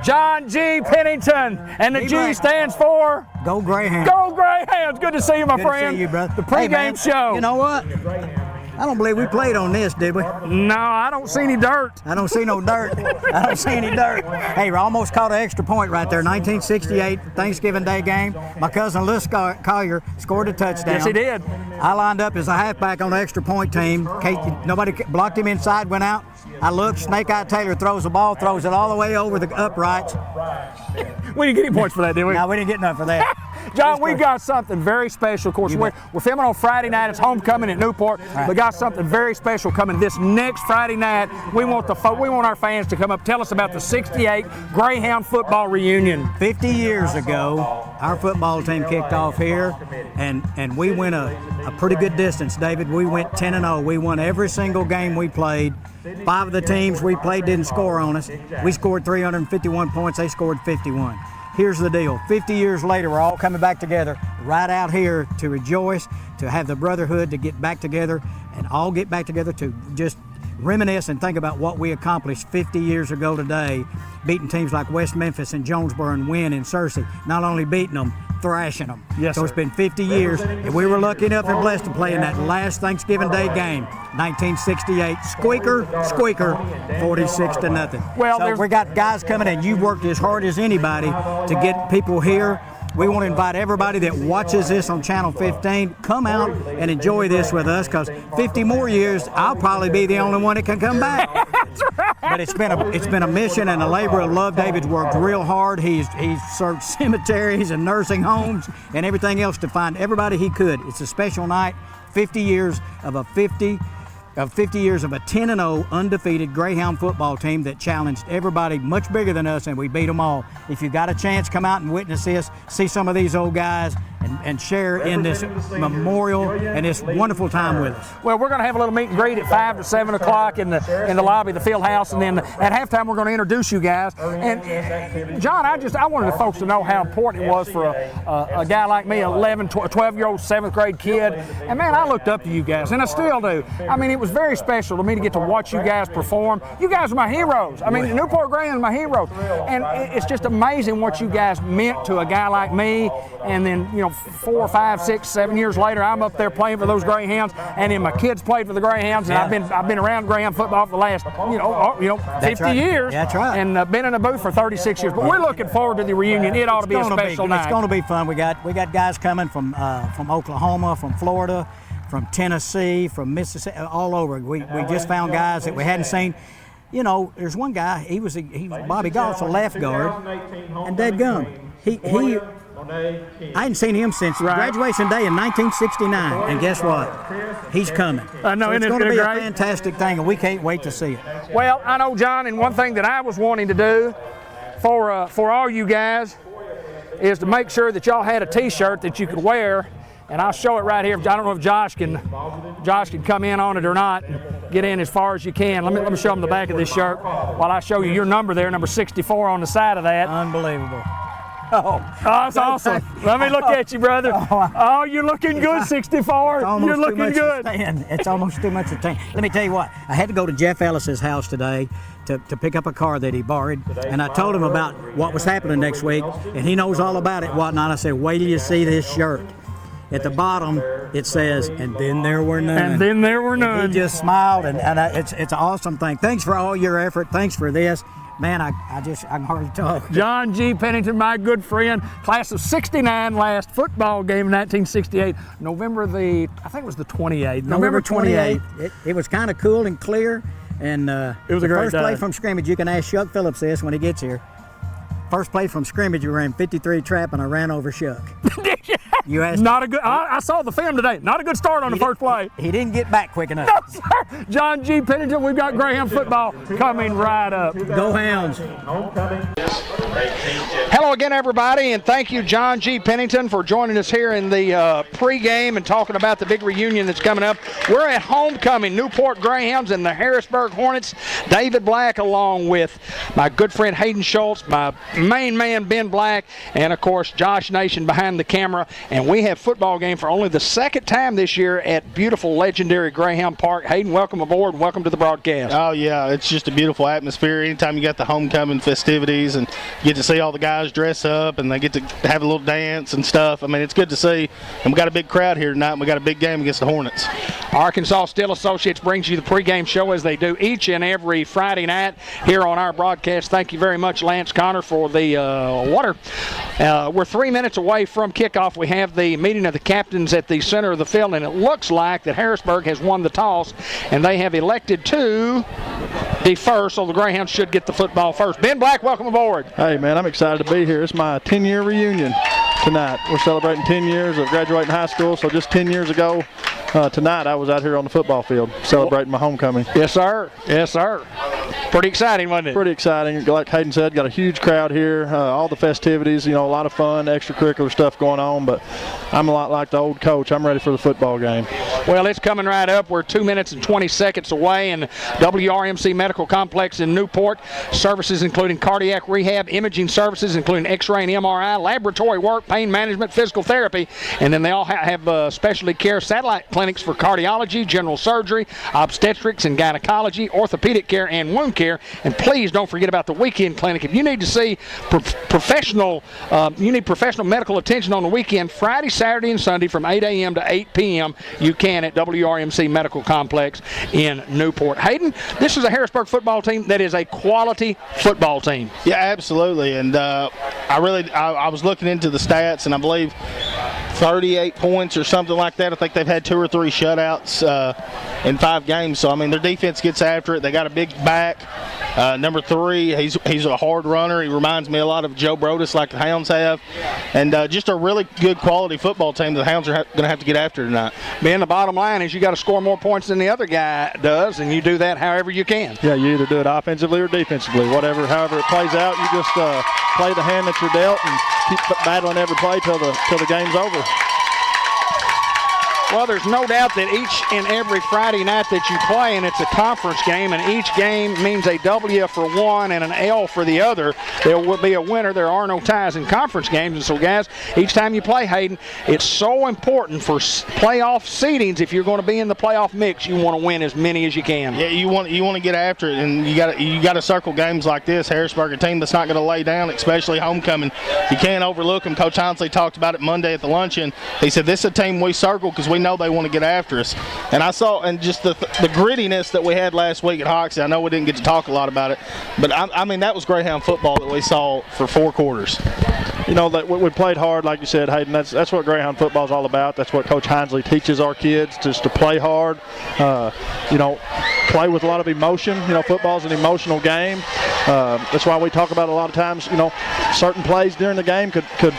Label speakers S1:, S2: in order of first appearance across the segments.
S1: John G. Pennington, and the G stands for?
S2: Go Greyhound.
S1: Go Greyhounds. Good to see you, my friend.
S2: Good to see you, brother.
S1: The pregame show.
S2: You know what? I don't believe we played on this, did we?
S1: No, I don't see any dirt.
S2: I don't see no dirt. I don't see any dirt. Hey, we almost caught an extra point right there. 1968 Thanksgiving Day game. My cousin Liz Collier scored a touchdown.
S1: Yes, he did.
S2: I lined up as a halfback on the extra point team. Nobody blocked him inside, went out. I looked, Snake Eye Taylor throws the ball, throws it all the way over the uprights.
S1: We didn't get any points for that, did we?
S2: No, we didn't get none for that.
S1: John, we've got something very special. Of course, we're filming on Friday night. It's homecoming at Newport. Right. We got something very special coming this next Friday night. We want our fans to come up. Tell us about the '68 Greyhound football reunion.
S2: 50 years ago, our football team kicked off here, and we went a pretty good distance, David. We went 10-0. We won every single game we played. 5 of the teams we played didn't score on us. We scored 351 points. They scored 51. Here's the deal. 50 years later, we're all coming back together right out here to rejoice, to have the brotherhood, to get back together and all get back together to just reminisce and think about what we accomplished 50 years ago today, beating teams like West Memphis and Jonesboro and Wynn and Searcy. Not only beating them, thrashing them.
S1: Yes,
S2: so it's been 50 years, and we were lucky enough and blessed to play in that last Thanksgiving Day game, 1968. Squeaker, 46-0.
S1: Well,
S2: so we got guys coming, and you worked as hard as anybody to get people here. We want to invite everybody that watches this on Channel 15, come out and enjoy this with us, because 50 more years, I'll probably be the only one that can come back.
S1: That's right.
S2: But it's been a mission and a labor of love. David's worked real hard. He's searched cemeteries and nursing homes and everything else to find everybody he could. It's a special night. 50 years of a 10-0 undefeated Greyhound football team that challenged everybody much bigger than us, and we beat them all. If you got a chance, come out and witness this, see some of these old guys, and share in this memorial and this wonderful time with us.
S1: Well, we're going to have a little meet and greet at 5 to 7 o'clock in the lobby of the field house, and then at halftime we're going to introduce you guys. And John, I wanted the folks to know how important it was for a guy like me, 12-year-old 7th grade kid. And man, I looked up to you guys, and I still do. I mean, it was very special to me to get to watch you guys perform. You guys are my heroes. I mean, Newport Greyhounds are my heroes. And it's just amazing what you guys meant to a guy like me. And then, 4, 5, 6, 7 years later, I'm up there playing for those Greyhounds, and then my kids played for the Greyhounds, and I've been around Greyhound football for the last 50 years.
S2: That's right.
S1: And been in the booth for 36 years. But we're looking forward to the reunion. It ought to be a special night.
S2: It's going to be fun. We got guys coming from Oklahoma, from Florida, from Tennessee, from Mississippi, all over. We just found guys that we hadn't seen. There's one guy. He was Bobby Gott's a left guard, and dadgum, I hadn't seen him since graduation day in 1969, and guess what? He's coming.
S1: I know,
S2: so it's going to be a fantastic thing, and we can't wait to see it.
S1: Well, I know, John, and one thing that I was wanting to do for all you guys is to make sure that y'all had a T-shirt that you could wear, and I'll show it right here. I don't know if Josh can come in on it or not. Get in as far as you can. Let me show them the back of this shirt while I show you your number there, number 64 on the side of that.
S2: Unbelievable.
S1: Oh, that's awesome. Let me look at you, brother. Oh, you're looking good, 64. You're looking good.
S2: It's almost too much to stand. Let me tell you what. I had to go to Jeff Ellis's house today to pick up a car that he borrowed, and I told him about what was happening next week, and he knows all about it, whatnot. I said, wait till you see this shirt. At the bottom, it says, and then there were none.
S1: And then there were none.
S2: He just smiled, and it's an awesome thing. Thanks for all your effort. Thanks for this. Man, I can hardly talk.
S1: John G. Pennington, my good friend, class of '69, last football game in 1968, November the 28th.
S2: November 28th. It was kind of cool and clear, and
S1: it was a great
S2: first play from scrimmage. You can ask Shuck Phillips this when he gets here. First play from scrimmage, we ran 53 trap, and I ran over Shuck. You asked.
S1: Not a good. I saw the film today. Not a good start on the first play.
S2: He didn't get back quick enough.
S1: No, sir. John G. Pennington, we've got Greyhound football coming right up.
S2: Go Hounds.
S1: Hello again, everybody, and thank you, John G. Pennington, for joining us here in the pregame and talking about the big reunion that's coming up. We're at homecoming, Newport Greyhounds and the Harrisburg Hornets. David Black, along with my good friend Hayden Schultz, my main man Ben Black, and of course Josh Nation behind the camera. and we have football game for only the second time this year at beautiful, legendary Greyhound Park. Hayden, welcome aboard and welcome to the broadcast.
S3: Oh, yeah, it's just a beautiful atmosphere. Anytime you got the homecoming festivities and you get to see all the guys dress up and they get to have a little dance and stuff, I mean, it's good to see. And we got a big crowd here tonight, and we got a big game against the Hornets.
S1: Arkansas Steel Associates brings you the pregame show as they do each and every Friday night here on our broadcast. Thank you very much, Lance Connor, for the water. We're 3 minutes away from kickoff. We have the meeting of the captains at the center of the field, and it looks like that Harrisburg has won the toss, and they have elected to defer, so the Greyhounds should get the football first. Ben Black, welcome aboard.
S4: Hey, man, I'm excited to be here. It's my 10-year reunion tonight. We're celebrating 10 years of graduating high school, so just 10 years ago tonight I was out here on the football field celebrating my homecoming.
S1: Yes, sir. Yes, sir. Pretty exciting, wasn't it?
S4: Pretty exciting. Like Hayden said, got a huge crowd here, all the festivities, a lot of fun, extracurricular stuff going on, but I'm a lot like the old coach. I'm ready for the football game.
S1: Well, it's coming right up. We're 2 minutes and 20 seconds away in WRMC Medical Complex in Newport. Services including cardiac rehab, imaging services including x-ray and MRI, laboratory work, pain management, physical therapy, and then they all have specialty care satellite clinics for cardiology, general surgery, obstetrics and gynecology, orthopedic care, and wound care. And please don't forget about the weekend clinic. If you need to see professional medical attention on the weekend, Friday, Saturday, and Sunday from 8 a.m. to 8 p.m., you can at WRMC Medical Complex in Newport. Hayden, this is a Harrisburg football team that is a quality football team.
S3: Yeah, absolutely. And I was looking into the stats, and I believe 38 points or something like that. I think they've had 2 or 3 shutouts in 5 games. So, I mean, their defense gets after it. They got a big back. Number 3, he's a hard runner. He reminds me a lot of Joe Brodus like the Hounds have. And just a really good quality football team that the Hounds are going to have to get after tonight.
S1: Man, the bottom line is you got to score more points than the other guy does, and you do that however you can.
S4: Yeah, you either do it offensively or defensively. However it plays out, you just play the hand that you're dealt and keep battling every play till the game's over.
S1: Well, there's no doubt that each and every Friday night that you play, and it's a conference game, and each game means a W for one and an L for the other. There will be a winner. There are no ties in conference games. And so, guys, each time you play, Hayden, it's so important for playoff seedings. If you're going to be in the playoff mix, you want to win as many as you can.
S3: Yeah, you want to get after it, and you got to circle games like this. Harrisburg, a team that's not going to lay down, especially homecoming. You can't overlook them. Coach Honsley talked about it Monday at the luncheon. He said, this is a team we circle because we know they want to get after us. And I saw, and just the grittiness that we had last week at Hoxie, I know we didn't get to talk a lot about it, but I mean, that was Greyhound football that we saw for 4 quarters.
S4: That we played hard, like you said, Hayden. That's what Greyhound football is all about. That's what Coach Hinsley teaches our kids, just to play hard, play with a lot of emotion. Football's an emotional game. That's why we talk about a lot of times, certain plays during the game could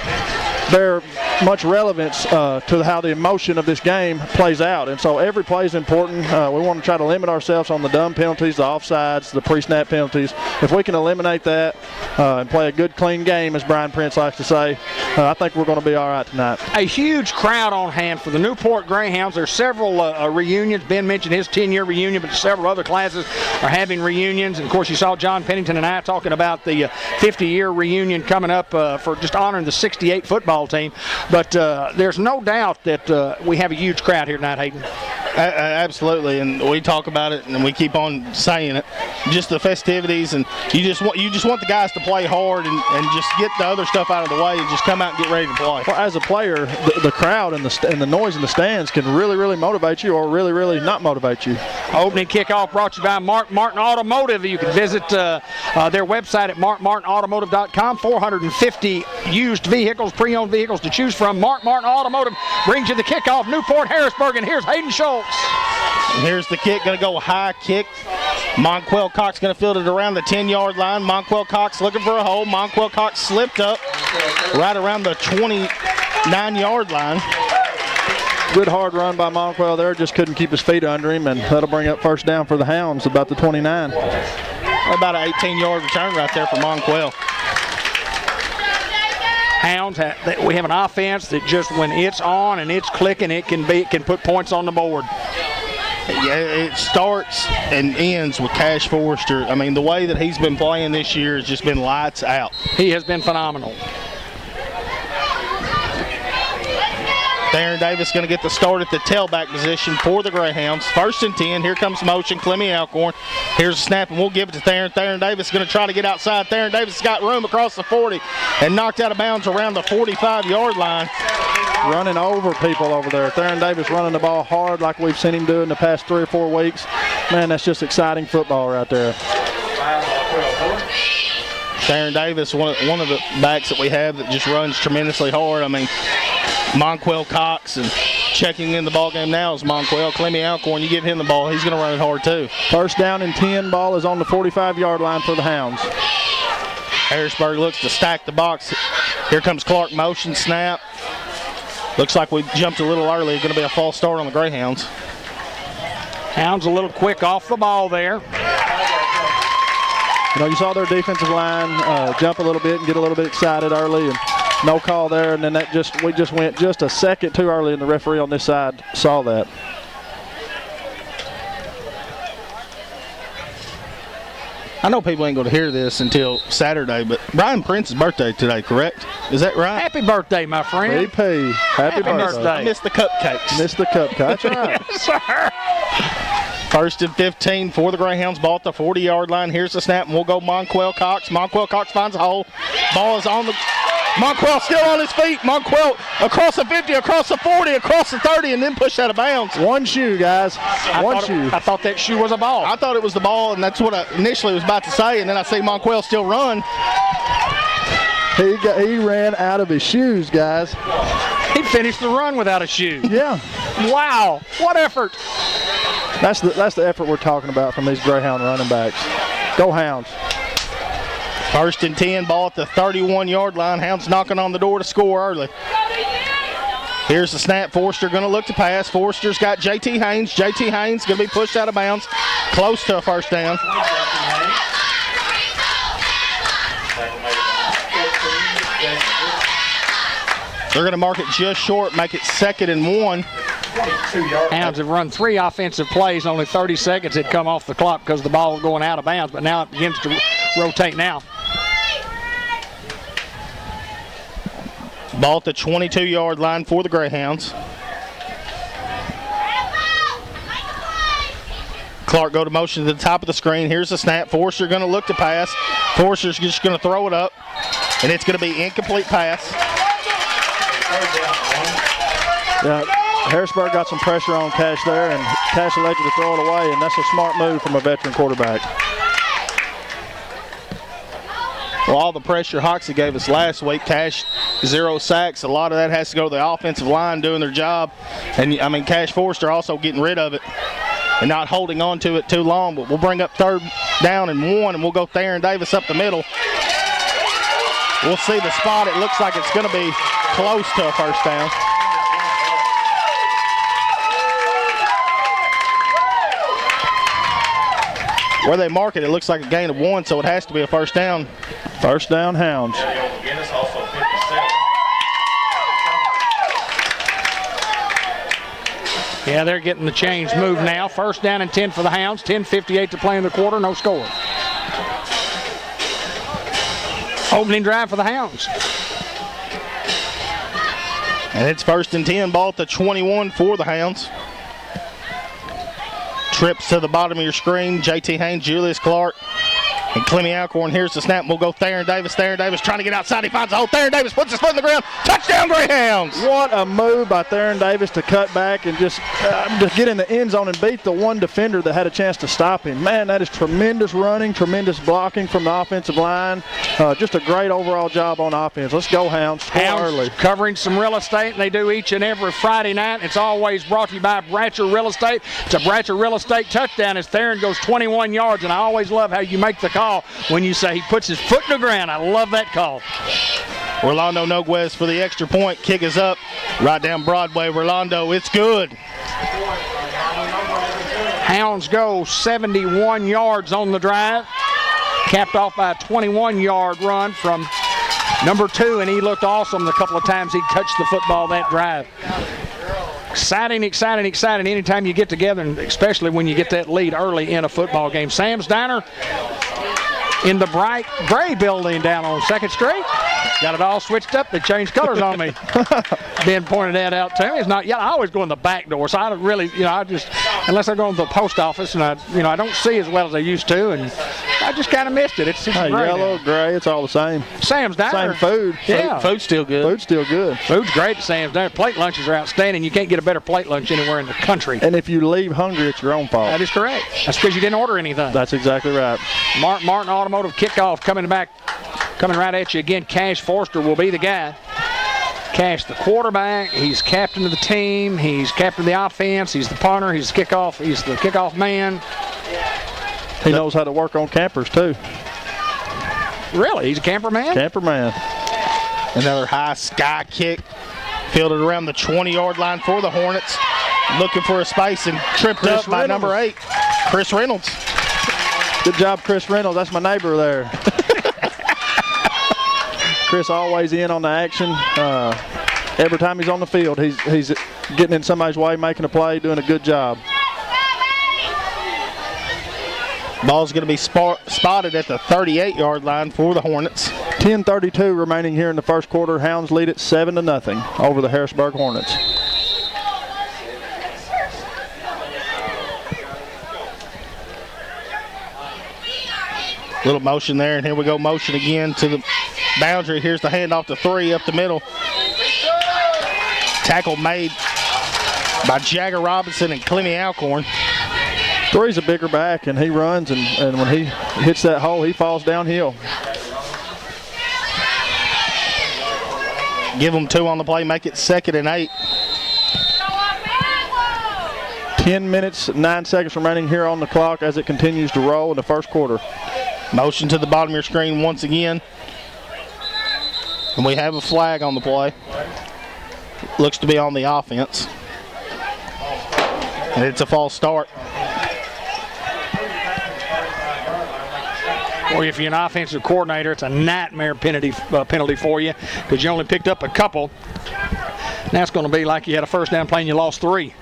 S4: bear much relevance to how the emotion of this game plays out. And so every play is important. We want to try to limit ourselves on the dumb penalties, the offsides, the pre-snap penalties. If we can eliminate that and play a good, clean game, as Brian Prince likes to say, I think we're going to be all right tonight.
S1: A huge crowd on hand for the Newport Greyhounds. There's several reunions. Ben mentioned his 10-year reunion, but several other classes are having reunions. And, of course, you saw John Pennington and I talking about the 50-year reunion coming up for just honoring the 68 football team. But there's no doubt that we have a huge crowd here tonight, Hayden.
S3: Absolutely, and we talk about it and we keep on saying it. Just the festivities, and you just want the guys to play hard and just get the other stuff out of the way and just come out and get ready to play.
S4: Well, as a player, the crowd and the noise in the stands can really, really motivate you, or really, really not motivate you.
S1: Opening kickoff brought to you by Mark Martin Automotive. You can visit their website at markmartinautomotive.com. 450 used vehicles, pre-owned vehicles to choose from. Mark Martin Automotive brings you the kickoff. Newport, Harrisburg, and here's Hayden Schultz.
S3: And here's the kick, going to go high kick. Monquel Cox going to field it around the 10-yard line. Monquel Cox looking for a hole. Monquel Cox slipped up right around the 29-yard line.
S4: Good hard run by Monquel there. Just couldn't keep his feet under him, and that'll bring up first down for the Hounds, about the 29.
S3: About an 18-yard return right there for Monquel.
S1: Hounds, we have an offense that just when it's on and it's clicking, it can put points on the board.
S3: Yeah, it starts and ends with Cash Forrester. I mean, the way that he's been playing this year has just been lights out.
S1: He has been phenomenal.
S3: Theron Davis going to get the start at the tailback position for the Greyhounds. 1st and 10. Here comes motion. Clemmy Alcorn. Here's a snap, and we'll give it to Theron. Theron Davis is going to try to get outside. Theron Davis has got room across the 40 and knocked out of bounds around the 45-yard line.
S4: Running over people over there. Theron Davis running the ball hard like we've seen him do in the past 3 or 4 weeks. Man, that's just exciting football right there.
S3: Theron Davis, one of the backs that we have that just runs tremendously hard. I mean, Monquel Cox, and checking in the ball game now is Monquel. Clemmy Alcorn, you give him the ball, he's going to run it hard too.
S4: 1st down and 10. Ball is on the 45-yard line for the Hounds.
S3: Harrisburg looks to stack the box. Here comes Clark, motion, snap. Looks like we jumped a little early. Going to be a false start on the Greyhounds.
S1: Hounds a little quick off the ball there.
S4: You know, you saw their defensive line jump a little bit and get a little bit excited early, and no call there. And then we just went just a second too early, and the referee on this side saw that.
S3: I know people ain't going to hear this until Saturday, but Brian Prince's birthday today, correct? Is that right?
S1: Happy birthday, my friend.
S4: VP, happy birthday.
S3: I missed the cupcakes.
S4: Missed the cupcakes. That's right.
S1: Yes, sir.
S3: 1st and 15 for the Greyhounds. Ball at the 40-yard line. Here's the snap, and we'll go Monquel Cox. Monquel Cox finds a hole. Ball is on the... Monquel still on his feet. Monquel across the 50, across the 40, across the 30, and then pushed out of bounds.
S4: One shoe, guys. One shoe.
S1: I thought that shoe was a ball.
S3: I thought it was the ball, and that's what I initially was about to say, and then I see Monquel still run.
S4: He ran out of his shoes, guys.
S1: He finished the run without a shoe.
S4: Yeah.
S1: Wow, what effort.
S4: That's the effort we're talking about from these Greyhound running backs. Go Hounds.
S3: 1st and 10, ball at the 31-yard line. Hounds knocking on the door to score early. Here's the snap. Forster going to look to pass. Forster's got J.T. Haynes. J.T. Haynes going to be pushed out of bounds. Close to a 1st down. They're going to mark it just short, make it 2nd and 1.
S1: Hounds have run 3 offensive plays. Only 30 seconds had come off the clock because the ball was going out of bounds, but now it begins to rotate now.
S3: Ball at the 22-yard line for the Greyhounds. Clark go to motion to the top of the screen. Here's the snap. Forster going to look to pass. Forster's just going to throw it up, and it's going to be incomplete pass.
S4: Yeah, Harrisburg got some pressure on Cash there, and Cash elected to throw it away, and that's a smart move from a veteran quarterback.
S3: Well, all the pressure Hoxie gave us last week, Cash 0 sacks. A lot of that has to go to the offensive line doing their job. And, I mean, Cash Forster also getting rid of it and not holding on to it too long. But we'll bring up 3rd down and 1, and we'll go Theron Davis up the middle. We'll see the spot. It looks like it's going to be close to a 1st down. Where they mark it, it looks like a gain of 1, so it has to be a 1st down.
S4: 1st down, Hounds.
S1: Yeah, they're getting the chains moved now. 1st down and 10 for the Hounds. 10:58 to play in the quarter, no score. Opening drive for the Hounds.
S3: And it's 1st and 10, ball at the 21 for the Hounds. Trips to the bottom of your screen. J.T. Haynes, Julius Clark, and Clemmy Alcorn. Here's the snap. We'll go Theron Davis. Theron Davis trying to get outside. He finds a hole. Theron Davis puts his foot in the ground. Touchdown, Greyhounds!
S4: What a move by Theron Davis to cut back and just get in the end zone and beat the one defender that had a chance to stop him. Man, that is tremendous running, tremendous blocking from the offensive line. Just a great overall job on offense. Let's go, Hounds.
S1: Hounds
S4: early.
S1: covering some real estate, and they do each and every Friday night. It's always brought to you by Bratcher Real Estate. It's a Bratcher Real Estate touchdown as Theron goes 21 yards, and I always love how you make the call when you say he puts his foot in the ground. I love that call.
S3: Orlando Noguez for the extra point. Kick is up right down Broadway. Orlando, it's good.
S1: Hounds go 71 yards on the drive. Capped off by a 21-yard run from number 2, and he looked awesome the couple of times he touched the football that drive. Exciting, exciting, exciting anytime you get together, and especially when you get that lead early in a football game. Sam's Diner in the bright gray building down on 2nd Street. Got it all switched up. They changed colors on me. Ben pointed that out to me. It's not yet. I always go in the back door, so I don't really, I just, unless I go to the post office, and I don't see as well as I used to, and I just kind of missed it. It's great
S4: yellow,
S1: now.
S4: Gray, it's all the same.
S1: Sam's Diner.
S4: Same food.
S1: Yeah.
S3: Food's still good.
S4: Food's still good.
S1: Food's great at Sam's Diner. Plate lunches are outstanding. You can't get a better plate lunch anywhere in the country.
S4: And if you leave hungry, it's your own fault.
S1: That is correct. That's because you didn't order anything.
S4: That's exactly right.
S1: Martin Automotive kickoff coming right at you again. Cash Forster will be the guy. Cash, the quarterback. He's captain of the team. He's captain of the offense. He's the punter. He's the kickoff man.
S4: He knows how to work on campers too.
S1: Really? He's a camper man?
S4: Camper man.
S3: Another high sky kick. Fielded around the 20-yard line for the Hornets. Looking for a space and tripped
S4: Chris
S3: up by
S4: Reynolds.
S3: number 8, Chris Reynolds.
S4: Good job, Chris Reynolds. That's my neighbor there. Chris always in on the action. Every time he's on the field, he's getting in somebody's way, making a play, doing a good job.
S3: Ball's going to be spotted at the 38-yard line for the Hornets.
S4: 10:32 remaining here in the first quarter. Hounds lead it 7-0 over the Harrisburg Hornets.
S3: Little motion there, and here we go, motion again to the boundary. Here's the handoff to 3 up the middle. Tackle made by Jagger Robinson and Clemmy Alcorn.
S4: 3's a bigger back, and he runs, and when he hits that hole, he falls downhill.
S3: Give them 2 on the play, make it 2nd and 8.
S4: 10 minutes, 9 seconds remaining here on the clock as it continues to roll in the first quarter.
S3: Motion to the bottom of your screen once again. And we have a flag on the play. Looks to be on the offense. And it's a false start.
S1: Or if you're an offensive coordinator, it's a nightmare penalty for you because you only picked up a couple. Now it's going to be like you had a first down play and you lost 3.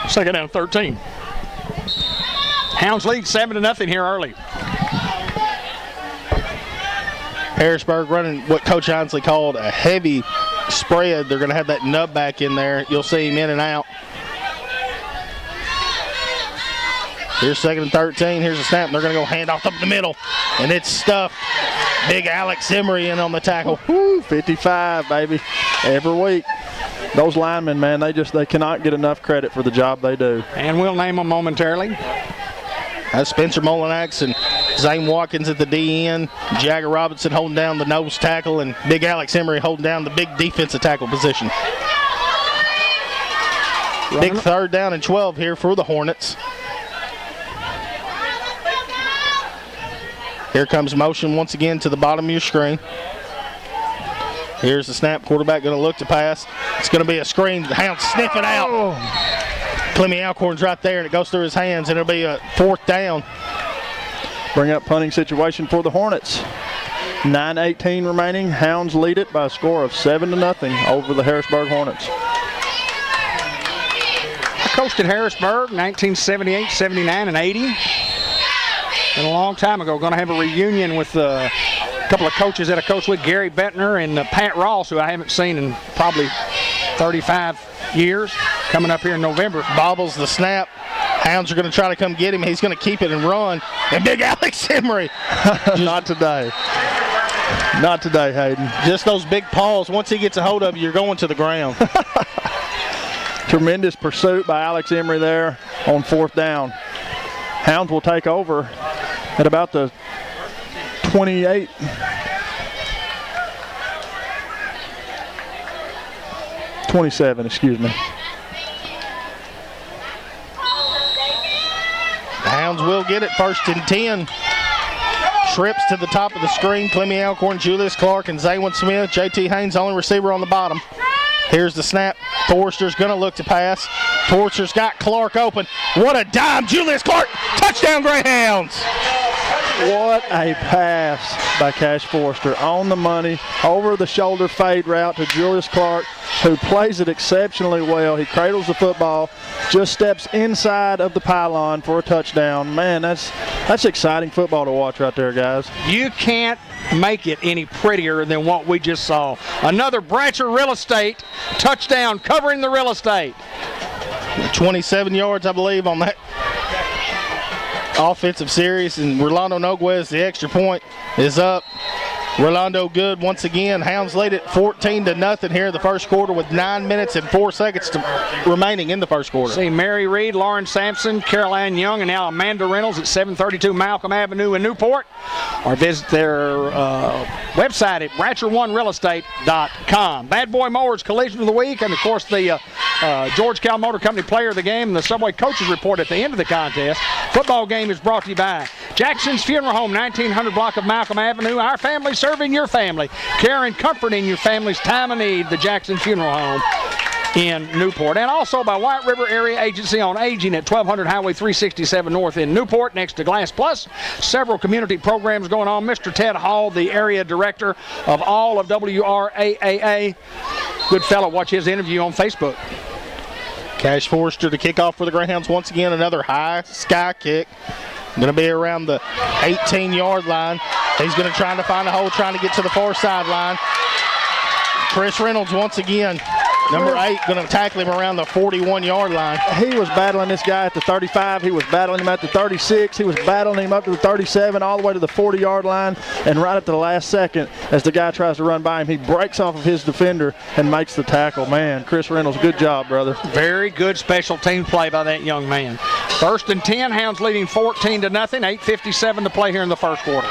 S1: 2nd down 13. Hounds lead 7-0 here early.
S3: Harrisburg running what Coach Hinsley called a heavy spread. They're going to have that nub back in there. You'll see him in and out. Here's 2nd and 13. Here's a snap. And they're going to go handoff up the middle. And it's stuffed. Big Alex Emery in on the tackle.
S4: Woo, 55, baby. Every week. Those linemen, man, they cannot get enough credit for the job they do.
S1: And we'll name them momentarily.
S3: That's Spencer Molinax and Zane Watkins at the DN. Jagger Robinson holding down the nose tackle, and Big Alex Emery holding down the big defensive tackle position. Big 3rd down and 12 here for the Hornets. Here comes motion once again to the bottom of your screen. Here's the snap. Quarterback going to look to pass. It's going to be a screen. The Hounds sniff it out. Clemmy Alcorn's right there, and it goes through his hands, and it'll be a 4th down.
S4: Bring up punting situation for the Hornets. 9:18 remaining. Hounds lead it by a score of 7-0 over the Harrisburg Hornets.
S1: I coached at Harrisburg 1978, 79, and 80. And a long time ago. Going to have a reunion with a couple of coaches that I coached with, Gary Bettner and Pat Ross, who I haven't seen in probably 35 years, coming up here in November.
S3: Bobbles the snap. Hounds are going to try to come get him. He's going to keep it and run. And Big Alex Emery.
S4: Not today. Not today, Hayden.
S3: Just those big paws. Once he gets a hold of you, you're going to the ground.
S4: Tremendous pursuit by Alex Emery there on 4th down. Hounds will take over at about the 28. '27, excuse me.
S3: The Hounds will get it 1st and 10. Trips to the top of the screen. Clemmy Alcorn, Julius Clark, and Zaywin Smith. JT Haynes, only receiver on the bottom. Here's the snap. Forster's going to look to pass. Forster's got Clark open. What a dime. Julius Clark. Touchdown, Greyhounds.
S4: What a pass by Cash Forster. On the money, over the shoulder fade route to Julius Clark, who plays it exceptionally well. He cradles the football, just steps inside of the pylon for a touchdown. Man, that's exciting football to watch right there, guys.
S1: You can't make it any prettier than what we just saw. Another Brancher Real Estate touchdown covering the real estate.
S3: 27 yards, I believe, on that offensive series, and Rolando Noguez, the extra point is up. Rolando good once again. Hounds lead it 14-0 here in the first quarter with 9 minutes and 4 seconds remaining in the first quarter.
S1: See Mary Reed, Lauren Sampson, Caroline Young, and now Amanda Reynolds at 732 Malcolm Avenue in Newport. Or visit their website at Ratcher1realestate.com. Bad Boy Mowers Collision of the Week, and of course the George Cal Motor Company Player of the Game and the Subway Coaches Report at the end of the contest. Football game is brought to you by Jackson's Funeral Home, 1900 block of Malcolm Avenue. Our family serving your family. Care and comfort in your family's time of need. The Jackson Funeral Home in Newport. And also by White River Area Agency on Aging at 1200 Highway 367 North in Newport next to Glass Plus. Several community programs going on. Mr. Ted Hall, the area director of all of WRAAA. Good fellow. Watch his interview on Facebook.
S3: Cash Forster to kick off for the Greyhounds once again. Another high sky kick. Going to be around the 18-yard line. He's going to try to find a hole, trying to get to the far sideline. Chris Reynolds once again, number 8, going to tackle him around the 41-yard line.
S4: He was battling this guy at the 35. He was battling him at the 36. He was battling him up to the 37, all the way to the 40-yard line. And right at the last second, as the guy tries to run by him, he breaks off of his defender and makes the tackle. Man, Chris Reynolds, good job, brother.
S1: Very good special team play by that young man. 1st and 10, Hounds leading 14-0. 8:57 to play here in the first quarter.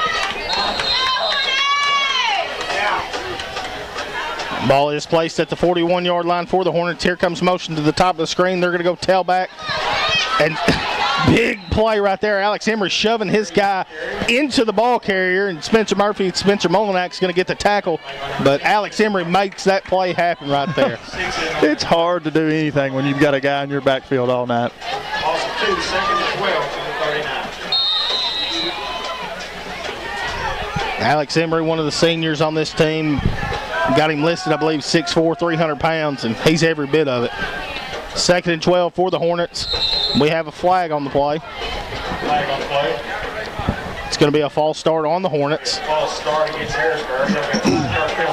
S3: Ball is placed at the 41-yard line for the Hornets. Here comes motion to the top of the screen. They're going to go tailback. And big play right there. Alex Emery shoving his guy into the ball carrier. And Spencer Molinak's going to get the tackle. But Alex Emery makes that play happen right there.
S4: It's hard to do anything when you've got a guy in your backfield all night.
S3: Alex Emery, one of the seniors on this team. Got him listed, I believe, 6'4", 300 pounds, and he's every bit of it. 2nd and 12 for the Hornets. We have a flag on the play. It's going to be a false start on the Hornets. False start against Harrisburg.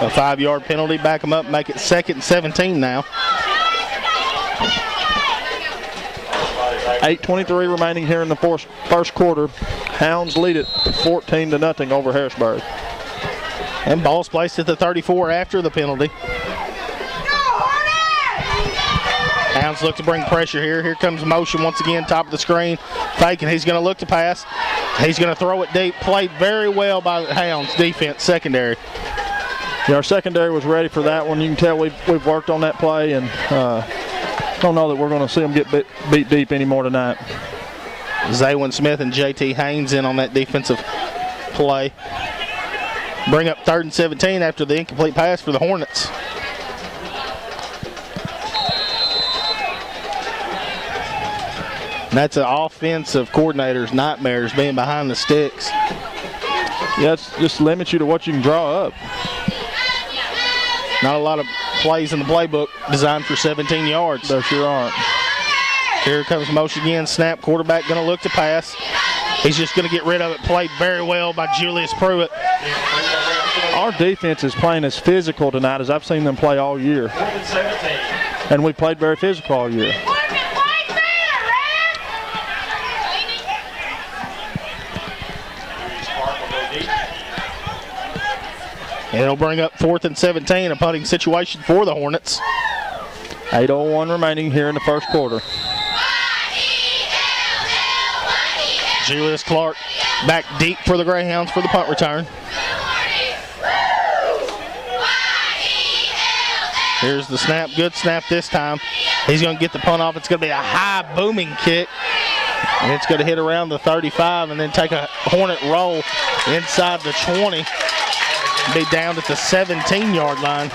S3: A 5-yard penalty. Back them up, make it 2nd and 17 now.
S4: 8:23 remaining here in the first quarter. Hounds lead it 14-0 over Harrisburg.
S3: And ball's placed at the 34 after the penalty. Hounds look to bring pressure here. Here comes motion once again, top of the screen. Faking, he's going to look to pass. He's going to throw it deep. Played very well by the Hounds defense, secondary.
S4: Yeah, our secondary was ready for that one. You can tell we've worked on that play, and don't know that we're going to see them get beat deep anymore tonight.
S3: Zaywin Smith and JT Haynes in on that defensive play. Bring up 3rd and 17 after the incomplete pass for the Hornets. And that's an offensive coordinator's nightmares, being behind the sticks.
S4: Yeah, it just limits you to what you can draw up.
S3: Not a lot of plays in the playbook designed for 17 yards.
S4: There sure aren't.
S3: Here comes motion again. Snap, quarterback going to look to pass. He's just going to get rid of it. Played very well by Julius Pruitt.
S4: Our defense is playing as physical tonight as I've seen them play all year. And we played very physical all year.
S3: It'll bring up 4th and 17, a punting situation for the Hornets.
S4: 8:01 remaining here in the first quarter.
S3: Julius Clark back deep for the Greyhounds for the punt return. Here's the snap. Good snap this time. He's going to get the punt off. It's going to be a high booming kick. And it's going to hit around the 35 and then take a Hornet roll inside the 20. Be down at the 17-yard line.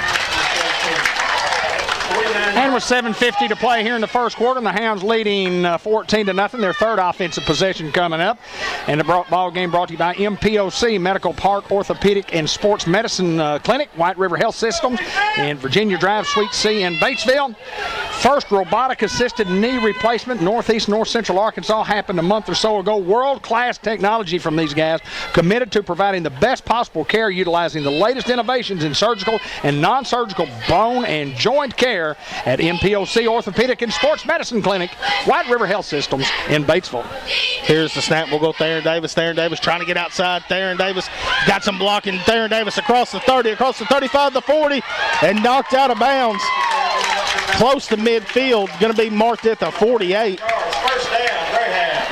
S1: And with 7:50 to play here in the first quarter, and the Hounds leading 14-0. Their third offensive possession coming up. And the ball game brought to you by MPOC, Medical Park Orthopedic and Sports Medicine Clinic, White River Health Systems in Virginia Drive, Suite C in Batesville. First robotic-assisted knee replacement, North Central Arkansas, happened a month or so ago. World-class technology from these guys, committed to providing the best possible care utilizing the latest innovations in surgical and non-surgical bone and joint care at MPOC Orthopedic and Sports Medicine Clinic, White River Health Systems in Batesville.
S3: Here's the snap. We'll go Theron Davis. Theron Davis trying to get outside. Theron Davis got some blocking. Theron Davis across the 30, across the 35, the 40, and knocked out of bounds. Close to midfield. Going to be marked at the 48.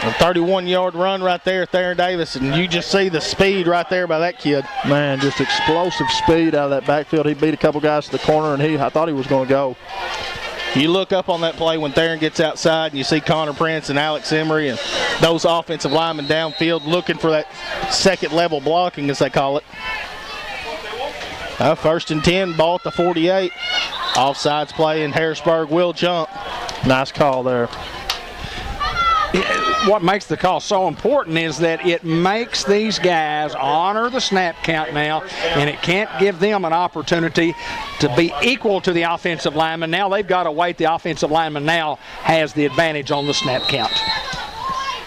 S3: A 31-yard run right there, Theron Davis, and you just see the speed right there by that kid.
S4: Man, just explosive speed out of that backfield. He beat a couple guys to the corner, and I thought he was going to go.
S3: You look up on that play when Theron gets outside, and you see Connor Prince and Alex Emery and those offensive linemen downfield looking for that second-level blocking, as they call it. First and 10, ball at the 48. Offsides play, and Harrisburg will jump.
S4: Nice call there.
S1: What makes the call so important is that it makes these guys honor the snap count now, and it can't give them an opportunity to be equal to the offensive lineman. Now they've got to wait. The offensive lineman now has the advantage on the snap count.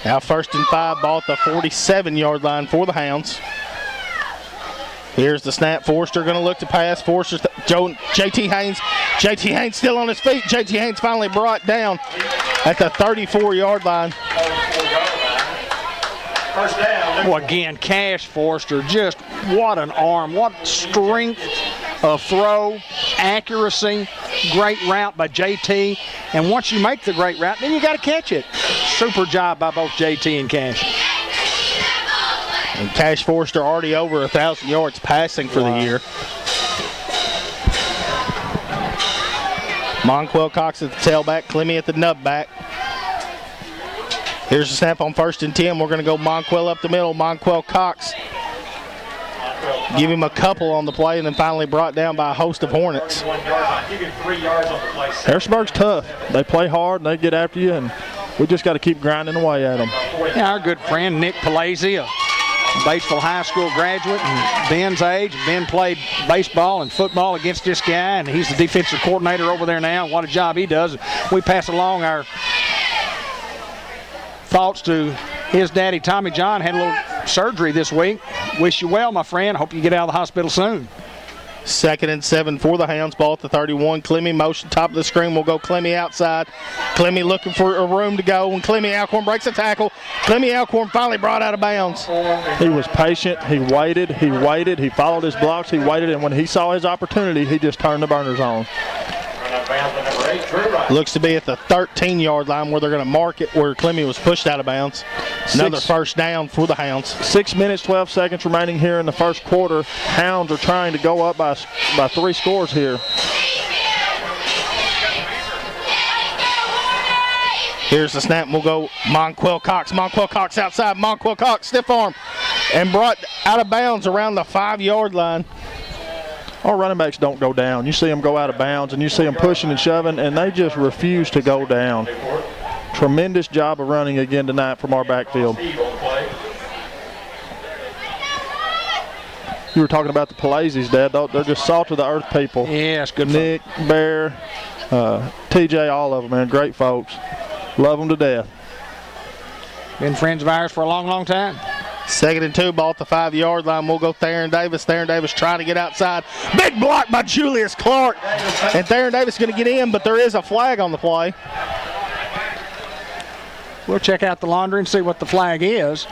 S3: Now first and 5, ball at the 47-yard line for the Hounds. Here's the snap. Forrester going to look to pass. Forrester, J.T. Haynes. J.T. Haynes still on his feet. J.T. Haynes finally brought down at the 34-yard line.
S1: First down. Well, again, Cash Forrester, just what an arm, what strength of throw, accuracy, great route by J.T. And once you make the great route, then you got to catch it. Super job by both J.T. and Cash.
S3: And Cash Forrester already over 1,000 yards passing for the year. Monquel Cox at the tailback, Clemmy at the nutback. Here's the snap on first and 10. We're going to go Monquel up the middle. Monquel Cox. Give him a couple on the play, and then finally brought down by a host of Hornets.
S4: Harrisburg's tough. They play hard, and they get after you, and we just got to keep grinding away at them.
S1: Yeah, our good friend Nick Palazzi, a Batesville High School graduate and Ben's age. Ben played baseball and football against this guy, and he's the defensive coordinator over there now. What a job he does. We pass along our thoughts to his daddy, Tommy John. Had a little surgery this week. Wish you well, my friend. Hope you get out of the hospital soon.
S3: Second and 7 for the Hounds. Ball at the 31. Clemmy motion, top of the screen. We'll go Clemmy outside. Clemmy looking for a room to go. When Clemmy Alcorn breaks a tackle, Clemmy Alcorn finally brought out of bounds.
S4: He was patient. He waited. He followed his blocks. He waited, and when he saw his opportunity, he just turned the burners on.
S3: Looks to be at the 13-yard line where they're going to mark it where Clemmy was pushed out of bounds. Another first down for the Hounds.
S4: 6 minutes, 12 seconds remaining here in the first quarter. Hounds are trying to go up by 3 scores here.
S3: Here's the snap. We'll go Monquel Cox. Monquel Cox outside. Monquel Cox, stiff arm, and brought out of bounds around the 5-yard line.
S4: Our running backs don't go down. You see them go out of bounds, and you see them pushing and shoving, and they just refuse to go down. Tremendous job of running again tonight from our backfield. You were talking about the Palazzis, Dad. They're just salt of the earth people.
S1: Yes, good.
S4: Nick, Bear, TJ, all of them, man. Great folks. Love them to death.
S1: Been friends of ours for a long, long time.
S3: Second and 2, ball at the 5-yard line. We'll go Theron Davis. Theron Davis trying to get outside. Big block by Julius Clark. And Theron Davis going to get in, but there is a flag on the play.
S1: We'll check out the laundry and see what the flag is.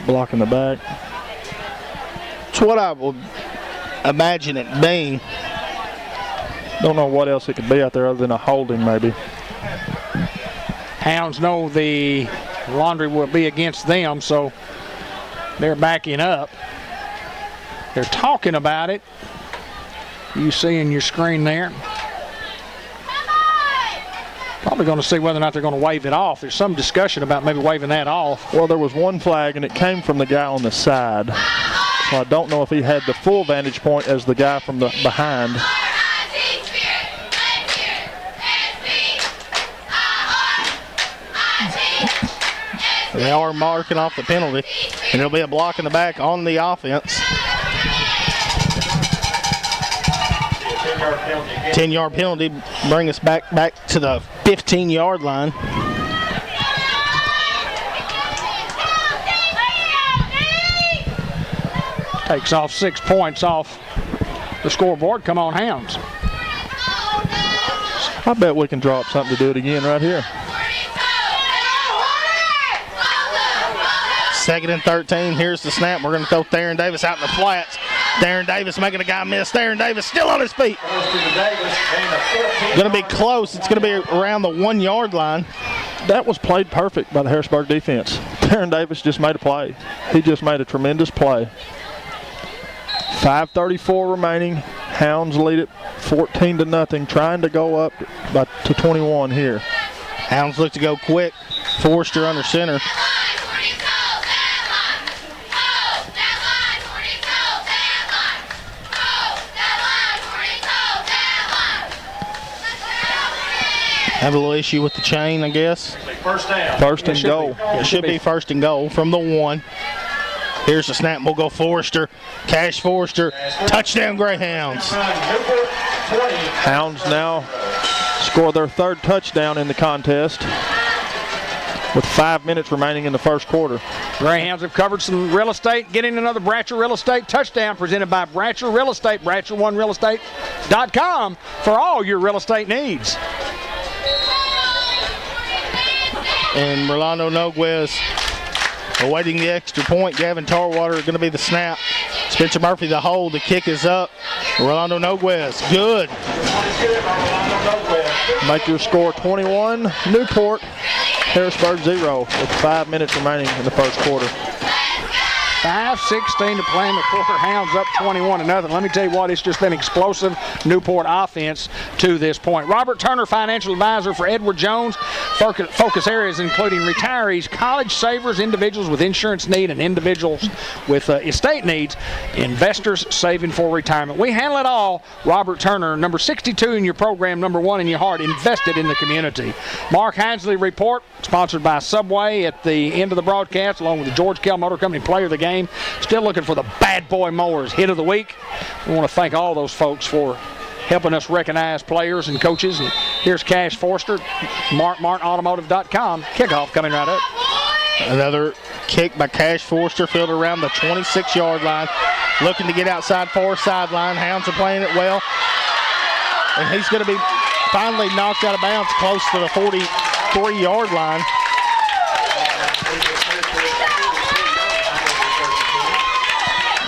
S4: Blocking the back.
S3: It's what I would imagine it being.
S4: Don't know what else it could be out there other than a holding maybe.
S1: Hounds know the laundry will be against them, so they're backing up. They're talking about it. You see in your screen there. Probably going to see whether or not they're going to wave it off. There's some discussion about maybe waving that off.
S4: Well, there was one flag, and it came from the guy on the side. So I don't know if he had the full vantage point as the guy from the behind.
S3: They are marking off the penalty, and there'll be a block in the back on the offense. 10-yard penalty, bring us back to the 15-yard line.
S1: Takes off 6 points off the scoreboard. Come on, Hounds.
S4: I bet we can draw up something to do it again right here.
S3: 2nd and 13. Here's the snap. We're going to throw Theron Davis out in the flats. Theron Davis making a guy miss. Theron Davis still on his feet. Going to be close. It's going to be around the 1-yard line.
S4: That was played perfect by the Harrisburg defense. Theron Davis just made a play. He just made a tremendous play. 5:34 remaining. Hounds lead it 14-0, trying to go up to 21 here.
S3: Hounds look to go quick. Forrester under center. Have a little issue with the chain, I guess.
S4: First down. First and goal.
S3: It should be 1st and goal from the 1. Here's the snap. We'll go Forrester. Cash Forrester. Touchdown, Greyhounds.
S4: Hounds now score their 3rd touchdown in the contest with 5 minutes remaining in the first quarter.
S1: Greyhounds have covered some real estate, getting another Bratcher Real Estate touchdown presented by Bratcher Real Estate, BratcherOneRealEstate.com for all your real estate needs.
S3: And Rolando Noguez awaiting the extra point. Gavin Tarwater going to be the snap. Spencer Murphy the hold. The kick is up. Rolando Noguez, good.
S4: Make your score 21. Newport, Harrisburg 0 with 5 minutes remaining in the first quarter.
S1: 5:16 to play in the quarter. Hounds up 21-0. Let me tell you what, it's just been explosive Newport offense to this point. Robert Turner, financial advisor for Edward Jones. Focus areas including retirees, college savers, individuals with insurance need, and individuals with estate needs, investors saving for retirement. We handle it all. Robert Turner, number 62 in your program, number 1 in your heart, invested in the community. Mark Hinesley Report, sponsored by Subway at the end of the broadcast, along with the George Kell Motor Company Player of the Game. Still looking for the Bad Boy Mowers Hit of the Week. We want to thank all those folks for helping us recognize players and coaches. And here's Cash Forster, MartinAutomotive.com. Kickoff coming right up.
S3: Another kick by Cash Forster, fielded around the 26-yard line. Looking to get outside far sideline. Hounds are playing it well. And he's going to be finally knocked out of bounds close to the 43-yard line.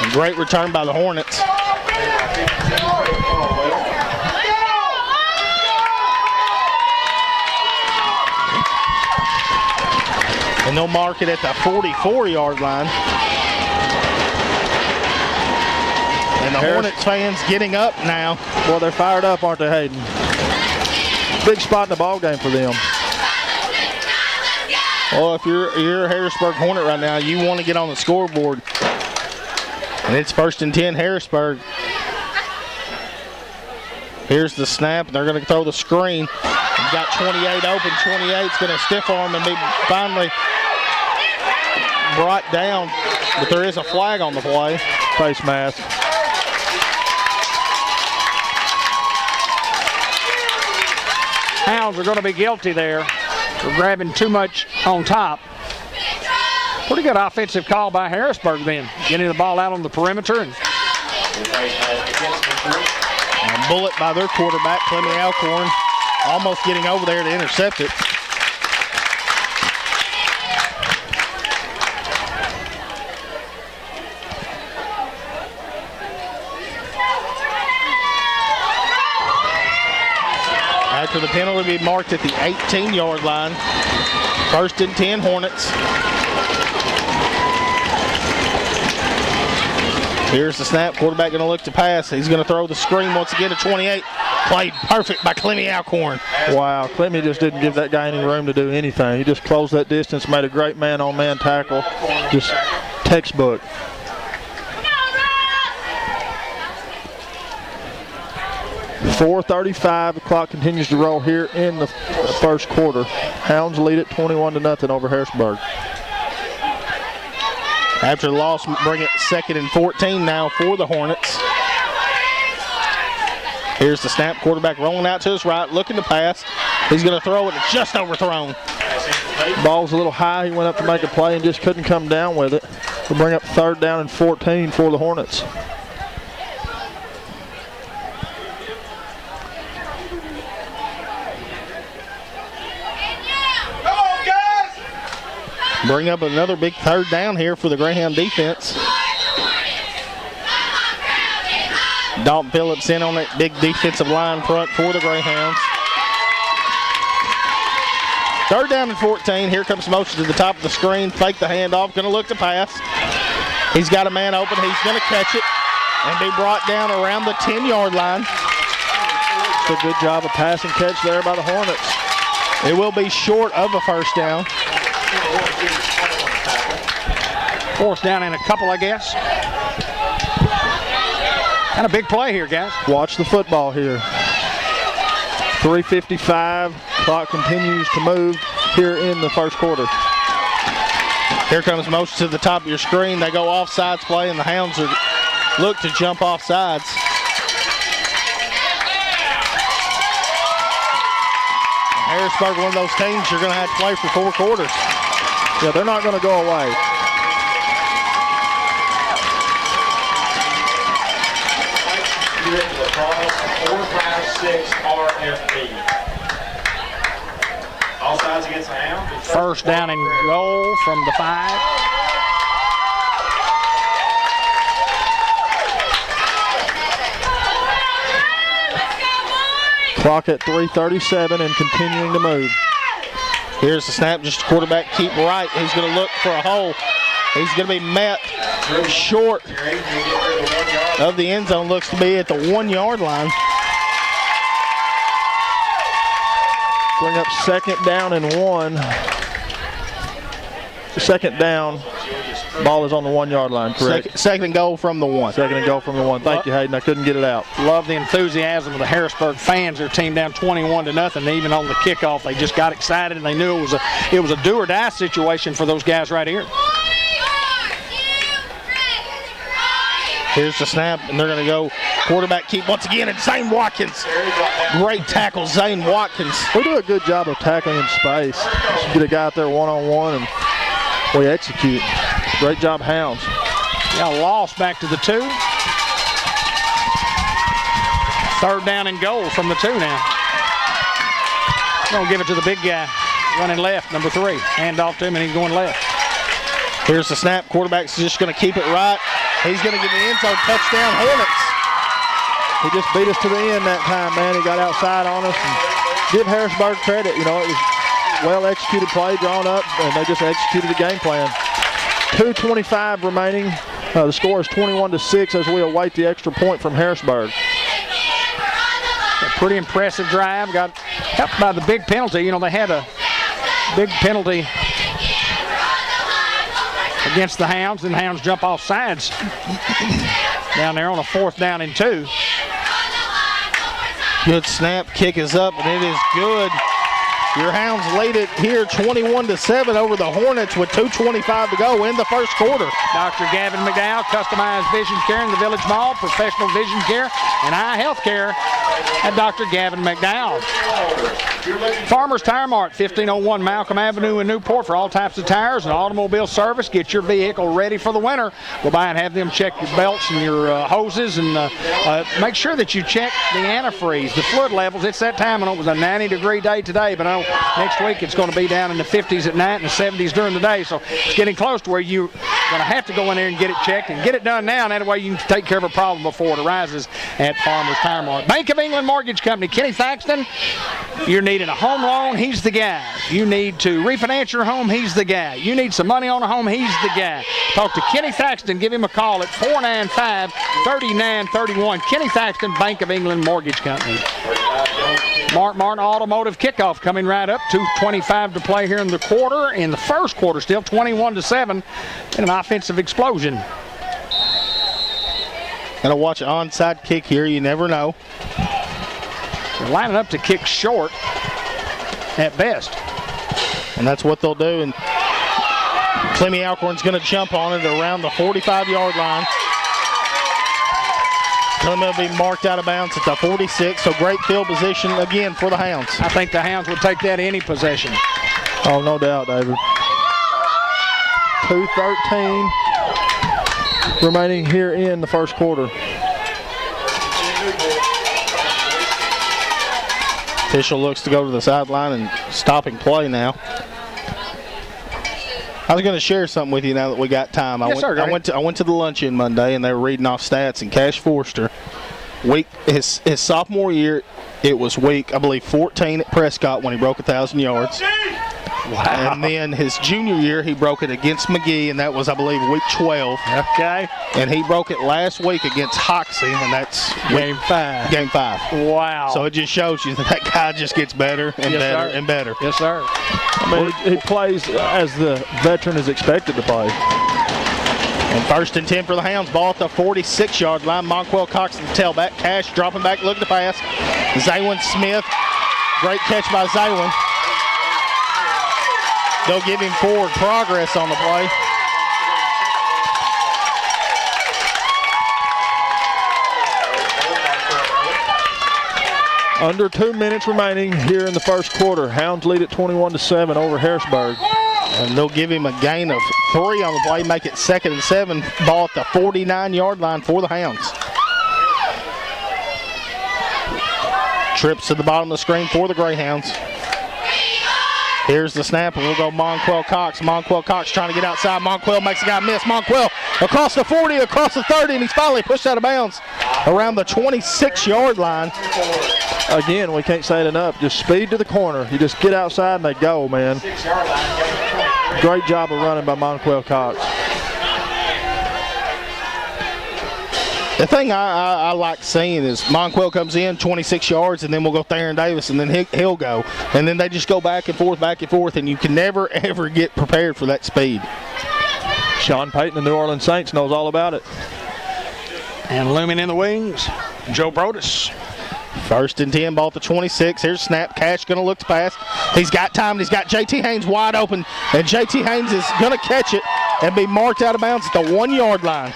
S3: And great return by the Hornets. And they'll mark it at the 44-yard line. And the Hornets fans getting up now.
S4: Well, they're fired up, aren't they, Hayden? Big spot in the ball game for them.
S3: Well, if you're a Harrisburg Hornet right now, you want to get on the scoreboard. And it's 1st and 10 Harrisburg. Here's the snap. They're going to throw the screen. You've got 28 open. 28's going to stiff arm and be finally brought down. But there is a flag on the play.
S4: Face mask.
S1: Hounds are going to be guilty there for grabbing too much on top. Pretty good offensive call by Harrisburg then, getting the ball out on the perimeter. And
S3: a bullet by their quarterback, Clemmy Alcorn, almost getting over there to intercept it. After the penalty be marked at the 18-yard line. 1st and 10 Hornets. Here's the snap. Quarterback going to look to pass. He's going to throw the screen once again to 28. Played perfect by Clemmy Alcorn.
S4: Wow, Clemmy just didn't give that guy any room to do anything. He just closed that distance, made a great man-on-man tackle. Just textbook. 4:35. The clock continues to roll here in the first quarter. Hounds lead it 21-0 over Harrisburg.
S3: After the loss, bring it 2nd and 14 now for the Hornets. Here's the snap. Quarterback rolling out to his right, looking to pass. He's going to throw it. It's just overthrown.
S4: Ball's a little high. He went up to make a play and just couldn't come down with it. We'll bring up 3rd down and 14 for the Hornets.
S3: Bring up another big 3rd down here for the Greyhound defense. Dalton Phillips in on that big defensive line front for the Greyhounds. 3rd down and 14. Here comes motion to the top of the screen. Fake the handoff. Going to look to pass. He's got a man open. He's going to catch it and be brought down around the 10-yard line.
S4: It's a good job of pass and catch there by the Hornets.
S3: It will be short of a 1st down.
S1: 4th down and a couple, I guess. And a big play here, guys.
S4: Watch the football here. 3:55. Clock continues to move here in the first quarter.
S3: Here comes motion to the top of your screen. They go offsides play, and the Hounds look to jump off sides. Harrisburg, one of those teams you're going to have to play for 4 quarters.
S4: Yeah, they're not going to go away.
S5: The call 456 RFP. All sides against the Hounds.
S1: 1st down and goal from the 5.
S4: Clock at 3:37 and continuing to move.
S3: Here's the snap, just quarterback keep right. He's going to look for a hole. He's going to be met short of the end zone. Looks to be at the 1-yard line.
S4: Bring up 2nd down and 1. 2nd down. Ball is on the 1-yard line, correct?
S3: Second and goal from the 1.
S4: 2nd and goal from the 1. Thank you, Hayden. I couldn't get it out.
S1: Love the enthusiasm of the Harrisburg fans. Their team down 21-0. Even on the kickoff, they just got excited and they knew it was a do or die situation for those guys right here.
S3: Here's the snap, and they're going to go quarterback keep once again, and Zane Watkins. Great tackle, Zane Watkins.
S4: We do a good job of tackling in space. Just get a guy out there one-on-one, and we execute. Great job, Hounds.
S1: Got a loss back to the 2. 3rd down and goal from the 2 now. Going to give it to the big guy running left, number 3. Hand off to him, and he's going left.
S3: Here's the snap. Quarterback's just going to keep it right. He's going to get the end zone. Touchdown, Hornets.
S4: He just beat us to the end that time, man. He got outside on us. And give Harrisburg credit. You know, it was well-executed play, drawn up, and they just executed the game plan. 2:25 remaining. The score is 21-6 as we await the extra point from Harrisburg.
S1: A pretty impressive drive. Got helped by the big penalty. You know, they had a big penalty against the Hounds, and the Hounds jump off sides down there on a 4th down and 2.
S3: Good snap. Kick is up, and it is good. Your Hounds lead it here 21-7 over the Hornets with 2:25 to go in the first quarter.
S1: Dr. Gavin McDowell, customized vision care in the Village Mall, professional vision care and eye health care at Dr. Gavin McDowell. Farmers Tire Mart, 1501 Malcolm Avenue in Newport for all types of tires and automobile service. Get your vehicle ready for the winter. Go by and have them check your belts and your hoses, and make sure that you check the antifreeze, the fluid levels. It's that time. I know it was a 90-degree day today, but I know next week it's going to be down in the 50s at night and the 70s during the day. So it's getting close to where you're going to have to go in there and get it checked and get it done now. And that way you can take care of a problem before it arises at Farmers Tire Mart. Bank of England Mortgage Company, Kenny Thaxton. You're needing a home loan, he's the guy. You need to refinance your home, he's the guy. You need some money on a home, he's the guy. Talk to Kenny Thaxton. Give him a call at 495-3931. Kenny Thaxton, Bank of England Mortgage Company. Mark Martin Automotive Kickoff coming right up. 2:25 to play here in the quarter. In the first quarter, still 21-7 in an offensive explosion.
S3: Gonna watch an onside kick here. You never know.
S1: They're lining up to kick short at best.
S3: And that's what they'll do. And Clemmy Alcorn's going to jump on it around the 45-yard line. Clemmy will be marked out of bounds at the 46, so great field position again for the Hounds.
S1: I think the Hounds would take that any possession.
S4: Oh, no doubt, David. 2:13 remaining here in the first quarter.
S3: Official looks to go to the sideline and stopping play now. I was going to share something with you now that we got time. I went to the luncheon Monday, and they were reading off stats, and Cash Forster, his sophomore year, it was week, I believe, 14 at Prescott when he broke 1,000 yards. Wow. And then his junior year, he broke it against McGee, and that was, I believe, week 12.
S1: Okay.
S3: And he broke it last week against Hoxie, and that's
S1: Game 5.
S3: Game 5.
S1: Wow.
S3: So it just shows you that guy just gets better and better and better.
S1: Yes, sir.
S4: I mean, he plays as the veteran is expected to play.
S3: And 1st and 10 for the Hounds. Ball at the 46-yard line. Monquel Cox at the tailback. Cash dropping back, looking to pass. Zaywin Smith. Great catch by Zaywin. They'll give him forward progress on the play.
S4: Under 2 minutes remaining here in the first quarter. Hounds lead at 21-7 over Harrisburg.
S3: And they'll give him a gain of 3 on the play, make it 2nd and 7. Ball at the 49-yard line for the Hounds. Trips to the bottom of the screen for the Greyhounds. Here's the snap, and we'll go Monquel Cox. Monquel Cox trying to get outside. Monquel makes a guy miss. Monquel across the 40, across the 30, and he's finally pushed out of bounds around the 26-yard line.
S4: Again, we can't say it enough. Just speed to the corner. You just get outside and they go, man. Great job of running by Monquel Cox.
S3: The thing I like seeing is Monquel comes in 26 yards, and then we'll go Theron Davis, and then he'll go. And then they just go back and forth, and you can never, ever get prepared for that speed.
S4: Sean Payton, the New Orleans Saints, knows all about it.
S1: And looming in the wings, Joe Brodus.
S3: 1st and 10, ball at the 26. Here's snap. Cash going to look to pass. He's got time. He's got J.T. Haynes wide open, and J.T. Haynes is going to catch it and be marked out of bounds at the 1-yard line.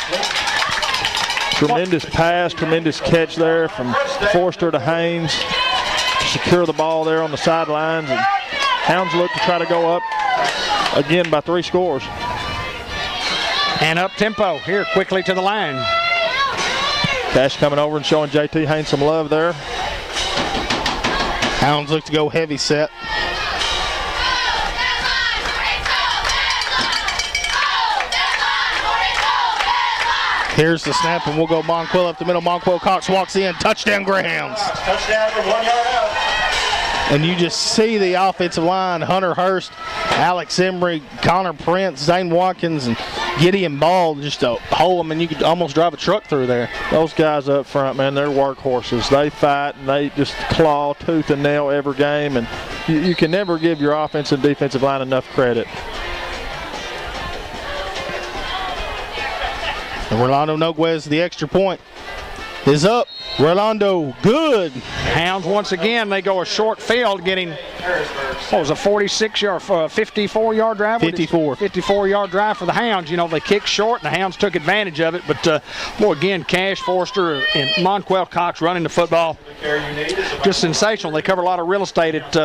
S4: Tremendous pass, tremendous catch there from Forster to Haynes to secure the ball there on the sidelines. And Hounds look to try to go up again by 3 scores.
S1: And up tempo here quickly to the line.
S4: Cash coming over and showing J.T. Haynes some love there.
S3: Hounds look to go heavy set. Here's the snap, and we'll go Monquel up the middle. Monquel Cox walks in. Touchdown, Greyhounds.
S5: Touchdown for 1 yard out.
S3: And you just see the offensive line, Hunter Hurst, Alex Emery, Connor Prince, Zane Watkins, and Gideon Ball just to hold them, and you could almost drive a truck through there.
S4: Those guys up front, man, they're workhorses. They fight, and they just claw tooth and nail every game, and you can never give your offensive and defensive line enough credit.
S3: And Rolando Noguez, the extra point, is up. Rolando, good.
S1: Hounds once again, they go a short field getting, what was a 46-yard, 54-yard drive?
S3: 54.
S1: 54-yard drive for the Hounds. You know, they kicked short, and the Hounds took advantage of it. But, boy, again, Cash Forster and Monquel Cox running the football. Just sensational. They cover a lot of real estate at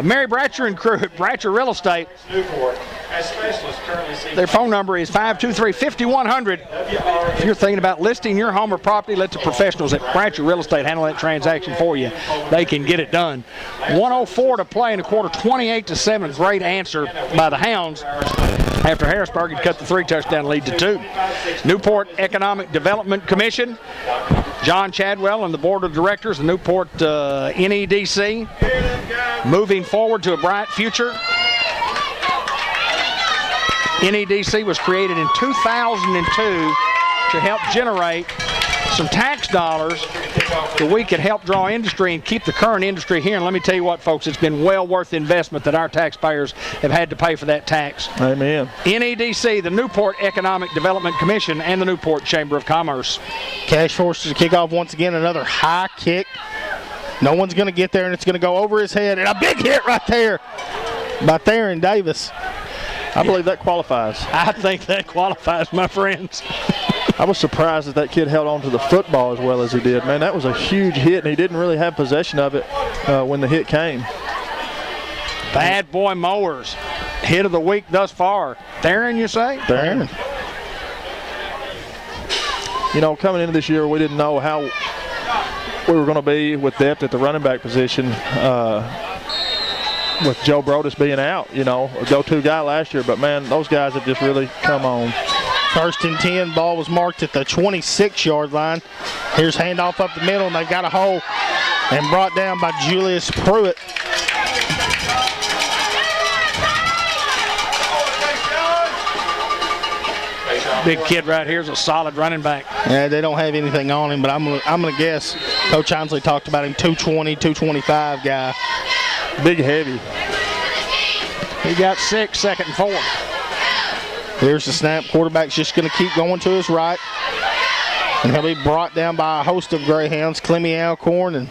S1: Mary Bratcher and crew at Bratcher Real Estate.
S5: Newport. As specialists currently see.
S1: Their phone number is 523-5100. If you're thinking about listing your home or property, let the professionals at Bratcher Real Estate handle that transaction for you. They can get it done. 1:04 to play in the quarter, 28-7. Great answer by the Hounds after Harrisburg had cut the 3-touchdown lead to 2. Newport Economic Development Commission, John Chadwell and the board of directors, the Newport NEDC, moving forward to a bright future. NEDC was created in 2002 to help generate some tax dollars that we could help draw industry and keep the current industry here. And let me tell you what, folks, it's been well worth the investment that our taxpayers have had to pay for that tax.
S4: Amen.
S1: NEDC, the Newport Economic Development Commission, and the Newport Chamber of Commerce.
S3: Cash Forster to kick off once again, another high kick. No one's going to get there, and it's going to go over his head. And a big hit right there by Theron Davis.
S4: I believe that qualifies.
S1: I think that qualifies, my friends.
S4: I was surprised that kid held on to the football as well as he did. Man, that was a huge hit, and he didn't really have possession of it when the hit came.
S1: Bad boy mowers. Hit of the week thus far. Theron, you say?
S3: Theron.
S4: You know, coming into this year, we didn't know how we were going to be with depth at the running back position with Joe Brodus being out, you know, a go-to guy last year. But, man, those guys have just really come on.
S3: 1st and 10, ball was marked at the 26-yard line. Here's handoff up the middle, and they've got a hole and brought down by Julius Pruitt.
S1: Big kid right here is a solid running back.
S3: Yeah, they don't have anything on him, but I'm gonna guess Coach Hinsley talked about him, 220, 225 guy.
S4: Big, heavy.
S1: He got 6, 2nd and 4.
S3: Here's the snap. Quarterback's just going to keep going to his right. And he'll be brought down by a host of Greyhounds, Clemmy Alcorn and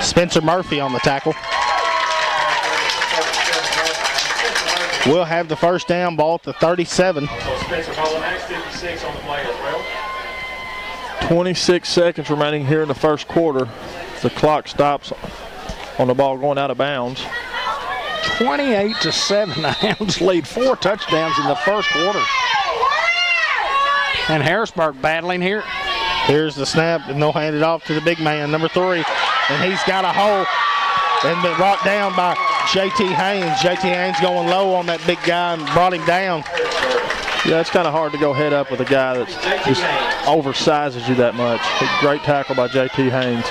S3: Spencer Murphy on the tackle. We'll have the first down, ball at the 37.
S4: 26 seconds remaining here in the first quarter. The clock stops on the ball going out of bounds.
S1: 28-7, the Hounds lead 4 touchdowns in the first quarter. And Harrisburg battling here.
S3: Here's the snap, and they'll hand it off to the big man, number 3. And he's got a hole and been brought down by J.T. Haynes. J.T. Haynes going low on that big guy and brought him down.
S4: Yeah, it's kind of hard to go head up with a guy that just oversizes you that much. Great tackle by J.T. Haynes.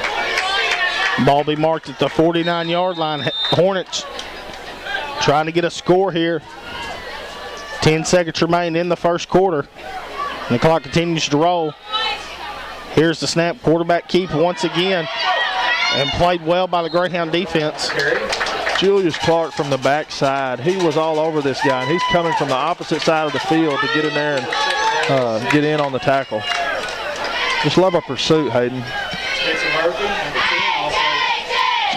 S3: Ball be marked at the 49-yard line. Hornets trying to get a score here. 10 seconds remain in the first quarter. And the clock continues to roll. Here's the snap. Quarterback keep once again. And played well by the Greyhound defense.
S4: Julius Clark from the backside. He was all over this guy. And he's coming from the opposite side of the field to get in there and get in on the tackle. Just love our pursuit, Hayden.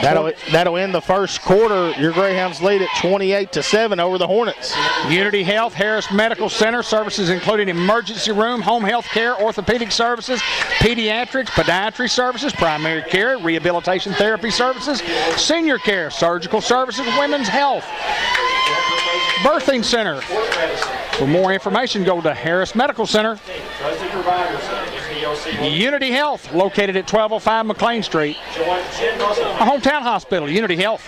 S3: That'll end the first quarter. Your Greyhounds lead at 28-7 over the Hornets.
S1: Unity Health, Harris Medical Center, services including emergency room, home health care, orthopedic services, pediatrics, podiatry services, primary care, rehabilitation therapy services, senior care, surgical services, women's health, birthing center. For more information, go to Harris Medical Center. Unity Health, located at 1205 McLean Street. A hometown hospital, Unity Health.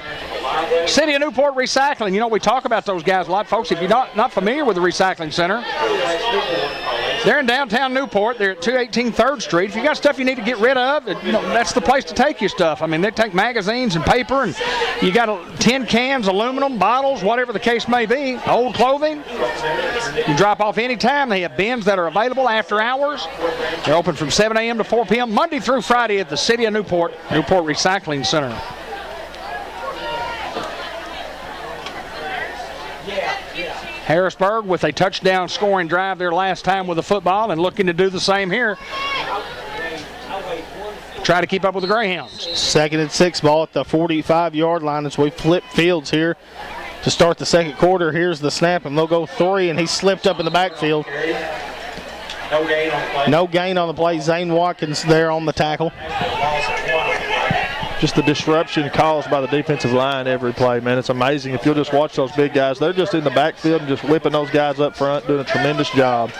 S1: City of Newport Recycling. You know, we talk about those guys a lot, folks. If you're not familiar with the recycling center, they're in downtown Newport. They're at 218 3rd Street. If you got stuff you need to get rid of, you know, that's the place to take your stuff. I mean, they take magazines and paper, and you got tin cans, aluminum, bottles, whatever the case may be, old clothing. You drop off anytime. They have bins that are available after hours. They're open from 7 a.m. to 4 p.m. Monday through Friday at the City of Newport Recycling Center. Harrisburg with a touchdown scoring drive their last time with the football and looking to do the same here. Try to keep up with the Greyhounds.
S3: 2nd and 6, ball at the 45-yard line as we flip fields here to start the second quarter. Here's the snap, and they'll go 3, and he slipped up in the backfield.
S5: No gain on the play.
S3: No gain on the play. Zane Watkins there on the tackle.
S4: Just the disruption caused by the defensive line every play, man. It's amazing. If you'll just watch those big guys, they're just in the backfield and just whipping those guys up front, doing a tremendous job.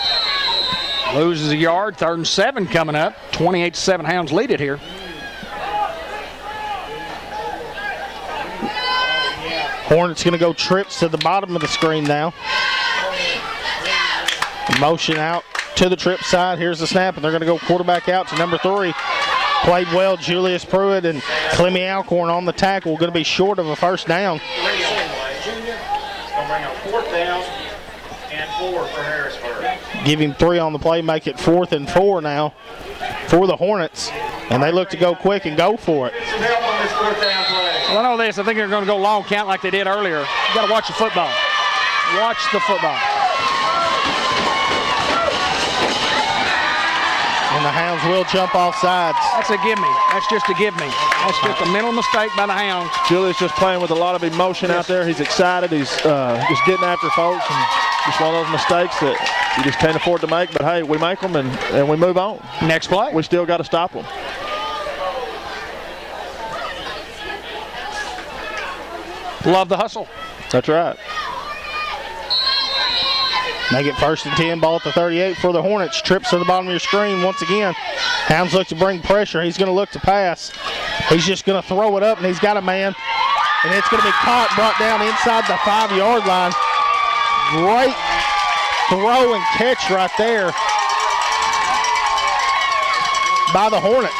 S1: Loses a yard, 3rd and 7 coming up. 28-7 Hounds lead it here.
S3: Hornets going to go trips to the bottom of the screen now. Motion out to the trip side. Here's the snap, and they're going to go quarterback out to number 3. Played well, Julius Pruitt and Clemmy Alcorn on the tackle. Going to be short of a first down.
S5: It's going to bring up 4th down and 4 for Harrisburg.
S3: Give him 3 on the play, make it 4th and 4 now for the Hornets. And they look to go quick and go for it.
S5: Some help on this 4th down play.
S1: Well, I know this. I think they're going to go long count like they did earlier. You got to watch the football. Watch the football.
S3: And And the Hounds will jump off sides.
S1: That's a give me. That's just a give me. That's just a mental mistake by the Hounds.
S4: Julius just playing with a lot of emotion out there. He's excited. He's just getting after folks, and just one of those mistakes that you just can't afford to make. But hey, we make them and we move on.
S1: Next play.
S4: We still got to stop them.
S1: Love the hustle.
S4: That's right.
S3: Make it 1st and 10, ball at the 38 for the Hornets. Trips to the bottom of your screen once again. Hounds look to bring pressure. He's going to look to pass. He's just going to throw it up, and he's got a man. And it's going to be caught, brought down inside the 5-yard line. Great throw and catch right there by the Hornets.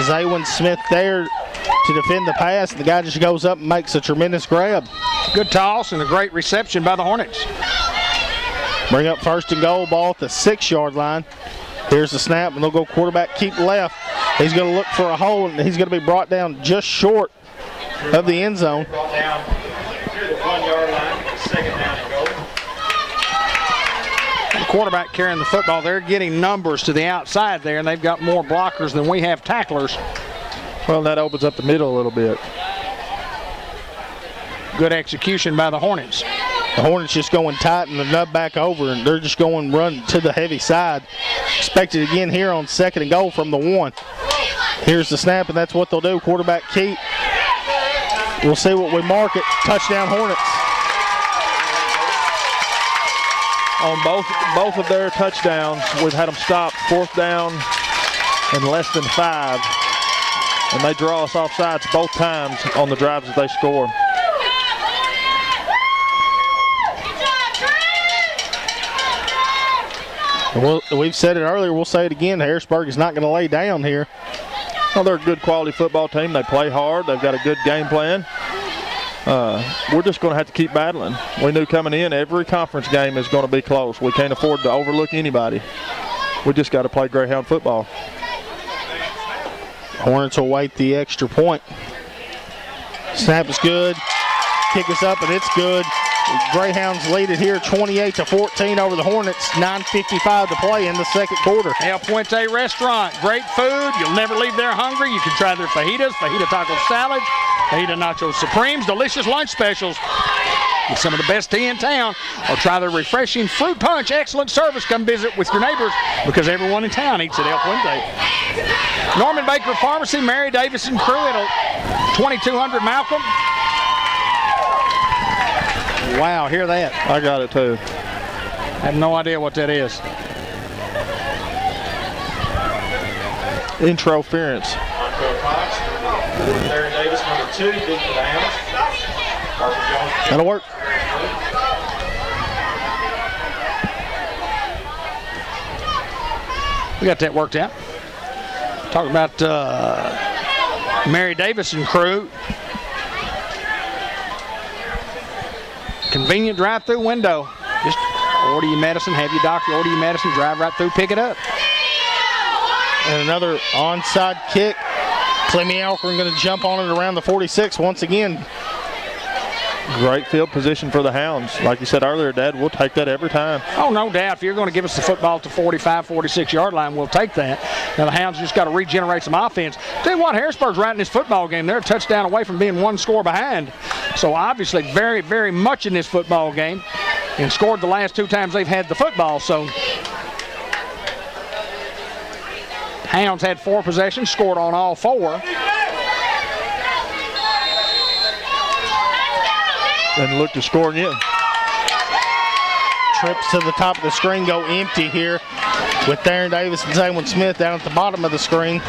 S3: Zaywin Smith there to defend the pass. The guy just goes up and makes a tremendous grab.
S1: Good toss and a great reception by the Hornets.
S3: Bring up 1st and goal, ball at the 6-yard line. Here's the snap, and they'll go quarterback keep left. He's going to look for a hole, and he's going to be brought down just short of the end zone.
S5: Brought down to the 1-yard line, 2nd down and goal.
S1: The quarterback carrying the football. They're getting numbers to the outside there, and they've got more blockers than we have tacklers.
S4: Well, that opens up the middle a little bit.
S1: Good execution by the Hornets.
S3: The Hornets just going tight and the nub back over, and they're just going run to the heavy side. Expected again here on 2nd and goal from the 1. Here's the snap, and that's what they'll do. Quarterback keep. We'll see what we mark it. Touchdown Hornets.
S4: On both of their touchdowns, we've had them stopped 4th down and less than 5. And they draw us off sides both times on the drives that they score.
S3: Well, we've said it earlier, we'll say it again. Harrisburg is not going to lay down here.
S4: Well, they're a good quality football team. They play hard. They've got a good game plan. We're just going to have to keep battling. We knew coming in every conference game is going to be close. We can't afford to overlook anybody. We just got to play Greyhound football.
S3: Hornets will wait the extra point. Snap is good. Kick is up, and it's good. Greyhounds lead it here 28-14 over the Hornets. 9:55 to play in the 2nd quarter.
S1: El Puente Restaurant, great food. You'll never leave there hungry. You can try their fajitas, fajita taco salad, fajita nacho supremes, delicious lunch specials with some of the best tea in town. Or try their refreshing fruit punch. Excellent service. Come visit with your neighbors because everyone in town eats at El Puente. Norman Baker Pharmacy, Mary Davison Crew at 2200 Malcolm. Wow, hear that.
S4: I got it too.
S1: I have no idea what that is.
S4: Interference.
S5: Larry Davis, number 2, deep for the Hounds. Parker Jones.
S3: That'll work.
S1: We got that worked out. Talking about Mary Davison Crew. Convenient drive-through window. Just order your medicine, have your doctor order your medicine, drive right through, pick it up.
S3: And another onside kick. Clemmy Alcorn going to jump on it around the 46 once again.
S4: Great field position for the Hounds. Like you said earlier, Dad, we'll take that every time.
S1: Oh, no doubt. If you're going to give us the football at the 45, 46-yard line, we'll take that. Now, the Hounds just got to regenerate some offense. Tell you what, Harrisburg's right in this football game. They're a touchdown away from being 1 score behind. So, obviously, very, very much in this football game and scored the last 2 times they've had the football. So, Hounds had 4 possessions, scored on all 4.
S4: And look to score again.
S3: Trips to the top of the screen go empty here with Theron Davis and Zaywin Smith down at the bottom of the screen.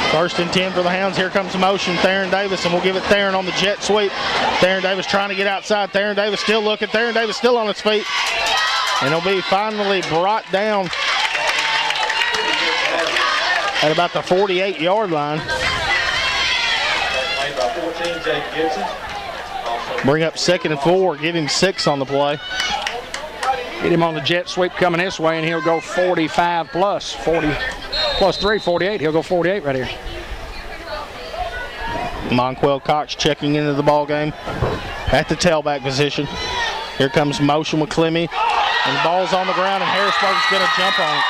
S3: 1st and 10 for the Hounds. Here comes the motion. Theron Davis, and we'll give it Theron on the jet sweep. Theron Davis trying to get outside. Theron Davis still looking. Theron Davis still on his feet. And he'll be finally brought down at about the 48-yard line.
S5: Made by 14, Jake Gibson.
S3: Bring up 2nd and 4. Give him 6 on the play.
S1: Get him on the jet sweep coming this way, and he'll go 45 plus. 40 plus 3, 48. He'll go 48 right here.
S3: Monquel Cox checking into the ball game at the tailback position. Here comes motion with Clemmy. And the ball's on the ground, and Harrisburg's going to jump on it.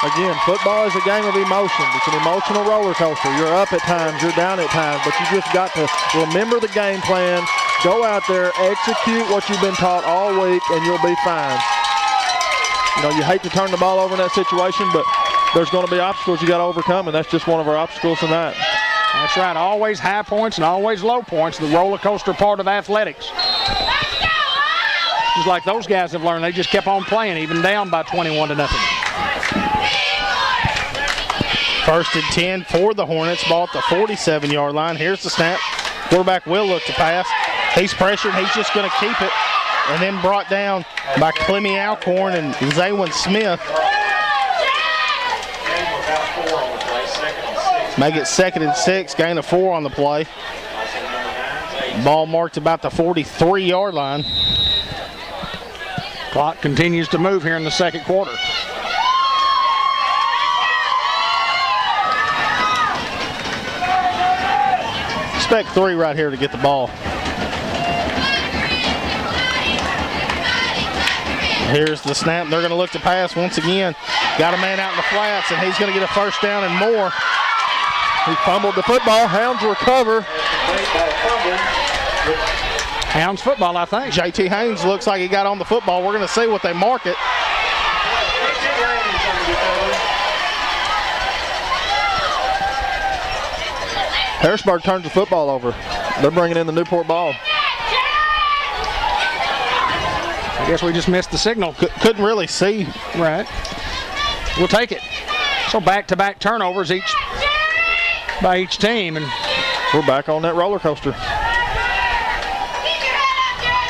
S4: Again, football is a game of emotion. It's an emotional roller coaster. You're up at times, you're down at times, but you just got to remember the game plan, go out there, execute what you've been taught all week, and you'll be fine. You know, you hate to turn the ball over in that situation, but there's going to be obstacles you got to overcome, and that's just one of our obstacles tonight.
S1: That's right. Always high points and always low points, the roller coaster part of athletics. Just like those guys have learned, they just kept on playing, even down by 21-0.
S3: First and 10 for the Hornets, ball at the 47-yard line. Here's the snap. Quarterback will look to pass. He's pressured. He's just going to keep it. And then brought down by Clemmy Alcorn and Zaywin Smith. Make it 2nd and 6, gain of 4 on the play. Ball marked about the 43-yard line.
S1: Clock continues to move here in the second quarter.
S3: Expect 3 right here to get the ball. Here's the snap. They're going to look to pass once again. Got a man out in the flats, and he's going to get a first down and more.
S4: He fumbled the football. Hounds recover.
S1: Hounds football, I think.
S3: JT Haynes looks like he got on the football. We're going to see what they mark it.
S4: Harrisburg turns the football over. They're bringing in the Newport ball.
S1: I guess we just missed the signal.
S3: Couldn't really see.
S1: Right. We'll take it. So back-to-back turnovers by each team. And
S4: we're back on that roller coaster.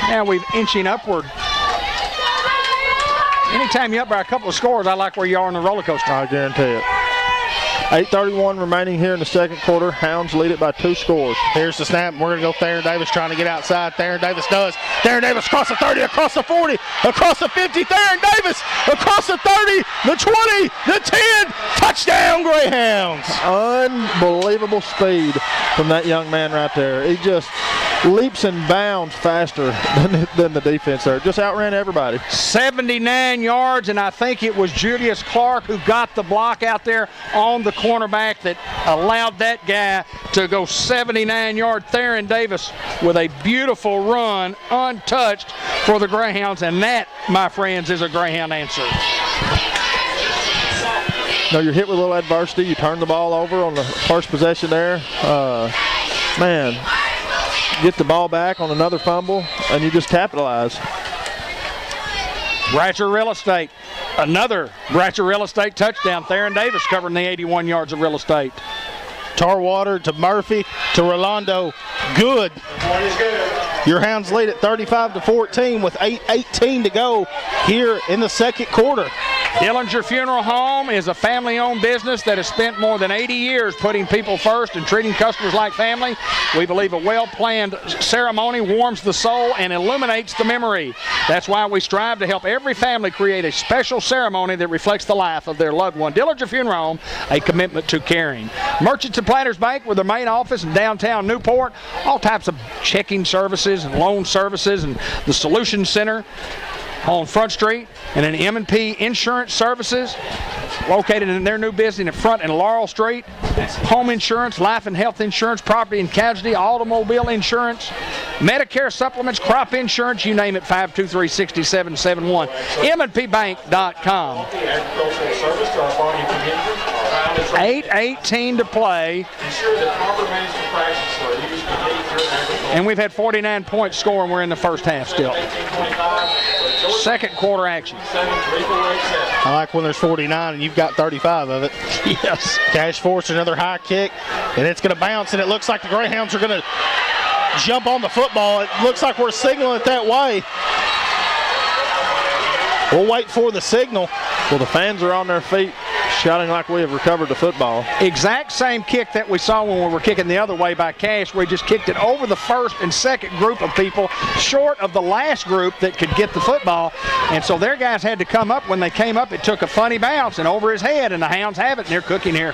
S1: Now we're inching upward. Anytime you're up by a couple of scores, I like where you are on the roller coaster.
S4: I guarantee it. 8:31 remaining here in the second quarter. Hounds lead it by 2 scores.
S3: Here's the snap. We're going to go Theron Davis trying to get outside. Theron Davis does. Theron Davis across the 30, across the 40, across the 50. Theron Davis across the 30, the 20, the 10. Touchdown, Greyhounds.
S4: Unbelievable speed from that young man right there. He just leaps and bounds faster than the defense there. Just outran everybody.
S1: 79 yards, and I think it was Julius Clark who got the block out there on the cornerback that allowed that guy to go 79 yards. Theron Davis with a beautiful run, untouched for the Greyhounds, and that, my friends, is a Greyhound answer.
S4: No, you're hit with a little adversity. You turn the ball over on the first possession there. Man, get the ball back on another fumble, and you just capitalize.
S1: Bratcher Real Estate, another Bratcher Real Estate touchdown. Theron Davis covering the 81 yards of real estate.
S3: Tarwater to Murphy to Rolando. Good. Your Hounds lead at 35-14 with 8:18 to go here in the second quarter.
S1: Dillinger Funeral Home is a family-owned business that has spent more than 80 years putting people first and treating customers like family. We believe a well-planned ceremony warms the soul and illuminates the memory. That's why we strive to help every family create a special ceremony that reflects the life of their loved one. Dillinger Funeral Home, a commitment to caring. Merchants and Planters Bank with their main office in downtown Newport. All types of checking services and loan services, and the Solution Center on Front Street, and then M&P Insurance Services located in their new business in front and Laurel Street. Home insurance, life and health insurance, property and casualty, automobile insurance, Medicare supplements, crop insurance, you name it, 523-6771. MNPBank.com. 8:18 to play. And we've had 49 points score, and we're in the first half still. Second quarter action.
S3: I like when there's 49 and you've got 35 of it.
S1: Yes.
S3: Cash force another high kick, and it's going to bounce, and it looks like the Greyhounds are going to jump on the football. It looks like we're signaling it that way. We'll wait for the signal.
S4: Well, the fans are on their feet shouting like we have recovered the football.
S1: Exact same kick that we saw when we were kicking the other way by Cash. We just kicked it over the first and second group of people, short of the last group that could get the football. And so their guys had to come up. When they came up, it took a funny bounce and over his head, and the Hounds have it, and they're cooking here.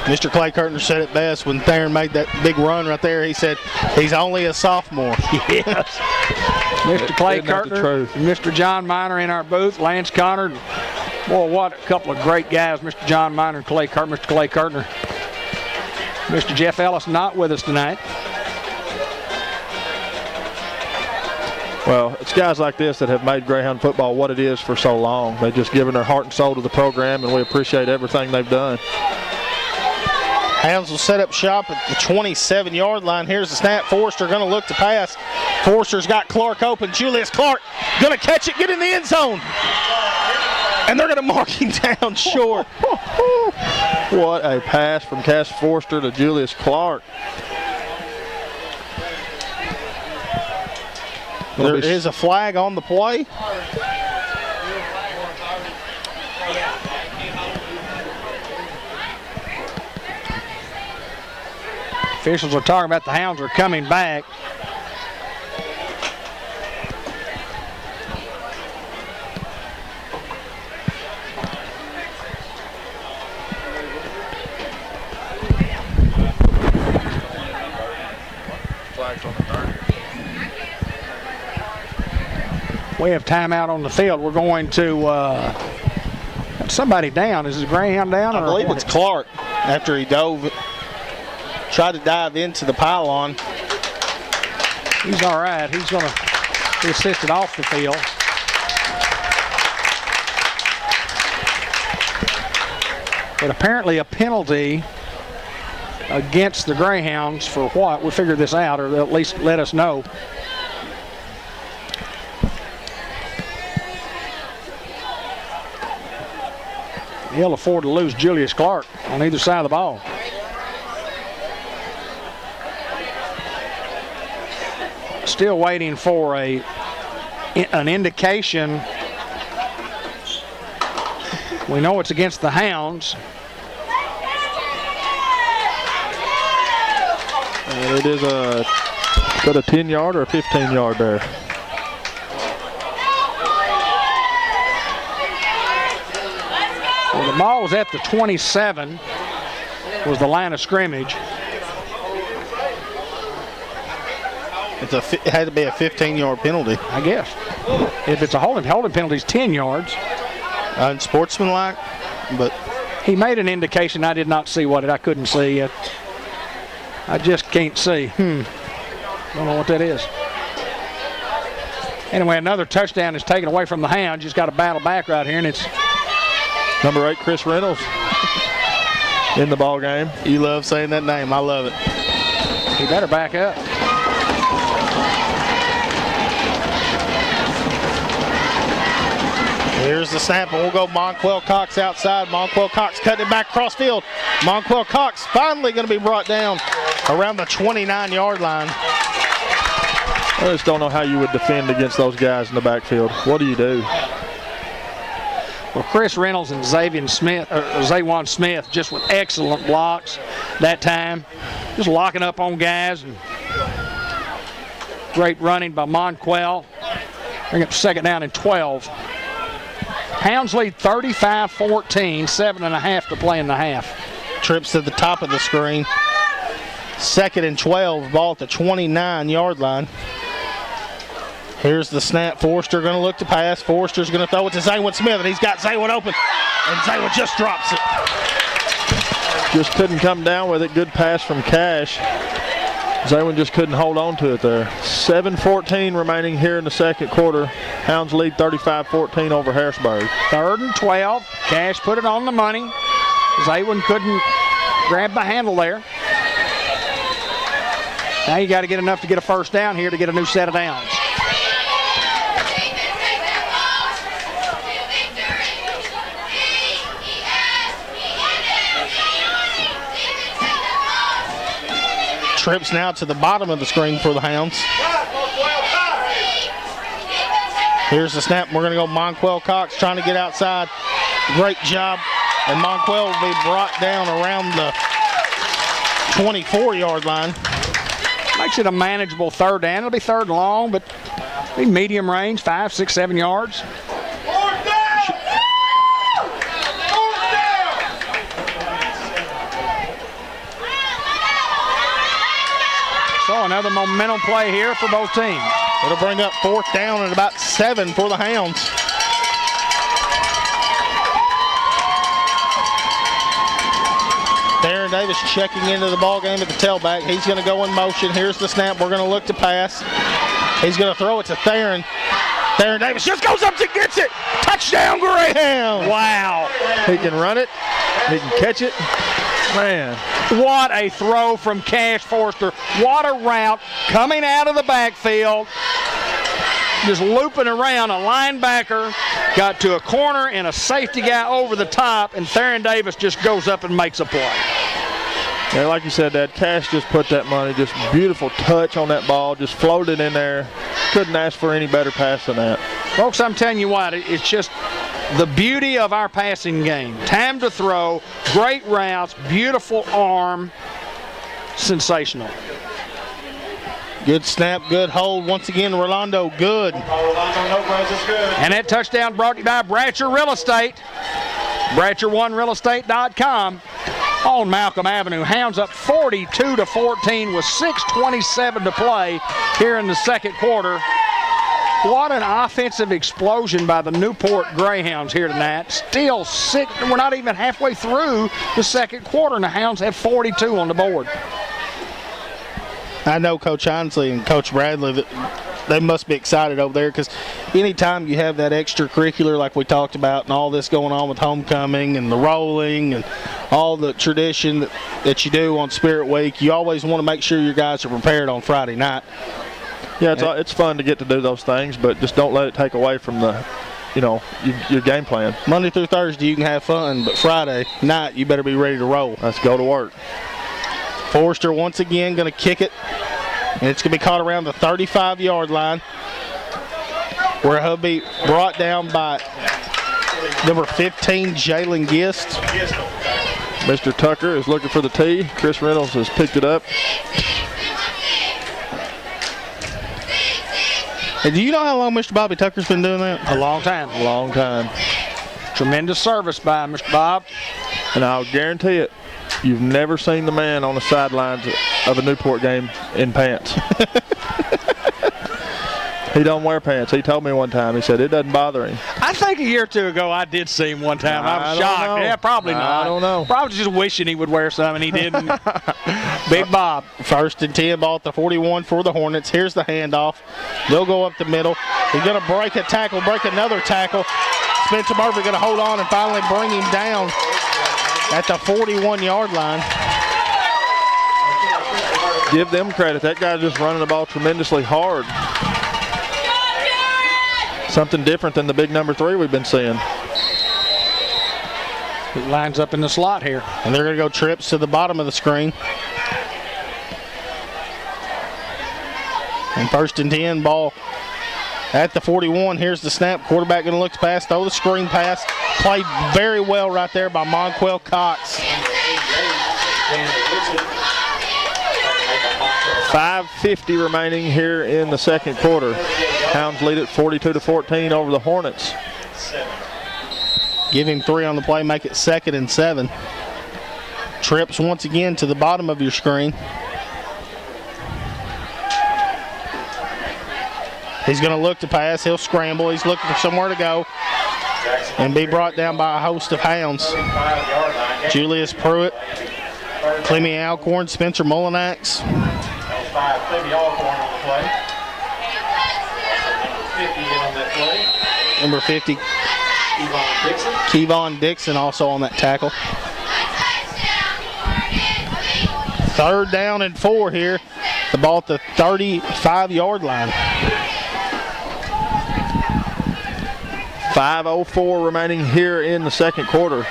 S3: Mr. Clay Kirtner said it best when Theron made that big run right there. He said he's only a sophomore.
S1: Yes. Mr. Clay Kirtner, Mr. John Miner in our booth, Lance Connor. Boy, what a couple of great guys, Mr. John Miner and Clay Kirtner. Mr. Clay Kirtner. Mr. Jeff Ellis not with us tonight.
S4: Well, it's guys like this that have made Greyhound football what it is for so long. They've just given their heart and soul to the program, and we appreciate everything they've done.
S3: Hounds will set up shop at the 27-yard line. Here's the snap. Forrester going to look to pass. Forrester's got Clark open. Julius Clark going to catch it, get in the end zone. And they're going to mark him down short.
S4: What a pass from Cass Forrester to Julius Clark.
S3: There is a flag on the play.
S1: Officials are talking about the Hounds are coming back. We have timeout on the field. We're going to somebody down. Is it Greyhound down?
S3: I believe it's Clark after he tried to dive into the pylon.
S1: He's all right. He's going to be assisted off the field. But apparently a penalty against the Greyhounds for what? We'll figure this out, or at least let us know. He'll afford to lose Julius Clark on either side of the ball. Still waiting for an indication. We know it's against the Hounds.
S4: And it is a 10-yard or a 15-yard there?
S1: Well, the ball was at the 27, was the line of scrimmage.
S3: It had to be a 15-yard penalty.
S1: I guess. If it's a holding penalty is 10 yards.
S3: Unsportsmanlike, but
S1: he made an indication. I did not see I couldn't see. I just can't see. Don't know what that is. Anyway, another touchdown is taken away from the Hounds. Just got to battle back right here, and it's
S4: number 8, Chris Reynolds, in the ball game.
S3: You love saying that name. I love it.
S1: He better back up.
S3: Here's the snap, and we'll go Monquel Cox outside. Monquel Cox cutting it back across field. Monquel Cox finally going to be brought down around the 29-yard line.
S4: I just don't know how you would defend against those guys in the backfield. What do you do?
S1: Well, Chris Reynolds and Zavion Smith just with excellent blocks that time. Just locking up on guys. And great running by Monquel. Bring up second down and 12. Hounds lead 35-14, 7.5 to play in the half.
S3: Trips to the top of the screen. Second and 12, ball at the 29-yard line. Here's the snap. Forrester going to look to pass. Forrester's going to throw it to Zaywin Smith, and he's got Zaywin open. And Zaywin just drops it.
S4: Just couldn't come down with it. Good pass from Cash. Zaywin just couldn't hold on to it there. 7:14 remaining here in the second quarter. Hounds lead 35-14 over Harrisburg.
S1: 3rd and 12. Cash put it on the money. Zaywin couldn't grab the handle there. Now you got to get enough to get a first down here to get a new set of downs.
S3: Trips now to the bottom of the screen for the Hounds. Here's the snap. We're going to go Monquel Cox trying to get outside. Great job. And Monquel will be brought down around the 24-yard line.
S1: Makes it a manageable third down. It'll be third and long, but be medium range, 5, 6, 7 yards. Oh, another momentum play here for both teams.
S3: It'll bring up 4th down and about 7 for the Hounds. Darren Davis checking into the ball game at the tailback. He's going to go in motion. Here's the snap. We're going to look to pass. He's going to throw it to Theron. Darren Davis just goes up and gets it. Touchdown, Greyhound.
S1: Wow.
S4: He can run it. He can catch it. Man.
S1: What a throw from Cash Forster. What a route coming out of the backfield. Just looping around. A linebacker got to a corner and a safety guy over the top, and Theron Davis just goes up and makes a play.
S4: Yeah, like you said, Dad, Cash just put that money, just beautiful touch on that ball, just floated in there. Couldn't ask for any better pass than that.
S1: Folks, I'm telling you what, it's just the beauty of our passing game. Time to throw, great routes, beautiful arm, sensational.
S3: Good snap, good hold. Once again, Rolando good.
S1: And that touchdown brought to you by Bratcher Real Estate. BratcherOneRealEstate.com on Malcolm Avenue. Hounds up 42-14 with 6:27 to play here in the second quarter. What an offensive explosion by the Newport Greyhounds here tonight. Still we're not even halfway through the second quarter, and the Hounds have 42 on the board.
S3: I know Coach Hinsley and Coach Bradley, that they must be excited over there, because anytime you have that extracurricular like we talked about and all this going on with homecoming and the rolling and all the tradition that you do on Spirit Week, you always want to make sure your guys are prepared on Friday night.
S4: Yeah, it's fun to get to do those things, but just don't let it take away from the, your game plan.
S3: Monday through Thursday you can have fun, but Friday night you better be ready to roll.
S4: Let's go to work.
S3: Forrester once again going to kick it, and it's going to be caught around the 35-yard line, where he'll be brought down by number 15, Jalen Gist.
S4: Mr. Tucker is looking for the tee. Chris Reynolds has picked it up.
S3: Hey, do you know how long Mr. Bobby Tucker's been doing that?
S1: A long time.
S4: A long time.
S1: Tremendous service by Mr. Bob.
S4: And I'll guarantee it, you've never seen the man on the sidelines of a Newport game in pants. He don't wear pants. He told me one time. He said it doesn't bother him.
S1: I think a year or two ago I did see him one time. I was shocked.
S4: Know.
S1: Yeah, probably not.
S4: I don't know.
S1: Probably just wishing he would wear some, and he didn't. Big Bob.
S3: 1st and 10, ball at the 41 for the Hornets. Here's the handoff. They'll go up the middle. He's going to break a tackle, break another tackle. Spencer Murphy going to hold on and finally bring him down at the 41-yard line.
S4: Give them credit. That guy's just running the ball tremendously hard. Something different than the big number 3 we've been seeing.
S1: It lines up in the slot here.
S3: And they're going to go trips to the bottom of the screen. And 1st and 10, ball at the 41. Here's the snap. Quarterback going to look to pass, throw the screen pass. Played very well right there by Monquel Cox.
S4: 5:50 remaining here in the second quarter. Hounds lead it 42-14 over the Hornets.
S3: Give him 3 on the play, make it 2nd and 7. Trips once again to the bottom of your screen. He's going to look to pass. He'll scramble. He's looking for somewhere to go and be brought down by a host of Hounds. Julius Pruitt, Clemmy Alcorn, Spencer Mullinax. Number 50, Kevon Dixon also on that tackle. 3rd down and 4 here. The ball at the 35-yard line.
S4: 5:04 remaining here in the second quarter.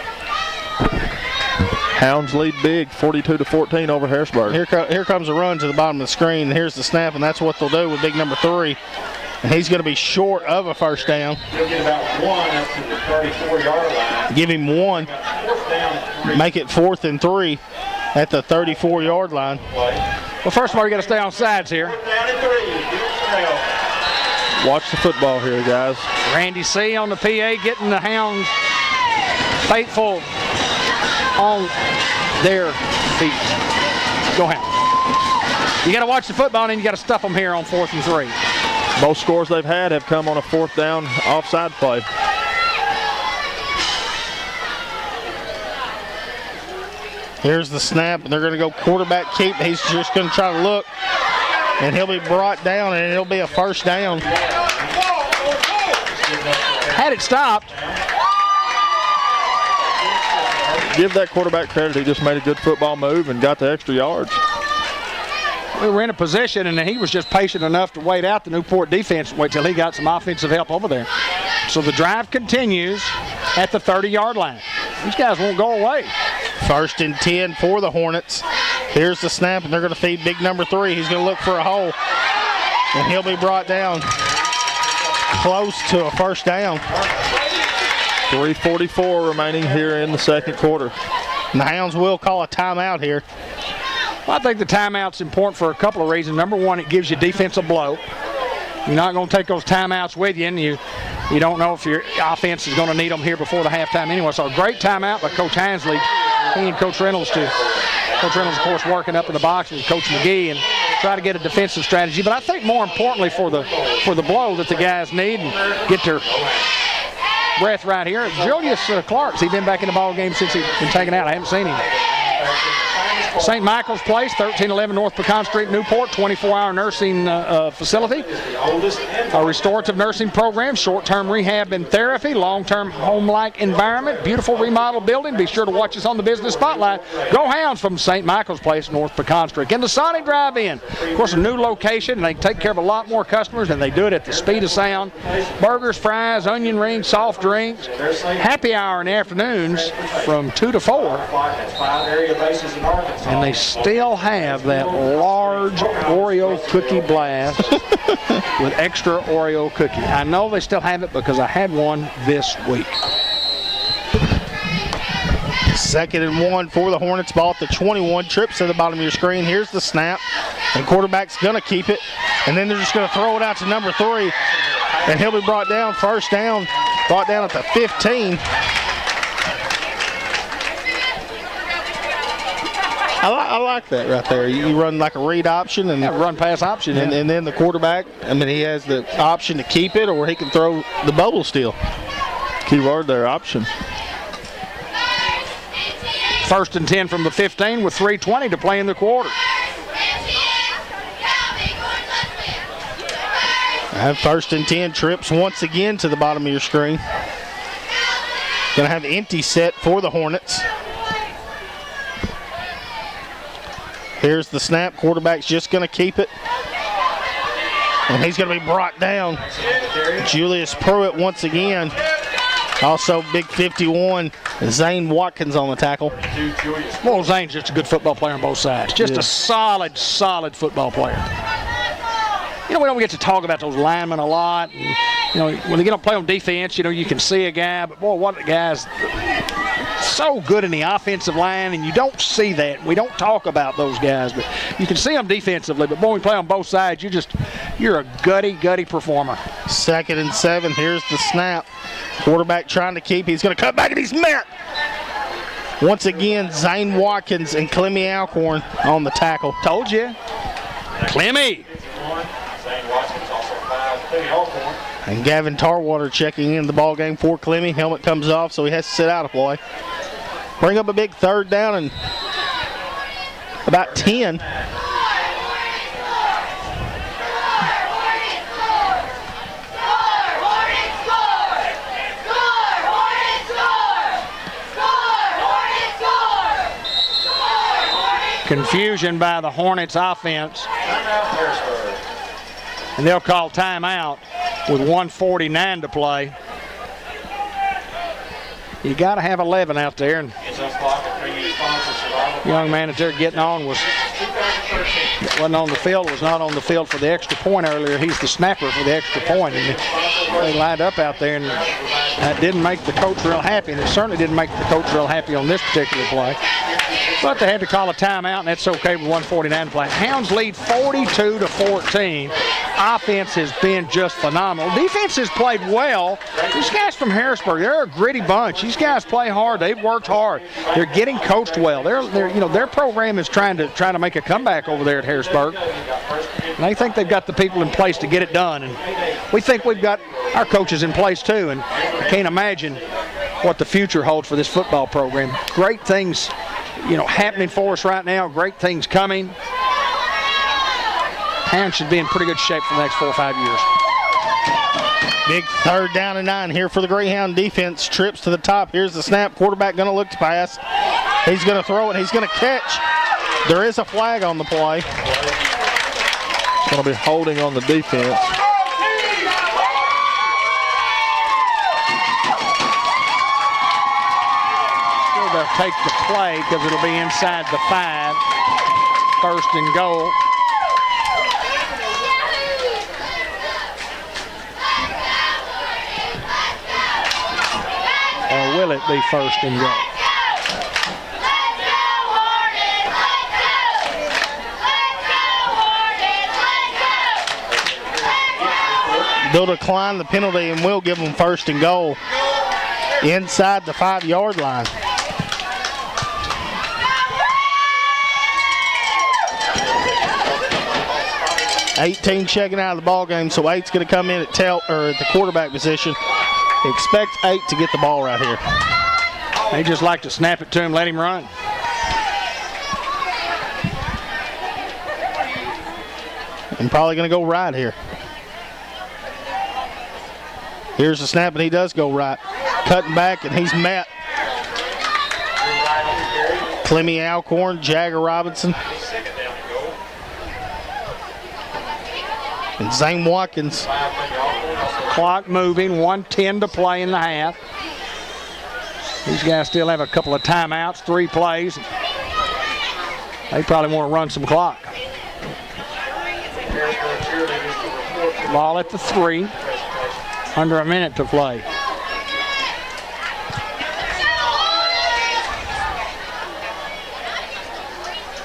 S4: Hounds lead big, 42-14 over Harrisburg.
S3: Here comes a run to the bottom of the screen. Here's the snap, and that's what they'll do with big number 3. And he's going to be short of a 1st down.
S5: He'll get about 1 up to the 34-yard line.
S3: Give him 1. Make it 4th and 3 at the 34-yard line.
S1: Well, first of all, you got to stay on sides here.
S4: Watch the football here, guys.
S1: Randy C. on the PA getting the Hounds faithful on their feet. Go Hounds. You got to watch the football, and then you got to stuff them here on 4th and 3.
S4: Both scores they've had have come on a 4th down offside play.
S3: Here's the snap, and they're going to go quarterback keep. He's just going to try to look, and he'll be brought down, and it'll be a 1st down.
S1: Had it stopped.
S4: Give that quarterback credit. He just made a good football move and got the extra yards.
S1: We were in a position, and he was just patient enough to wait out the Newport defense and wait till he got some offensive help over there. So the drive continues at the 30-yard line. These guys won't go away.
S3: 1st and 10 for the Hornets. Here's the snap, and they're going to feed big number 3. He's going to look for a hole, and he'll be brought down close to a 1st down.
S4: 3:44 remaining here in the 2nd quarter.
S3: And the Hounds will call a timeout here.
S1: Well, I think the timeout's important for a couple of reasons. Number one, it gives you defensive blow. You're not going to take those timeouts with you, and you don't know if your offense is going to need them here before the halftime anyway. So a great timeout by Coach Hansley. He and Coach Reynolds too. Coach Reynolds, of course, working up in the box with Coach McGee and try to get a defensive strategy. But I think more importantly for the blow that the guys need and get their breath right here. Julius Clark's, he's been back in the ball game since he's been taken out. I haven't seen him. St. Michael's Place, 1311 North Pecan Street, Newport, 24-hour nursing facility. A restorative nursing program, short-term rehab and therapy, long-term home-like environment, beautiful remodeled building. Be sure to watch us on the Business Spotlight. Go Hounds from St. Michael's Place, North Pecan Street. And the Sonic Drive-In, of course, a new location, and they take care of a lot more customers, and they do it at the speed of sound. Burgers, fries, onion rings, soft drinks, happy hour in the afternoons from 2 to 4. And they still have that large Oreo cookie blast with extra Oreo cookie. I know they still have it because I had one this week.
S3: 2nd and 1 for the Hornets. Ball at the 21. Trips to the bottom of your screen. Here's the snap. And quarterback's going to keep it. And then they're just going to throw it out to number 3. And he'll be brought down. 1st down. Brought down at the 15. I like that right there. You run like a read option and
S1: run pass option,
S3: and then the quarterback. I mean, he has the option to keep it, or he can throw the bubble still.
S4: Key word there, option.
S1: 1st and 10 from the 15 with 3:20 to play in the quarter.
S3: And 1st and 10 trips once again to the bottom of your screen. Going to have empty set for the Hornets. Here's the snap. Quarterback's just going to keep it. And he's going to be brought down. Julius Pruitt once again. Also big 51. Zane Watkins on the tackle.
S1: Well, Zane's just a good football player on both sides. Just a solid football player. You know, we don't get to talk about those linemen a lot. And, you know, when they get to play on defense, you know, you can see a guy. But, boy, what a guy's so good in the offensive line, and you don't see that. We don't talk about those guys, but you can see them defensively. But, boy, we play on both sides. You're a gutty performer.
S3: 2nd and 7. Here's the snap. Quarterback trying to keep. He's going to cut back, and he's met. Once again, Zane Watkins and Clemmy Alcorn on the tackle.
S1: Told you. Clemmy.
S3: And Gavin Tarwater checking in the ball game for Clemmy. Helmet comes off, so he has to sit out a play. Bring up a big 3rd down and about 10.
S1: Confusion by the Hornets offense. And they'll call timeout with 1:49 to play. You got to have 11 out there. And the young man that they're getting on wasn't on the field, was not on the field for the extra point earlier. He's the snapper for the extra point. And they lined up out there, and that didn't make the coach real happy. And it certainly didn't make the coach real happy on this particular play. But they had to call a timeout, and that's okay with 1:49 to play. Hounds lead 42-14. offense has been just phenomenal. Defense has played well. These guys from Harrisburg, they're a gritty bunch. These guys play hard. They've worked hard. They're getting coached well. Their program is trying to make a comeback over there at Harrisburg. And they think they've got the people in place to get it done. And we think we've got our coaches in place too. And I can't imagine what the future holds for this football program. Great things, happening for us right now. Great things coming. Hounds should be in pretty good shape for the next 4 or 5 years.
S3: Big 3rd down and 9 here for the Greyhound defense. Trips to the top. Here's the snap. Quarterback going to look to pass. He's going to throw it. He's going to catch. There is a flag on the play.
S4: It's going to be holding on the defense.
S1: Still they'll take the play because it'll be inside the 5. 1st and goal. Or will it be 1st and goal?
S3: They'll decline the penalty and we'll give them 1st and goal inside the 5-yard line. $18 checking out of the ball game, so 8's going to come in at the quarterback position. Expect 8 to get the ball right here.
S1: They just like to snap it to him, let him run.
S3: And probably going to go right here. Here's the snap, and he does go right. Cutting back, and he's met. Clemmy Alcorn, Jagger Robinson, and Zane Watkins.
S1: Clock moving, 1:10 to play in the half. These guys still have a couple of timeouts, 3 plays. They probably want to run some clock. Ball at the 3, under a minute to play.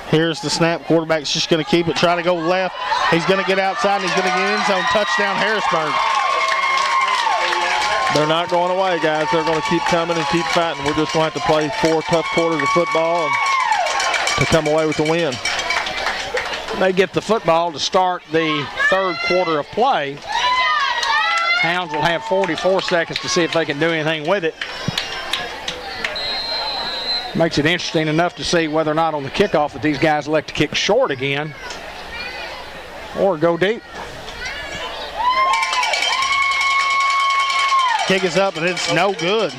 S3: Here's the snap. Quarterback's just going to keep it, try to go left. He's going to get outside, and he's going to get in zone. Touchdown, Harrisburg.
S4: They're not going away, guys. They're going to keep coming and keep fighting. We're just going to have to play 4 tough quarters of football to come away with the win.
S1: They get the football to start the 3rd quarter of play. Hounds will have 44 seconds to see if they can do anything with it. Makes it interesting enough to see whether or not on the kickoff that these guys elect to kick short again or go deep.
S3: Kick is up, and it's no good.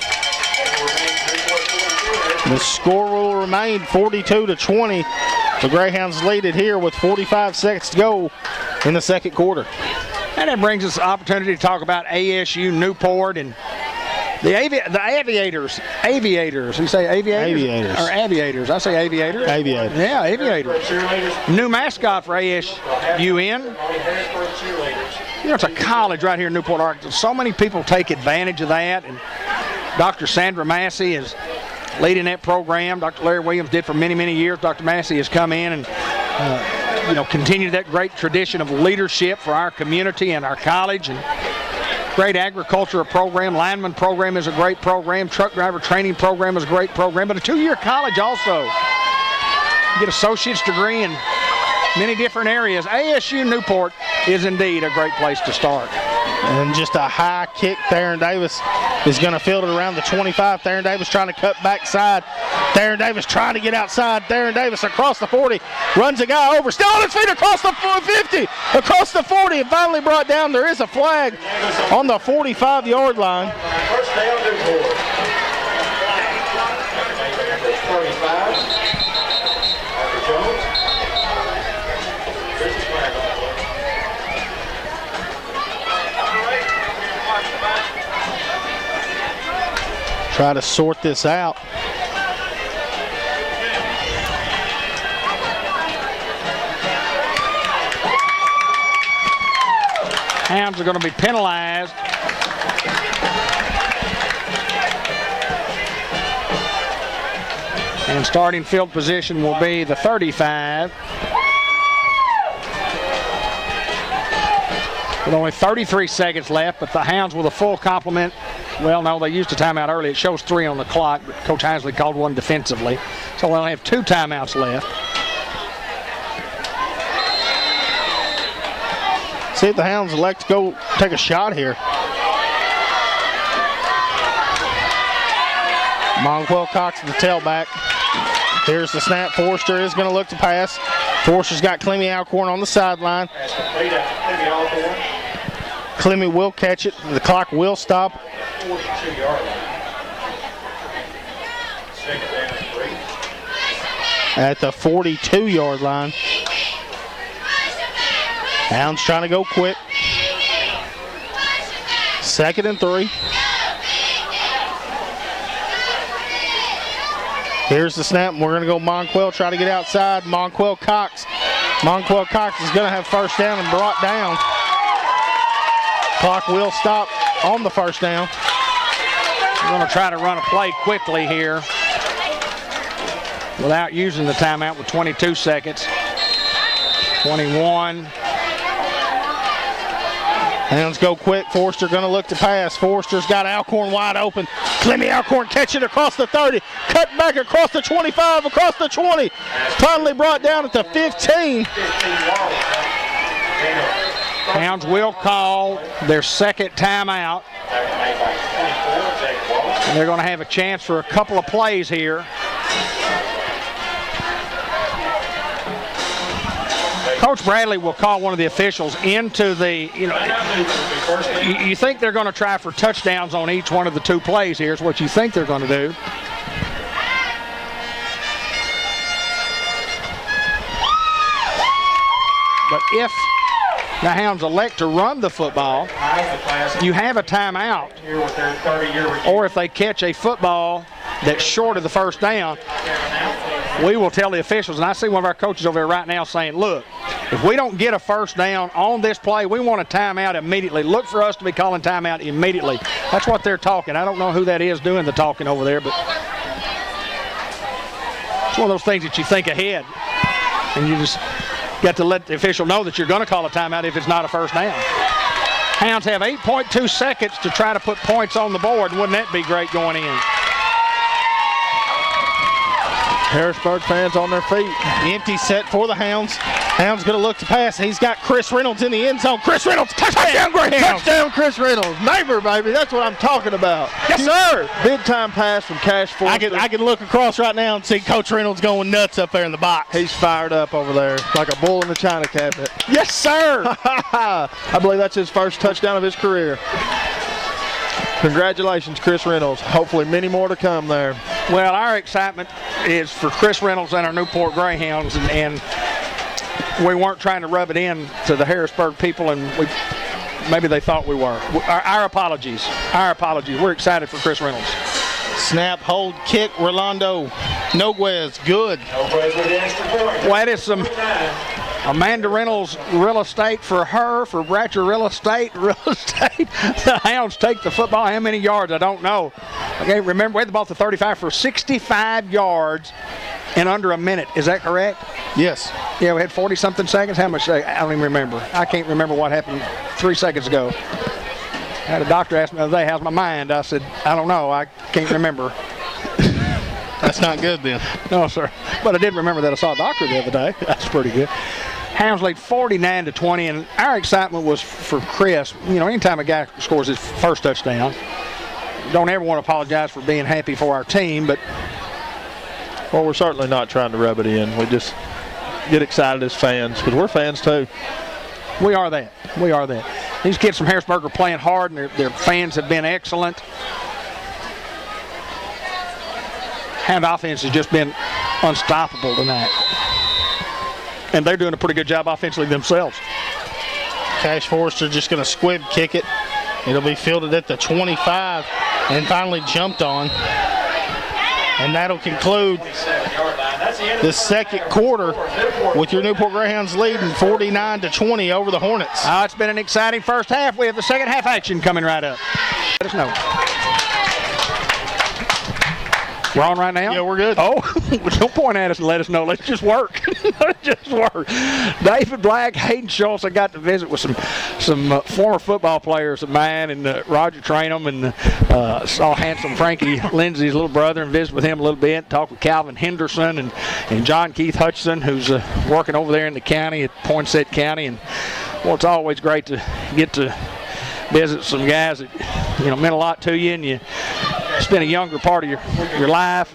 S3: The score will remain 42-20. The Greyhounds lead it here with 45 seconds to go in the 2nd quarter.
S1: And it brings us the opportunity to talk about ASU, Newport, and the Aviators. Aviators. You say Aviators?
S3: Aviators.
S1: Or Aviators. I say Aviators.
S3: Aviators.
S1: Yeah, Aviators. New mascot for ASUN. It's a college right here in Newport, Arkansas. So many people take advantage of that. And Dr. Sandra Massey is leading that program. Dr. Larry Williams did for many, many years. Dr. Massey has come in and continued that great tradition of leadership for our community and our college. And great agriculture program. Lineman program is a great program. Truck driver training program is a great program. But a 2-year college also. You get associate's degree in many different areas. ASU Newport is indeed a great place to start.
S3: And just a high kick. Theron Davis is going to field it around the 25. Theron Davis trying to cut backside. Theron Davis trying to get outside. Theron Davis across the 40. Runs a guy over. Still on his feet across the 50. Across the 40. And finally brought down. There is a flag on the 45-yard line.
S5: First down, Newport. 35. Jones.
S3: Try to sort this out.
S1: Hounds are going to be penalized. And starting field position will be the 35. with only 33 seconds left, but the Hounds with a full complement. Well, no, they used a timeout early. It shows 3 on the clock, but Coach Heisley called one defensively. So they'll have 2 timeouts left.
S3: See if the Hounds elect to go take a shot here. Monquell Cox, the tailback. Here's the snap. Forrester is going to look to pass. Forrester's got Clemmy Alcorn on the sideline. Clemmy will catch it. The clock will stop. At the 42-yard line. Hounds trying to go quick. 2nd and 3. Here's the snap. We're going to go Monquell, try to get outside. Monquell Cox. Monquell Cox is going to have first down and brought down. Clock will stop on the first down.
S1: We're going to try to run a play quickly here without using the timeout with 22 seconds. 21.
S3: Hounds go quick. Forrester going to look to pass. Forrester's got Alcorn wide open. Clemmy Alcorn catch it across the 30. Cut back across the 25, across the 20. Finally brought down at the 15.
S1: Hounds will call their 2nd timeout. And they're going to have a chance for a couple of plays here. Coach Bradley will call one of the officials into the, you think they're going to try for touchdowns on each one of the 2 plays here is what you think they're going to do. But if the Hounds elect to run the football, you have a timeout. Or if they catch a football that's short of the first down, we will tell the officials, and I see one of our coaches over there right now saying, look, if we don't get a first down on this play, we want a timeout immediately. Look for us to be calling timeout immediately. That's what they're talking. I don't know who that is doing the talking over there, but it's one of those things that you think ahead, and you just got to let the official know that you're going to call a timeout if it's not a first down. Hounds have 8.2 seconds to try to put points on the board. Wouldn't that be great going in?
S4: Harrisburg fans on their feet.
S3: Empty set for the Hounds. Hounds going to look to pass. He's got Chris Reynolds in the end zone. Chris Reynolds, touchdown Greyhounds.
S4: Touchdown Chris Reynolds. Neighbor, baby. That's what I'm talking about.
S3: Yes, sir.
S4: Big time pass from Cash Forrester.
S3: I can look across right now and see Coach Reynolds going nuts up there in the box.
S4: He's fired up over there like a bull in the china cabinet.
S3: Yes, sir.
S4: I believe that's his first touchdown of his career. Congratulations, Chris Reynolds. Hopefully many more to come there.
S1: Well, our excitement is for Chris Reynolds and our Newport Greyhounds, and we weren't trying to rub it in to the Harrisburg people, and maybe they thought we were. Our apologies. Our apologies. We're excited for Chris Reynolds.
S3: Snap, hold, kick, Rolando Noguez, good.
S1: Well, that is some Amanda Reynolds real estate for her, for Bratcher real estate. The Hounds take the football. How many yards? I don't know. I can't remember. We had the ball at the 35 for 65 yards in under a minute. Is that correct?
S3: Yes.
S1: Yeah, we had 40-something seconds. How much? I don't even remember. I can't remember what happened 3 seconds ago. I had a doctor ask me the other day, how's my mind? I said, I don't know. I can't remember.
S3: That's not good then.
S1: No, sir. But I did remember that I saw a doctor the other day. That's pretty good. Hounds lead 49-20, and our excitement was for Chris. You know, anytime a guy scores his first touchdown, don't ever want to apologize for being happy for our team, but
S4: well, we're certainly not trying to rub it in. We just get excited as fans because we're fans too.
S1: We are that. We are that. These kids from Harrisburg are playing hard, and their fans have been excellent. Hound offense has just been unstoppable tonight. And they're doing a pretty good job offensively themselves.
S3: Cash Forrester just going to squib kick it. It'll be fielded at the 25 and finally jumped on. And that'll conclude the second quarter with your Newport Greyhounds leading 49-20 over the Hornets.
S1: It's been an exciting first half. We have the second half action coming right up. Let us know.
S6: We're on right now?
S3: Yeah, we're good.
S6: Oh, don't point at us and let us know. Let's just work. Let's just work. David Black, Hayden Schultz. I got to visit with some former football players of mine, and Roger Trainum, and saw handsome Frankie Lindsay's little brother, and visit with him a little bit. Talked with Calvin Henderson and John Keith Hutchison, who's working over there in the county at Poinsett County. And well, it's always great to get to visit some guys that meant a lot to you, and you spend a younger part of your life,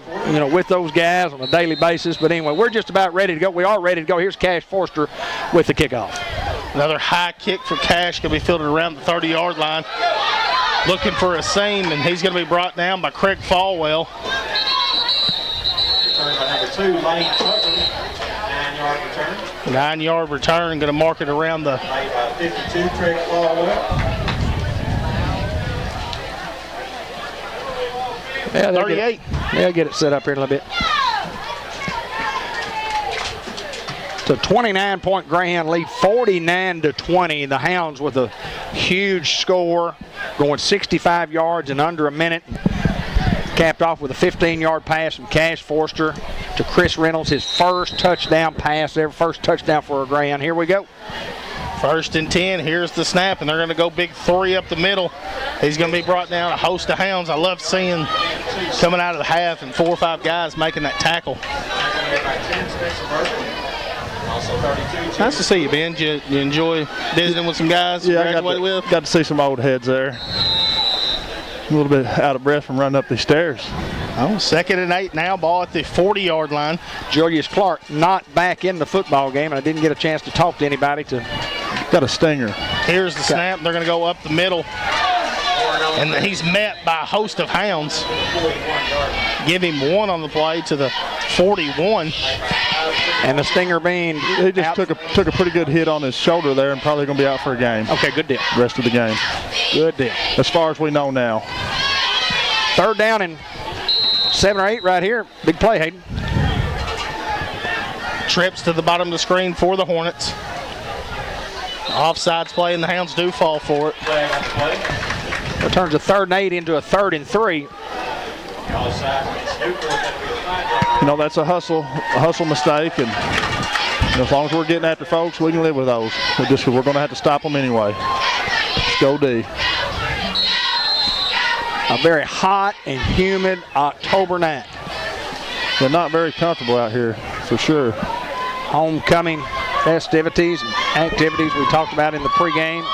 S6: with those guys on a daily basis. But anyway, we're just about ready to go. We are ready to go. Here's Cash Forster with the kickoff.
S3: Another high kick for Cash, going to be fielded around the 30-yard line. Looking for a seam, and he's going to be brought down by Craig Falwell.
S5: Number 2, Lane Tucker, 9-yard return.
S3: 9-yard return, going to mark it around the
S5: 52, Craig Falwell.
S6: Yeah,
S3: 38.
S6: They'll get it set up here in a little bit. It's a 29-point Greyhound lead, 49-20. The Hounds with a huge score, going 65 yards in under a minute. Capped off with a 15-yard pass from Cash Forster to Chris Reynolds, his first touchdown pass ever, first touchdown for a Greyhound. Here we go.
S3: 1st and 10, here's the snap, and they're going to go big 3 up the middle. He's going to be brought down, a host of Hounds. I love seeing coming out of the half and 4 or 5 guys making that tackle. Nice to see you, Ben. You enjoy visiting with some guys you graduated with?
S4: Got to see some old heads there. A little bit out of breath from running up these stairs.
S3: Oh, 2nd and 8 now, ball at the 40-yard line.
S6: Julius Clark not back in the football game, and I didn't get a chance to talk to anybody to.
S4: Got a stinger.
S3: Here's the snap. They're going to go up the middle. And he's met by a host of Hounds. Give him 1 on the play to the 41.
S6: And the stinger being
S4: he just took a pretty good hit on his shoulder there, and probably going to be out for a game.
S6: Okay, good deal.
S4: Rest of the game.
S6: Good deal.
S4: As far as we know now.
S6: 3rd down and 7 or 8 right here. Big play, Hayden.
S3: Trips to the bottom of the screen for the Hornets. Offsides play, and the Hounds do fall for it.
S6: It turns a 3rd and 8 into a 3rd and 3.
S4: That's a hustle mistake, and as long as we're getting after folks, we can live with those. We're going to have to stop them anyway. Let's go D.
S6: A very hot and humid October night.
S4: They're not very comfortable out here, for sure.
S6: Homecoming festivities and activities we talked about in the pregame.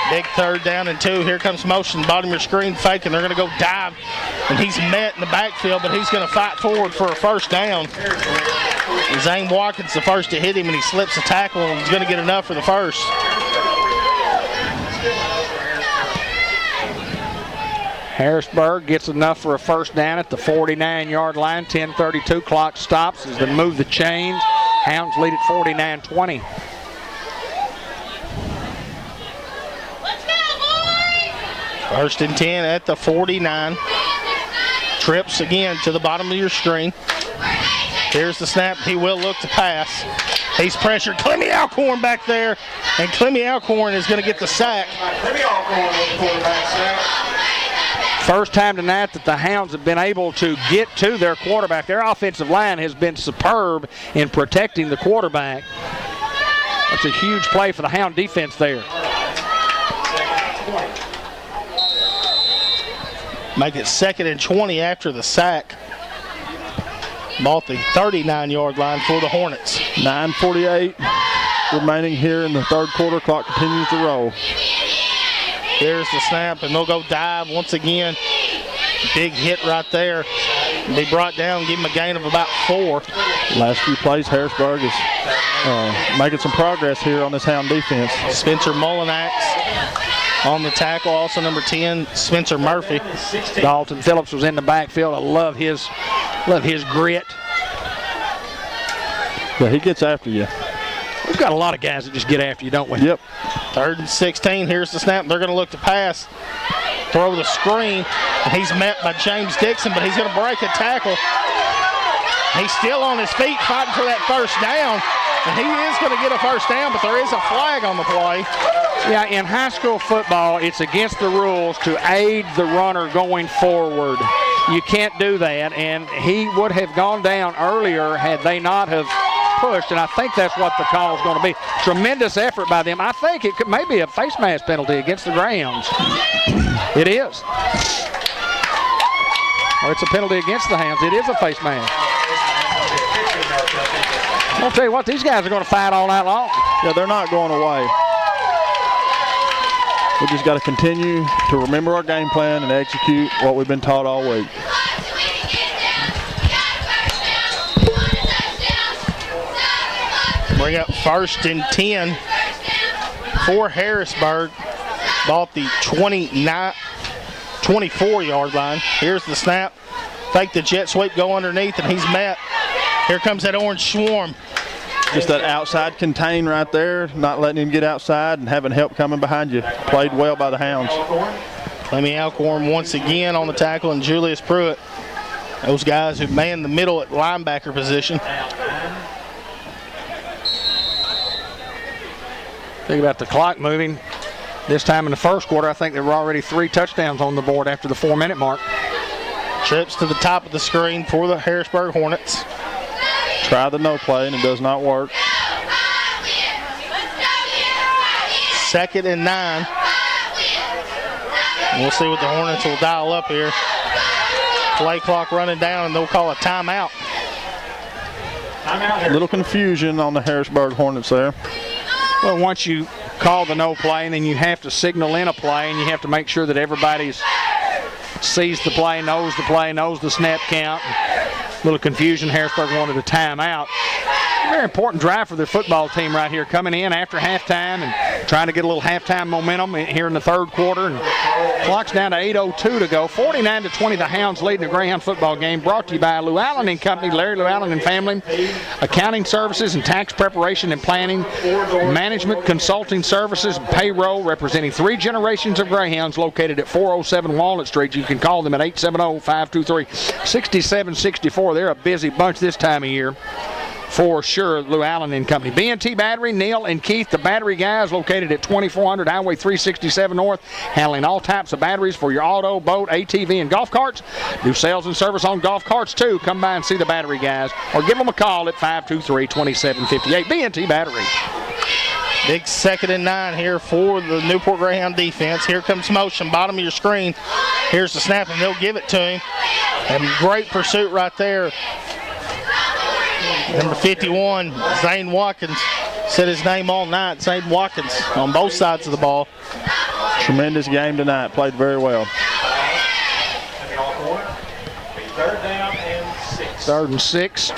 S3: Big 3rd down and 2. Here comes motion, bottom of your screen, fake, and they're going to go dive. And he's met in the backfield, but he's going to fight forward for a 1st down. Zane Watkins the first to hit him, and he slips a tackle, and he's going to get enough for the 1st.
S6: Harrisburg gets enough for a 1st down at the 49-yard line. 10:32, clock stops as they move the chains. Hounds lead at 49-20.
S3: First and 10 at the 49. Trips again to the bottom of your screen. Here's the snap. He will look to pass. He's pressured. Clemmy Alcorn back there, and Clemmy Alcorn is going to get the sack.
S6: First time tonight that the Hounds have been able to get to their quarterback. Their offensive line has been superb in protecting the quarterback. That's a huge play for the Hound defense there.
S3: Make it 2nd and 20 after the sack. Ball at the 39-yard line for the Hornets.
S4: 9:48 remaining here in the 3rd quarter. Clock continues to roll.
S3: There's the snap, and they'll go dive once again. Big hit right there. Be brought down, give him a gain of about 4.
S4: Last few plays, Harrisburg is making some progress here on this Hound defense.
S3: Spencer Mullinax on the tackle, also number 10, Spencer Murphy.
S6: Dalton Phillips was in the backfield. I love his grit.
S4: Yeah, he gets after you.
S6: We've got a lot of guys that just get after you, don't we?
S4: Yep.
S3: 3rd and 16. Here's the snap. They're going to look to pass. Throw the screen. He's met by James Dixon, but he's going to break a tackle. He's still on his feet fighting for that 1st down. And he is going to get a 1st down, but there is a flag on the play.
S6: Yeah, in high school football, it's against the rules to aid the runner going forward. You can't do that, and he would have gone down earlier had they not have pushed, and I think that's what the call is going to be. Tremendous effort by them. I think it could maybe a face mask penalty against the Greyhounds. It is. Or it's a penalty against the Hounds. It is a face mask. I'll tell you what, these guys are going to fight all night long.
S4: Yeah, they're not going away. We just got to continue to remember our game plan and execute what we've been taught all week.
S3: Bring up 1st and 10 for Harrisburg. Ball at the 24-yard line. Here's the snap. Fake the jet sweep, go underneath, and he's met. Here comes that orange swarm.
S4: Just that outside contain right there, not letting him get outside and having help coming behind you. Played well by the Hounds.
S3: Clemmy Alcorn once again on the tackle, and Julius Pruitt. Those guys who man the middle at linebacker position.
S6: Think about the clock moving. This time in the first quarter, I think there were already 3 touchdowns on the board after the 4-minute mark.
S3: Trips to the top of the screen for the Harrisburg Hornets.
S4: Try the no play, and it does not work.
S3: 2nd and 9. We'll see what the Hornets will dial up here. Play clock running down, and they'll call a timeout.
S4: A little confusion on the Harrisburg Hornets there.
S6: Well, once you call the no play, and then you have to signal in a play, and you have to make sure that everybody sees the play, knows the snap count. A little confusion. Harrisburg wanted a timeout. Very important drive for their football team right here, coming in after halftime and trying to get a little halftime momentum here in the third quarter. And clock's down to 8:02 to go. 49-20, the Hounds leading the Greyhound football game. Brought to you by Llewellyn and Company, Larry Llewellyn and family. Accounting services and tax preparation and planning. Management consulting services and payroll, representing 3 generations of Greyhounds, located at 407 Walnut Street. You can call them at 870-523-6764. They're a busy bunch this time of year, for sure. Llewellyn and Company. B&T Battery, Neil and Keith, the battery guys, located at 2400 Highway 367 North, handling all types of batteries for your auto, boat, ATV, and golf carts. Do sales and service on golf carts, too. Come by and see the battery guys, or give them a call at 523-2758. B&T Battery.
S3: Big 2nd and 9 here for the Newport Greyhound defense. Here comes motion, bottom of your screen. Here's the snap, and they'll give it to him. And great pursuit right there. Number 51, Zane Watkins, said his name all night. Zane Watkins on both sides of the ball.
S4: Tremendous game tonight. Played very well.
S6: 3rd and 6.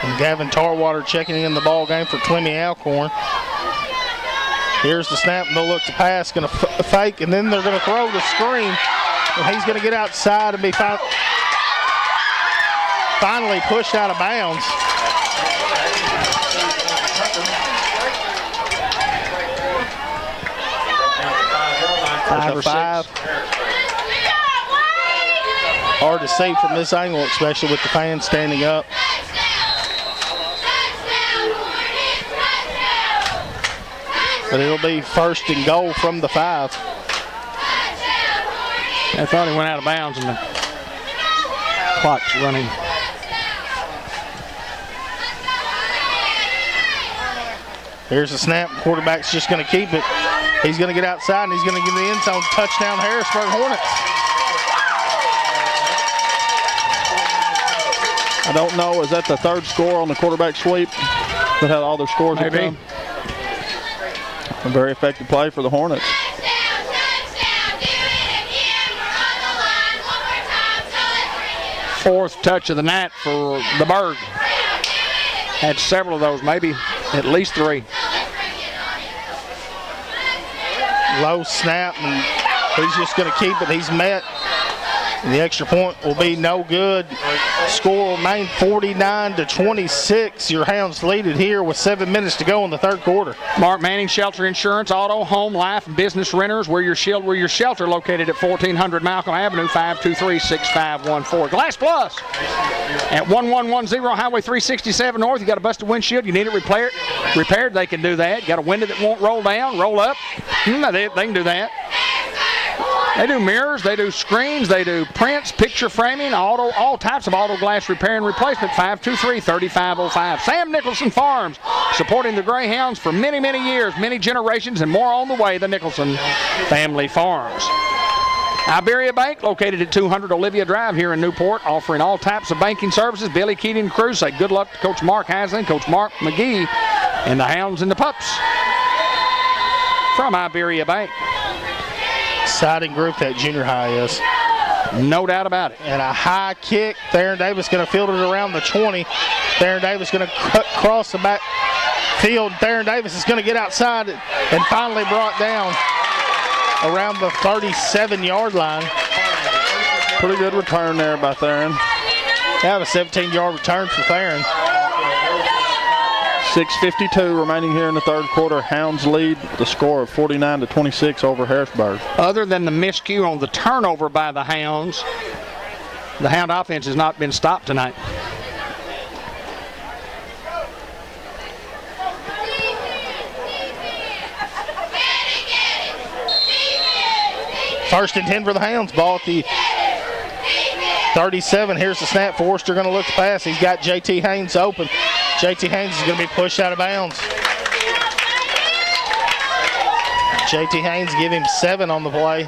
S3: And Gavin Tarwater checking in the ball game for Clemmy Alcorn. Here's the snap, and they'll look to pass, going to fake, and then they're going to throw the screen. And he's going to get outside and be finally pushed out of bounds.
S6: Five or
S3: 5.
S6: six.
S3: Hard to see from this angle, especially with the fans standing up. But it'll be 1st and goal from the 5.
S6: I thought he went out of bounds, and the clock's running.
S3: Here's the snap. Quarterback's just going to keep it. He's going to get outside, and he's going to give the end zone. Touchdown, Harrisburg Hornets.
S4: I don't know, is that the 3rd score on the quarterback sweep? That how all their scores have come? A very effective play for the Hornets.
S6: Fourth touch of the night for the Berg. Had several of those, maybe at least 3.
S3: Low snap, and he's just going to keep it. He's met. The extra point will be no good. Score will remain 49-26. Your Hounds lead it here with 7 minutes to go in the third quarter.
S6: Mark Manning Shelter Insurance, Auto, Home, Life, and Business Renters. We're your shield, we're your shelter, located at 1400 Malcolm Avenue, 523-6514. Glass Plus at 1110 Highway 367 North. You got a busted windshield, you need it repaired, they can do that. You got a window that won't roll down, roll up, No, they can do that. They do mirrors, they do screens, they do prints, picture framing, all types of auto glass repair and replacement. 523-3505. Sam Nicholson Farms, supporting the Greyhounds for many, many years, many generations, and more on the way. The Nicholson Family Farms. Iberia Bank, located at 200 Olivia Drive here in Newport, offering all types of banking services. Billy Keating and crew say good luck to Coach Mark Hasling, Coach Mark McGee, and the Hounds and the Pups from Iberia Bank.
S3: Exciting group that junior high is.
S6: No doubt about it.
S3: And a high kick. Theron Davis going to field it around the 20. Theron Davis going to cut across the back field. Theron Davis is going to get outside and finally brought down around the 37-yard line.
S4: Pretty good return there by Theron.
S3: Have a 17-yard return for Theron.
S4: 6:52 remaining here in the third quarter. Hounds lead the score of 49-26 over Harrisburg.
S6: Other than the miscue on the turnover by the Hounds, the Hound offense has not been stopped tonight.
S3: First and 10 for the Hounds. Ball at the 37. Here's the snap. Forrester going to look to pass. He's got J.T. Haynes open. J.T. Haynes is going to be pushed out of bounds. J.T. Haynes give him 7 on the play.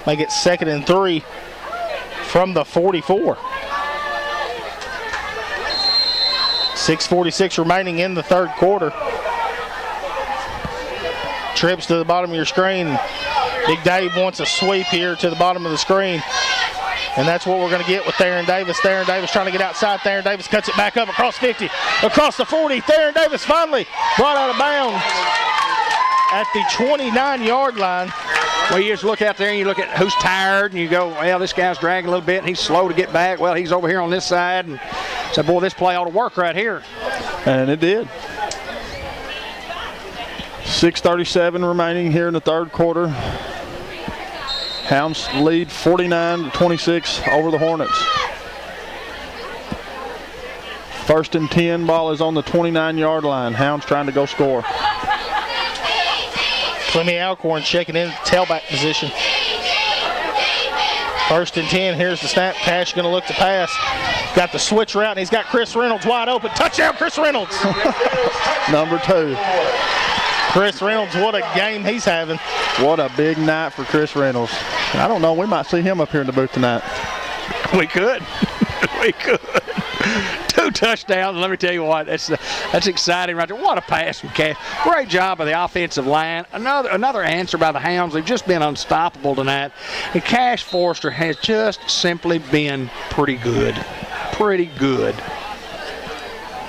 S3: Make it 2nd and 3 from the 44. 6:46 remaining in the third quarter. Trips to the bottom of your screen. Big Dave wants a sweep here to the bottom of the screen. And that's what we're going to get with Theron Davis. Theron Davis trying to get outside. Theron Davis cuts it back up across 50, across the 40. Theron Davis finally brought out of bounds at the 29-yard line.
S6: Well, you just look out there and you look at who's tired and you go, well, this guy's dragging a little bit and he's slow to get back. Well, he's over here on this side. And so, boy, this play ought to work right here.
S4: And it did. 6:37 remaining here in the third quarter. Hounds lead 49-26 over the Hornets. First and 10, ball is on the 29-yard line. Hounds trying to go score.
S3: Clemmy Alcorn checking in tailback position. First and 10, here's the snap. Cash going to look to pass. Got the switch route, and he's got Chris Reynolds wide open. Touchdown, Chris Reynolds.
S4: Number 2.
S3: Chris Reynolds, what a game he's having.
S4: What a big night for Chris Reynolds. I don't know, we might see him up here in the booth tonight.
S6: We could. We could. 2 touchdowns. Let me tell you what, that's exciting right there. What a pass from Cash. Great job by the offensive line. Another answer by the Hounds. They've just been unstoppable tonight. And Cash Forrester has just simply been pretty good. Pretty good.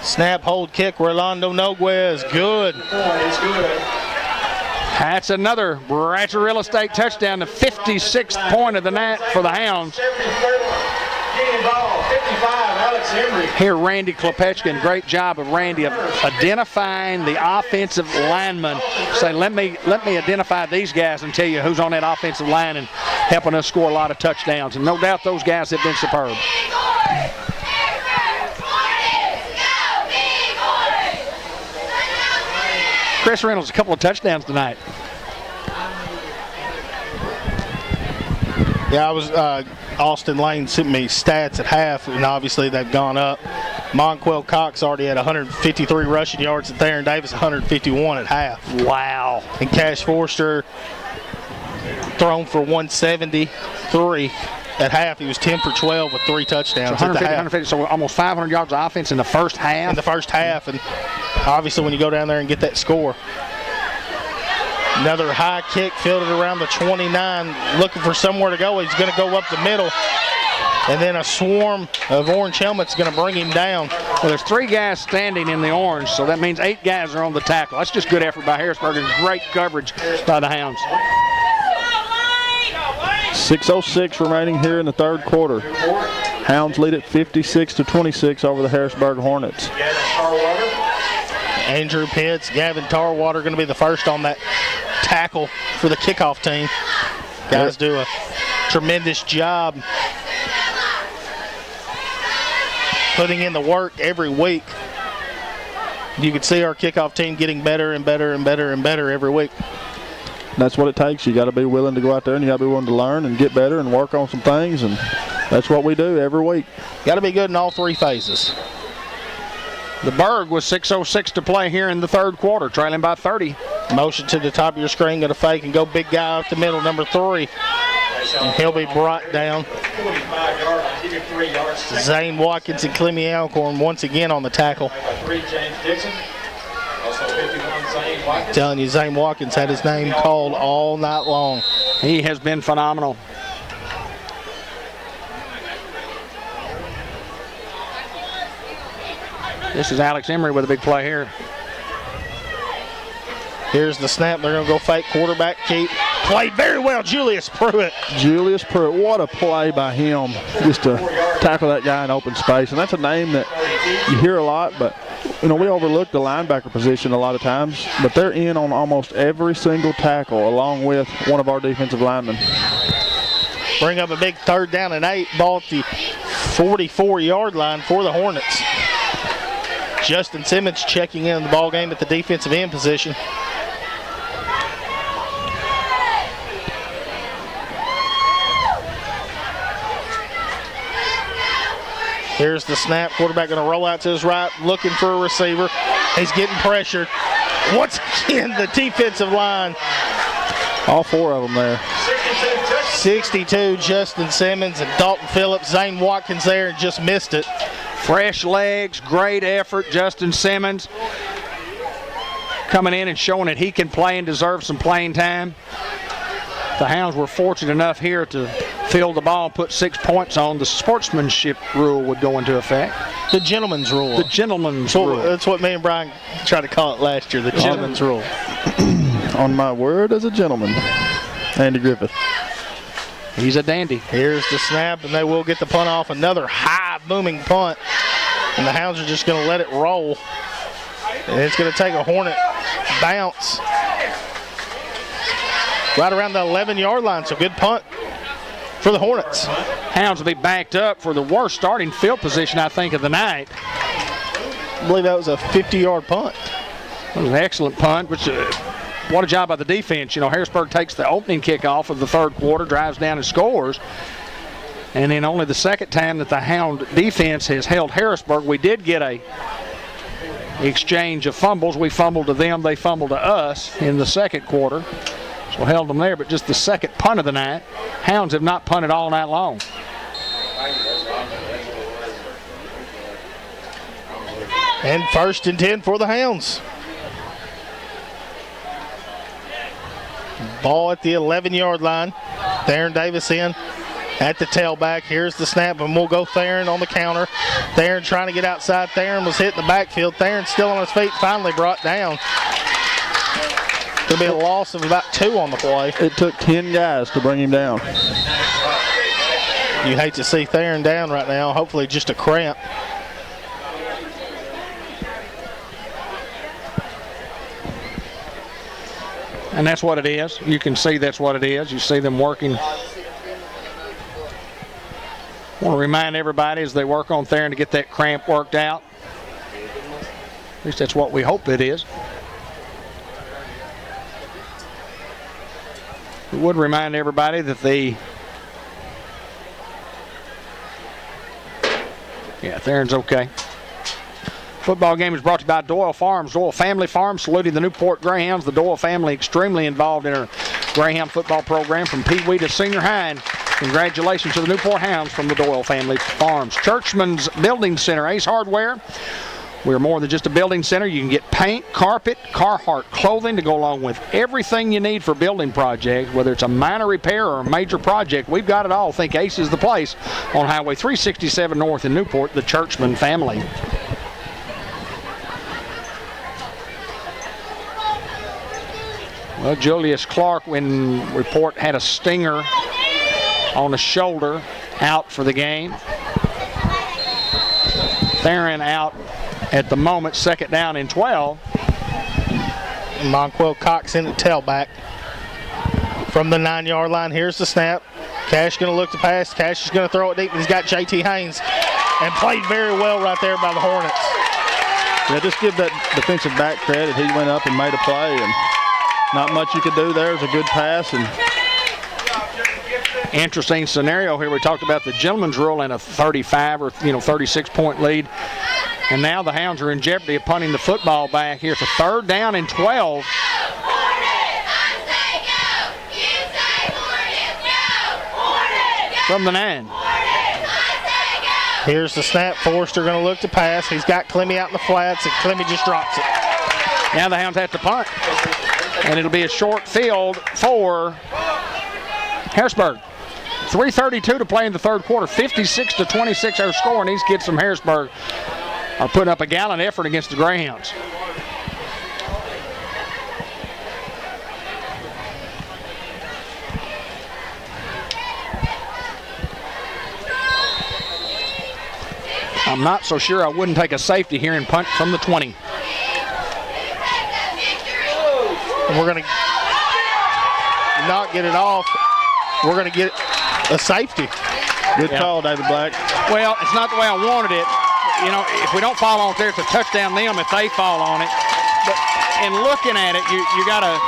S3: Snap, hold, kick. Rolando Noguez, good.
S6: That's another Bratcher Real Estate touchdown, the 56th point of the night for the Hounds. Here, Randy Klepechkin, great job of Randy of identifying the offensive lineman. Say, let me identify these guys and tell you who's on that offensive line and helping us score a lot of touchdowns. And no doubt those guys have been superb. Chris Reynolds, a couple of touchdowns tonight.
S3: Yeah, I was Austin Lane sent me stats at half, and obviously they've gone up. Monquel Cox already had 153 rushing yards, and Theron Davis 151 at half.
S6: Wow.
S3: And Cash Forrester thrown for 173 at half. He was 10 for 12 with 3 touchdowns.
S6: So 150, so almost 500 yards of offense in the first half.
S3: In the first half, and obviously when you go down there and get that score. Another high kick fielded around the 29, looking for somewhere to go. He's going to go up the middle, and then a swarm of orange helmets going to bring him down.
S6: Well, there's 3 guys standing in the orange, so that means 8 guys are on the tackle. That's just good effort by Harrisburg and great coverage by the Hounds.
S4: 6:06 remaining here in the third quarter. Hounds lead at 56-26 over the Harrisburg Hornets.
S3: Andrew Pitts, Gavin Tarwater going to be the first on that tackle for the kickoff team. Guys do a tremendous job putting in the work every week. you can see our kickoff team getting better and better and better and better every week.
S4: That's what it takes. You got to be willing to go out there and you got to be willing to learn and get better and work on some things, and that's what we do every week.
S3: Got to be good in all three phases.
S6: The Berg was 6:06 to play here in the third quarter, trailing by 30.
S3: Motion to the top of your screen, going to fake and go big guy up the middle, number 3. And he'll be brought down. Zane Watkins and Clemmy Alcorn once again on the tackle. Telling you, Zane Watkins had his name called all night long.
S6: He has been phenomenal. This is Alex Emery with a big play here.
S3: Here's the snap. They're going to go fake quarterback keep. Played very well, Julius Pruitt.
S4: Julius Pruitt, what a play by him just to tackle that guy in open space. And that's a name that you hear a lot, but we overlook the linebacker position a lot of times, but they're in on almost every single tackle along with one of our defensive linemen.
S3: Bring up a big 3rd down and 8. Ball at the 44-yard line for the Hornets. Justin Simmons checking in the ball game at the defensive end position. Here's the snap. Quarterback going to roll out to his right, looking for a receiver. He's getting pressured. Once again, the defensive line.
S4: All 4 of them there.
S3: 62, Justin Simmons and Dalton Phillips. Zane Watkins there and just missed it.
S6: Fresh legs, great effort. Justin Simmons coming in and showing that he can play and deserves some playing time. The Hounds were fortunate enough here to field the ball and put 6 points on. The sportsmanship rule would go into effect.
S3: The gentleman's rule.
S6: The gentleman's rule.
S3: That's what me and Brian tried to call it last year, the gentleman's rule.
S4: On my word as a gentleman, Andy Griffith.
S6: He's a dandy.
S3: Here's the snap, and they will get the punt off. Another high booming punt. And the Hounds are just going to let it roll. And it's going to take a Hornet bounce right around the 11-yard line. So good punt for the Hornets.
S6: Hounds will be backed up for the worst starting field position, I think, of the night.
S3: I believe that was a 50-yard punt.
S6: That was an excellent punt, which what a job by the defense. Harrisburg takes the opening kickoff of the third quarter, drives down and scores. And then only the second time that the Hound defense has held Harrisburg. We did get a exchange of fumbles. We fumbled to them, they fumbled to us in the second quarter. So held them there, but just the second punt of the night. Hounds have not punted all night long.
S3: And 1st and 10 for the Hounds. Ball at the 11-yard line. Theron Davis in at the tailback. Here's the snap, and we'll go Theron on the counter. Theron trying to get outside. Theron was hit in the backfield. Theron still on his feet, finally brought down. There'll be a loss of about 2 on the play.
S4: It took 10 guys to bring him down.
S3: You hate to see Theron down right now. Hopefully just a cramp.
S6: And that's what it is. You can see that's what it is. You see them working. I want to remind everybody as they work on Theron to get that cramp worked out. At least that's what we hope it is. We would remind everybody that Theron's okay. Football game is brought to you by Doyle Farms, Doyle Family Farms, saluting the Newport Greyhounds. The Doyle family extremely involved in our Greyhound football program from Pee Wee to senior high. And congratulations to the Newport Hounds from the Doyle Family Farms. Churchman's Building Center, Ace Hardware. We're more than just a building center. You can get paint, carpet, Carhartt clothing to go along with everything you need for building projects, whether it's a minor repair or a major project. We've got it all. Think Ace is the place on Highway 367 North in Newport, the Churchman family. Well, Julius Clark, when report had a stinger on the shoulder, out for the game. Theron out at the moment, 2nd down and 12.
S3: Monquel Cox in the tailback from the 9-yard line. Here's the snap. Cash going to look to pass. Cash is going to throw it deep. He's got J.T. Haynes and played very well right there by the Hornets.
S4: Yeah, just give that defensive back credit. He went up and made a play, and not much you could do there. It was a good pass. And
S6: interesting scenario here. We talked about the gentleman's rule and a 35 or 36-point lead. And now the Hounds are in jeopardy of punting the football back here. It's a 3rd down and 12. From the 9.
S3: Here's the snap. Forrester going to look to pass. He's got Clemmy out in the flats, and Clemmy just drops it.
S6: Now the Hounds have to punt. And it'll be a short field for Harrisburg. 3:32 to play in the 3rd quarter. 56-26 our score, and these kids from Harrisburg are putting up a gallant effort against the Greyhounds. I'm not so sure I wouldn't take a safety here and punt from the 20.
S3: And we're going to not get it off. We're going to get a safety.
S4: Good call, David Black.
S6: Well, it's not the way I wanted it. If we don't fall on it there, it's a touchdown them if they fall on it. But in looking at it, you got a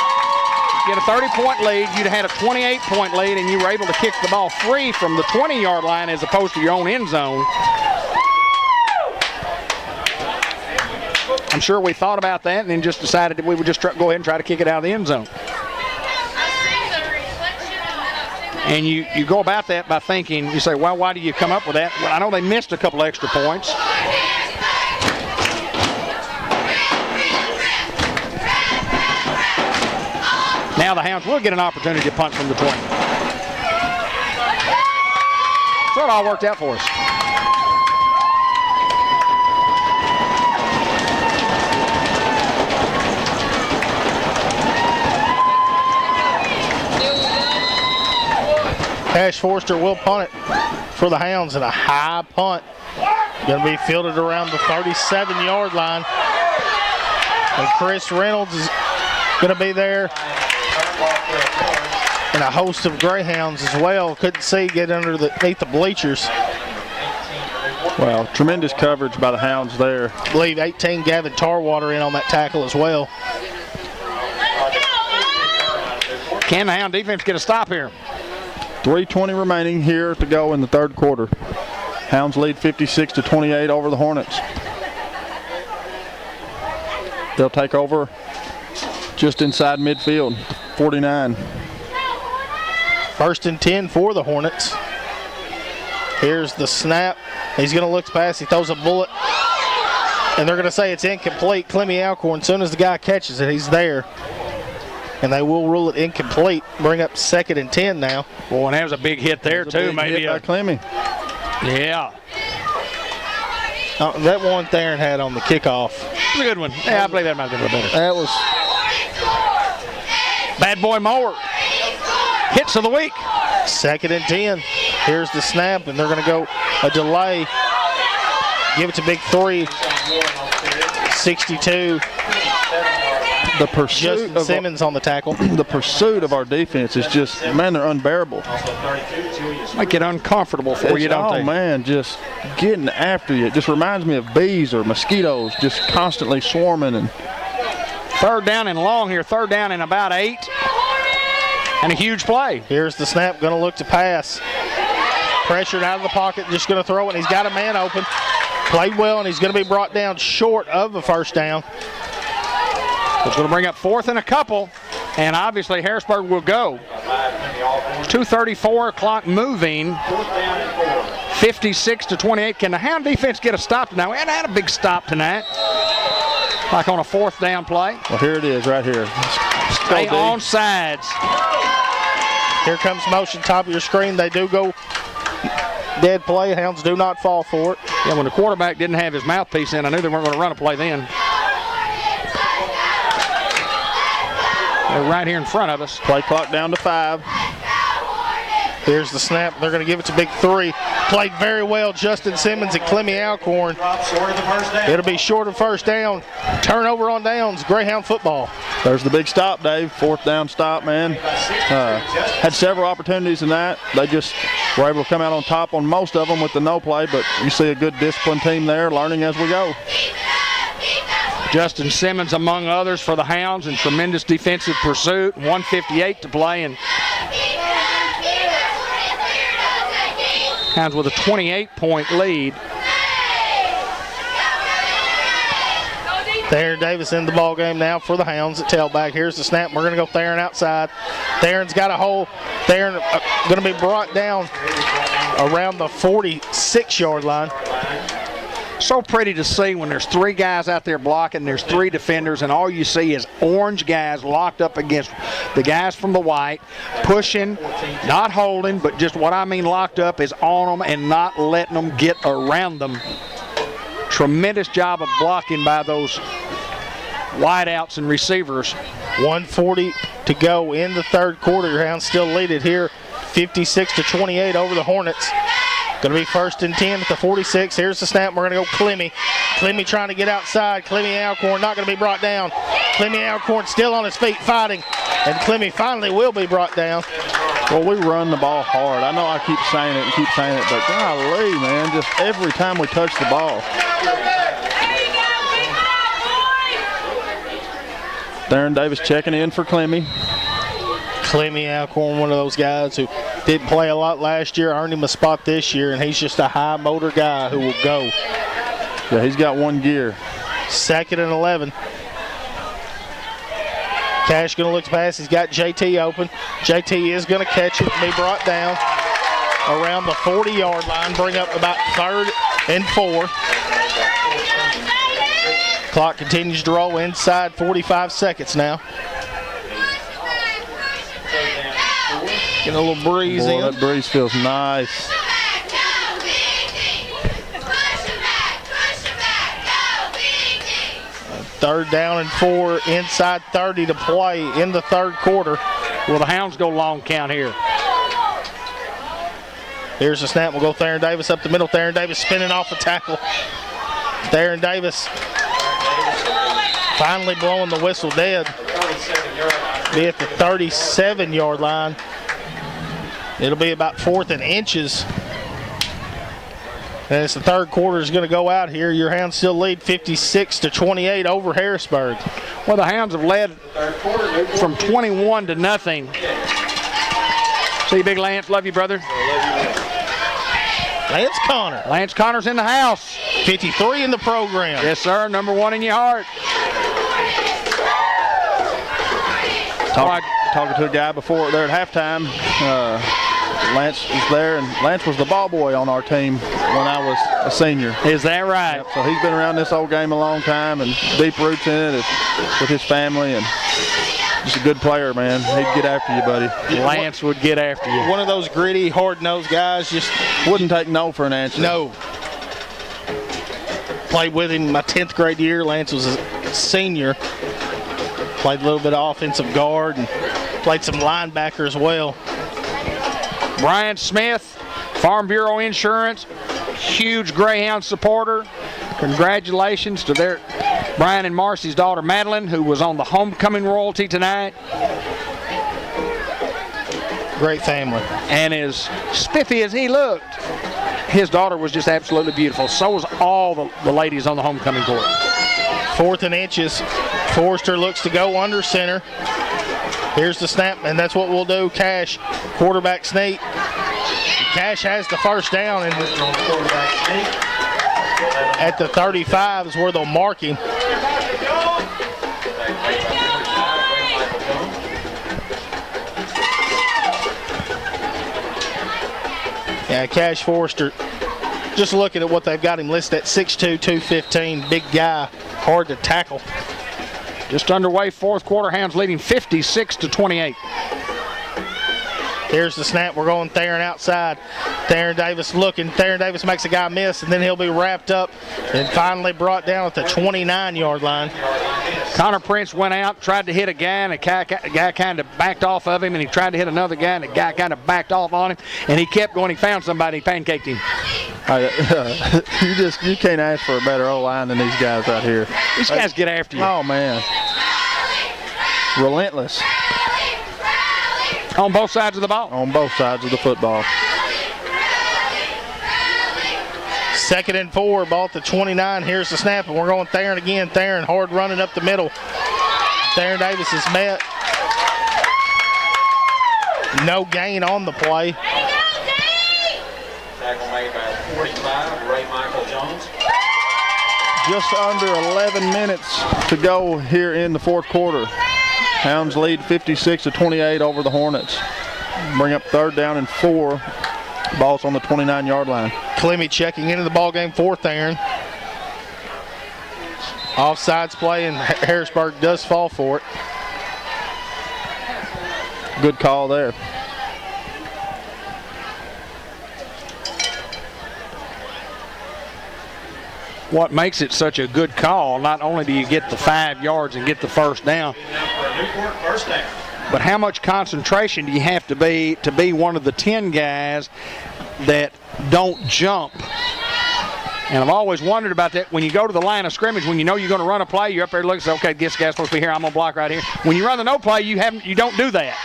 S6: 30-point lead. You'd had a 28-point lead, and you were able to kick the ball free from the 20-yard line as opposed to your own end zone. I'm sure we thought about that and then just decided that we would just go ahead and try to kick it out of the end zone. And you go about that by thinking, you say, well, why do you come up with that? Well, I know they missed a couple extra points. Now the Hounds will get an opportunity to punt from the 20. So it all worked out for us.
S3: Cash Forrester will punt it for the Hounds, and a high punt. Going to be fielded around the 37-yard line. And Chris Reynolds is going to be there. And a host of Greyhounds as well. Couldn't see, get underneath the bleachers.
S4: Well, tremendous coverage by the Hounds there.
S3: I believe 18 Gavin Tarwater in on that tackle as well.
S6: Can the Hound defense get a stop here?
S4: 3:20 remaining here to go in the 3rd quarter. Hounds lead 56-28 over the Hornets. They'll take over just inside midfield, 49.
S3: 1st and 10 for the Hornets. Here's the snap. He's going to look to pass. He throws a bullet. And they're going to say it's incomplete. Clemmy Alcorn, as soon as the guy catches it, he's there. And they will rule it incomplete. Bring up 2nd and 10 now.
S6: Boy, and that was a big hit there, too.
S4: Maybe hit by Clemmy.
S6: Yeah.
S3: That one Theron had on the kickoff.
S6: It was a good one. Yeah, I believe that might have been a little better.
S3: That was
S6: Bad boy Mower. Hits of the week.
S3: 2nd and 10. Here's the snap, and they're going to go a delay. Give it to Big 3. 62.
S4: The pursuit
S3: Justin
S4: of
S3: Simmons on the tackle.
S4: The pursuit of our defense is just, man, they're unbearable.
S6: Make it uncomfortable for you, don't they?
S4: Oh, man, just getting after you. It just reminds me of bees or mosquitoes just constantly swarming. And
S6: 3rd down and long here. 3rd down and about 8. And a huge play.
S3: Here's the snap, going to look to pass. Pressured out of the pocket, just going to throw it. He's got a man open. Played well, and he's going to be brought down short of a 1st down.
S6: It's going to bring up 4th and a couple, and obviously Harrisburg will go. 2:34 clock moving. 56-28. Can the Hound defense get a stop tonight? We hadn't had a big stop tonight. Like on a 4th down play.
S4: well, here it is right here.
S6: Stay on sides.
S3: Here comes motion, top of your screen. They do go dead play. Hounds do not fall for it.
S6: Yeah, when the quarterback didn't have his mouthpiece in, I knew they weren't going to run a play then. They're right here in front of us.
S4: Play clock down to 5.
S3: Here's the snap. They're going to give it to Big 3. Played very well, Justin Simmons and Clemmy Alcorn. It'll be short of 1st down. Turnover on downs, Greyhound football.
S4: There's the big stop, Dave. 4th down stop, man. Had several opportunities in that. They just were able to come out on top on most of them with the no play, but you see a good disciplined team there learning as we go.
S6: Justin Simmons among others for the Hounds in tremendous defensive pursuit. 1:58 to play, and Hounds with a 28-point lead.
S3: Theron Davis in the ball game now for the Hounds at tailback. Here's the snap. We're going to go Theron outside. Theron's got a hole. Theron going to be brought down around the 46-yard line.
S6: So pretty to see when there's 3 guys out there blocking, there's 3 defenders, and all you see is orange guys locked up against the guys from the white, pushing, not holding, but just what I mean locked up is on them and not letting them get around them. Tremendous job of blocking by those wideouts and receivers.
S3: 1:40 to go in the third quarter. Your Hounds still lead it here, 56-28 over the Hornets. Going to be 1st and 10 at the 46. Here's the snap. We're going to go Clemmy. Clemmy trying to get outside. Clemmy Alcorn not going to be brought down. Clemmy Alcorn still on his feet fighting. And Clemmy finally will be brought down.
S4: Well, we run the ball hard. I know I keep saying it, but golly, man, just every time we touch the ball. Theron Davis checking in for Clemmy.
S3: Clemmy Alcorn, one of those guys who didn't play a lot last year, earned him a spot this year, and he's just a high motor guy who will go.
S4: Yeah, he's got 1 gear.
S3: 2nd and 11. Cash going to look pass. He's got JT open. JT is going to catch it and be brought down around the 40-yard line, bring up about 3rd and 4. Clock continues to roll inside 45 seconds now. Getting a little breeze in.
S4: That breeze feels nice.
S3: Third down and 4, inside 30 to play in the third quarter.
S6: Will the Hounds go long count here?
S3: Here's the snap. We'll go Theron Davis up the middle. Theron Davis spinning off a tackle. Theron Davis finally blowing the whistle dead. Be at the 37-yard line. It'll be about 4th and inches. And as the third quarter is going to go out here, your Hounds still lead 56-28 over Harrisburg.
S6: Well, the Hounds have led from 21 to nothing. See you, Big Lance. Love you, brother.
S3: Lance Connor.
S6: Lance Connor's in the house.
S3: 53 in the program.
S6: Yes, sir. Number 1 in your heart.
S4: Talking to a guy before there at halftime. Lance was there, and Lance was the ball boy on our team when I was a senior.
S6: Is that right?
S4: Yep, so he's been around this old game a long time and deep roots in it with his family, and just a good player, man. He'd get after you, buddy.
S6: Lance would get after you.
S3: One of those gritty, hard-nosed guys, just
S4: wouldn't take no for an answer.
S3: No. Played with him my 10th grade year. Lance was a senior. Played a little bit of offensive guard and played some linebacker as well.
S6: Brian Smith, Farm Bureau Insurance, huge Greyhound supporter. Congratulations to Brian and Marcy's daughter Madeline, who was on the homecoming royalty tonight.
S3: Great family.
S6: And as spiffy as he looked, his daughter was just absolutely beautiful. So was all the ladies on the homecoming court.
S3: 4th and inches. Forrester looks to go under center. Here's the snap, and that's what we'll do. Cash, quarterback sneak. Cash has the first down, and at the 35 is where they'll mark him. Yeah, Cash Forrester, just looking at what they've got him listed at 6'2", 215, big guy, hard to tackle.
S6: Just underway, fourth quarter, Hounds leading 56-28.
S3: Here's the snap. We're going Theron outside. Theron Davis looking. Theron Davis makes a guy miss, and then he'll be wrapped up and finally brought down at the 29-yard line.
S6: Connor Prince went out, tried to hit a guy, and a guy kind of backed off of him, and he tried to hit another guy, and the guy kind of backed off on him, and he kept going. He found somebody, he pancaked him.
S4: You can't ask for a better O-line than these guys out here.
S6: These guys get after you.
S4: Oh, man. Relentless.
S6: On both sides of the ball.
S4: On both sides of the football.
S3: 2nd and 4, ball at the 29. Here's the snap, and we're going Theron again. Theron hard running up the middle. Theron Davis is met. No gain on the play.
S5: Tackle made by 45, Ray Michael Jones.
S4: Just under 11 minutes to go here in the fourth quarter. Hounds lead 56-28 over the Hornets. Bring up 3rd down and 4. Ball's on the 29-yard line.
S3: Clemmy checking into the ball game for Theron. Offsides play, and Harrisburg does fall for it.
S4: Good call there.
S6: What makes it such a good call, not only do you get the 5 yards and get the first down,
S5: Newport, first down.
S6: but how much concentration do you have to be one of the 10 guys that don't jump? And I've always wondered about that. When you go to the line of scrimmage, when you know you're going to run a play, you're up there looking, say, okay, this guy's supposed to be here, I'm going to block right here. When you run the no play, you don't do that.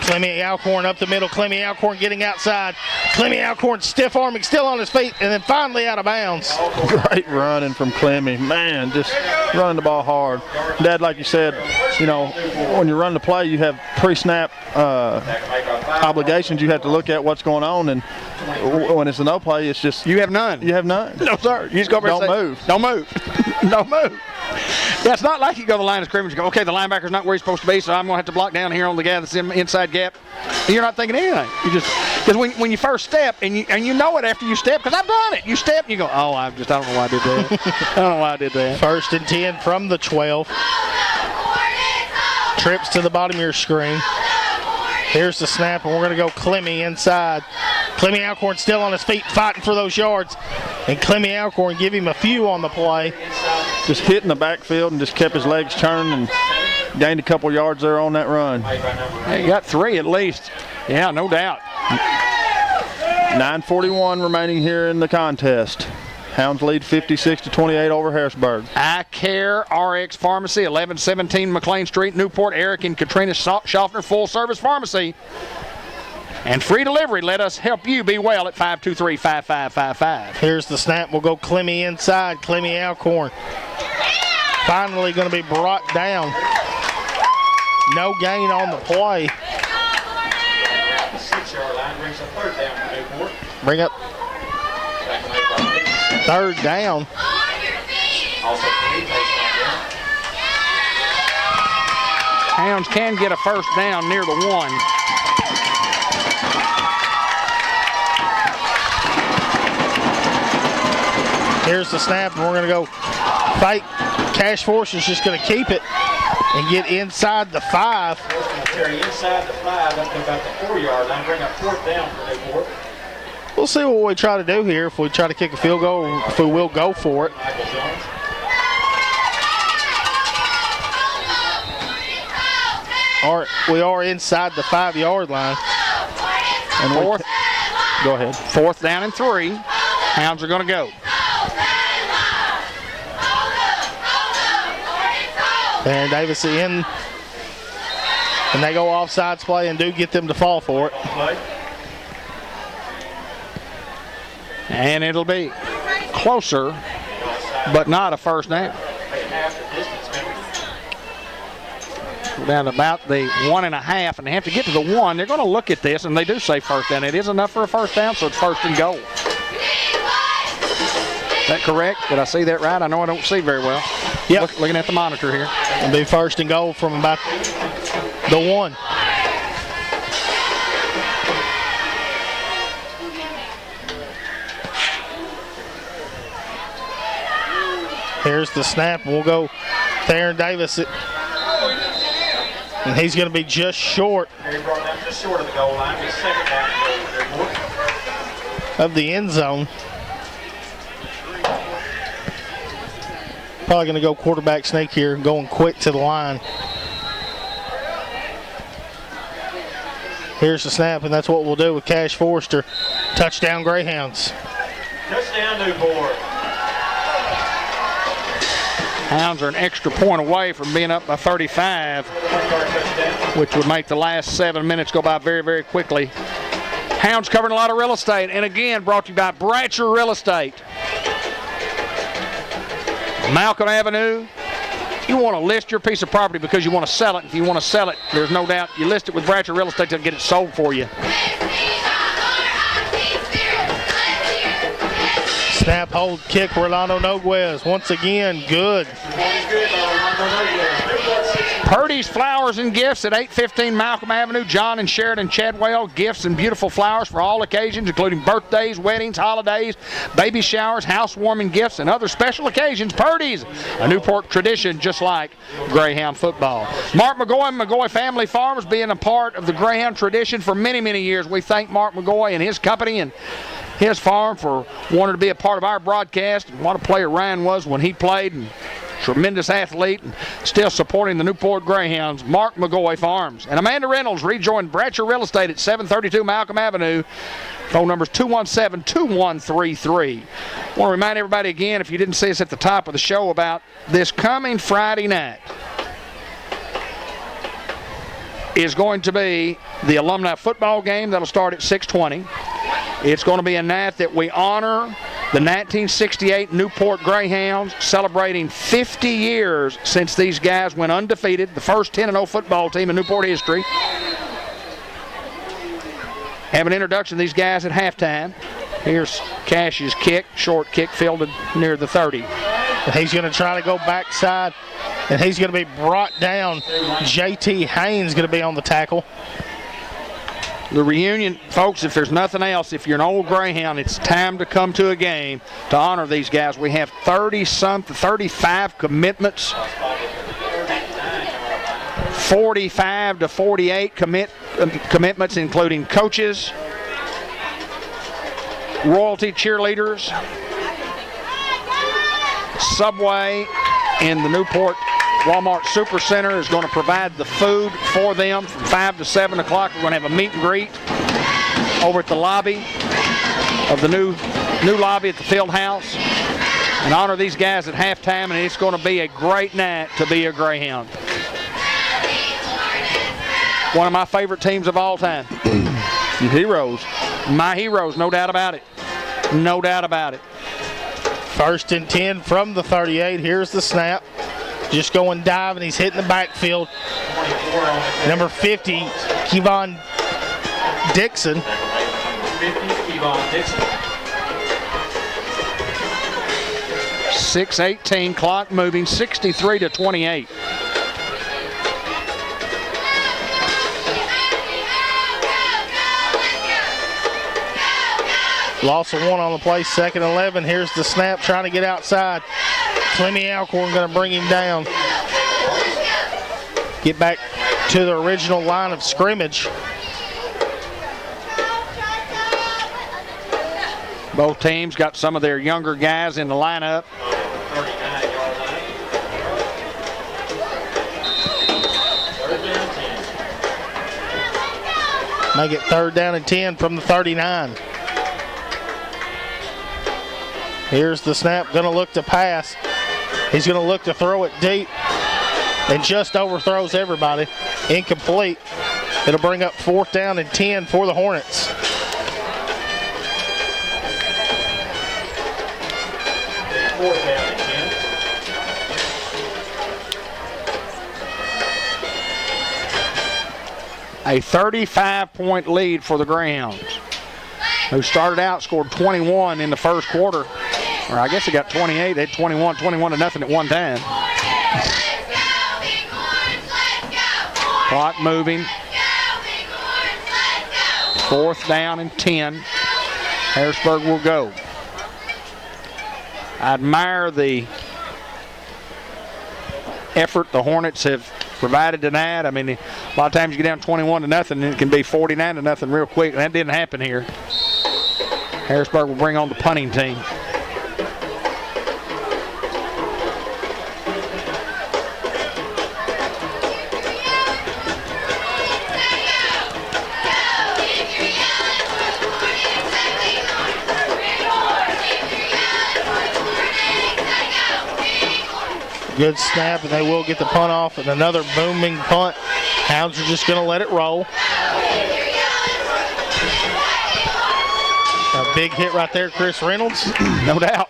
S3: Clemmy Alcorn up the middle. Clemmy Alcorn getting outside. Clemmy Alcorn stiff arming, still on his feet, and then finally out of bounds.
S4: Great running from Clemmy. Man, just running the ball hard. Dad, like you said, you know, when you run the play, you have pre-snap obligations. You have to look at what's going on, and when it's a no play, it's just
S6: You have none.
S4: you have none.
S6: No, sir. You just go over
S4: Don't
S6: and say,
S4: move.
S6: Don't move. Don't move. Yeah, it's not like you go to the line of scrimmage and go, okay, the linebacker's not where he's supposed to be, so I'm going to have to block down here on the guy that's in inside gap. And you're not thinking anything. You just, because when you first step, and you know it after you step, because I've done it. You step and you go, oh, I don't know why I did that. I don't know why I did that.
S3: 1st and 10 from the 12. Trips to the bottom of your screen. Here's the snap, and we're going to go Clemmy inside. Clemmy Alcorn still on his feet, fighting for those yards. And Clemmy Alcorn give him a few on the play.
S4: Just hitting the backfield and just kept his legs turning and gained a couple yards there on that run.
S6: Yeah, you got 3 at least. Yeah, no doubt.
S4: 9:41 remaining here in the contest. Hounds lead 56-28 over Harrisburg.
S6: I Care RX Pharmacy, 1117 McLean Street, Newport. Eric and Katrina Schaffner, full service pharmacy. And free delivery. Let us help you be well at 523-5555.
S3: Here's the snap. We'll go Clemmy inside. Clemmy Alcorn. Finally going to be brought down. No gain on the play.
S5: The 6-yard line brings a 3rd down for Newport.
S3: Bring up
S5: Tackle made by 56.
S3: 3rd down.
S5: Also, Clemmy takes on down.
S6: Hounds can get a first down near the 1.
S3: Here's the snap, and we're going to go fight. Cash Force is just going to keep it and get inside the 5.
S5: Terry inside the 5 up to about the 4-yard line. Bring up 4th down for Newport.
S3: We'll see what we try to do here, if we try to kick a field goal, or if we will go for it.
S5: Michael Jones.
S3: We are inside the 5-yard line.
S6: And
S4: Go ahead.
S6: 4th down and 3. Hounds are going to go.
S3: And Davis in, and they go offsides play and do get them to fall for it.
S6: And it'll be closer, but not a first down. Down about the 1.5, and they have to get to the 1. They're going to look at this, and they do say first down. It is enough for a first down, so it's 1st and goal. Is that correct? Did I see that right? I know I don't see very well.
S3: Yep.
S6: Looking at the monitor here.
S3: It'll be 1st and goal from about the 1. Here's the snap. We'll go Theron Davis. And he's going to be just short
S5: He brought down just short of the goal line. He's 2nd down for Newport.
S3: of the end zone. Probably going to go quarterback sneak here, going quick to the line. Here's the snap, and that's what we'll do with Cash Forrester. Touchdown Greyhounds.
S5: Touchdown Newport.
S6: Hounds are an extra point away from being up by 35, which would make the last 7 minutes go by very, very quickly. Hounds covering a lot of real estate, and again brought to you by Bratcher Real Estate. Malcolm Avenue. You want to list your piece of property because you want to sell it. If you want to sell it, there's no doubt you list it with Bratcher Real Estate, they'll get it sold for you.
S3: Snap, hold, kick, Rolando Noguez. Once again, good.
S6: Purdy's Flowers and Gifts at 815 Malcolm Avenue. John and Sheridan Chadwell, gifts and beautiful flowers for all occasions, including birthdays, weddings, holidays, baby showers, housewarming gifts, and other special occasions. Purdy's, a Newport tradition just like Greyhound football. Mark McGoy and McGoy Family Farms being a part of the Greyhound tradition for many, many years. We thank Mark McGoy and his company and his farm for wanting to be a part of our broadcast. And what a player Ryan was when he played, and tremendous athlete, and still supporting the Newport Greyhounds. Mark McGoy Farms. And Amanda Reynolds rejoined Bratcher Real Estate at 732 Malcolm Avenue. Phone number is 217-2133. I want to remind everybody again, if you didn't see us at the top of the show, about this coming Friday night is going to be the alumni football game that'll start at 6:20. It's going to be a night that we honor the 1968 Newport Greyhounds, celebrating 50 years since these guys went undefeated, the first 10-0 football team in Newport history. Have an introduction of these guys at halftime. Here's Cash's kick, short kick fielded near the 30.
S3: He's going to try to go backside, and he's going to be brought down. J.T. Haynes going to be on the tackle.
S6: The reunion, folks, if there's nothing else, if you're an old Greyhound, it's time to come to a game to honor these guys. We have 35 commitments, 45 to 48 commitments, including coaches, royalty cheerleaders, Subway in the Newport Walmart Supercenter is going to provide the food for them from 5 to 7 o'clock. We're going to have a meet and greet over at the lobby of the new lobby at the field house and honor these guys at halftime, and it's going to be a great night to be a Greyhound. One of my favorite teams of all time.
S3: Heroes.
S6: My heroes, no doubt about it. No doubt about it.
S3: 1st and 10 from the 38. Here's the snap. Just going dive, and he's hitting the backfield. Number 50, Kevon Dixon.
S6: 6:18, clock moving, 63 to 28.
S3: Loss of 1 on the play, 2nd and 11. Here's the snap, trying to get outside. Clemmy Alcorn going to bring him down. Get back to the original line of scrimmage.
S6: Both teams got some of their younger guys in the lineup.
S3: Make it 3rd down and 10 from the 39. Here's the snap, going to look to pass. He's going to look to throw it deep and just overthrows everybody. Incomplete. It'll bring up 4th down and 10 for the Hornets.
S6: A 35-point lead for the Greyhounds, who started out, scored 21 in the first quarter. Or I guess they got 28. They had 21 to nothing at one time. Clock moving. 4th down and 10. Harrisburg will go. I admire the effort the Hornets have provided tonight. I mean, a lot of times you get down 21 to nothing and it can be 49 to nothing real quick. That didn't happen here. Harrisburg will bring on the punting team.
S3: Good snap, and they will get the punt off, and another booming punt. Hounds are just going to let it roll. A big hit right there, Chris Reynolds.
S6: No doubt.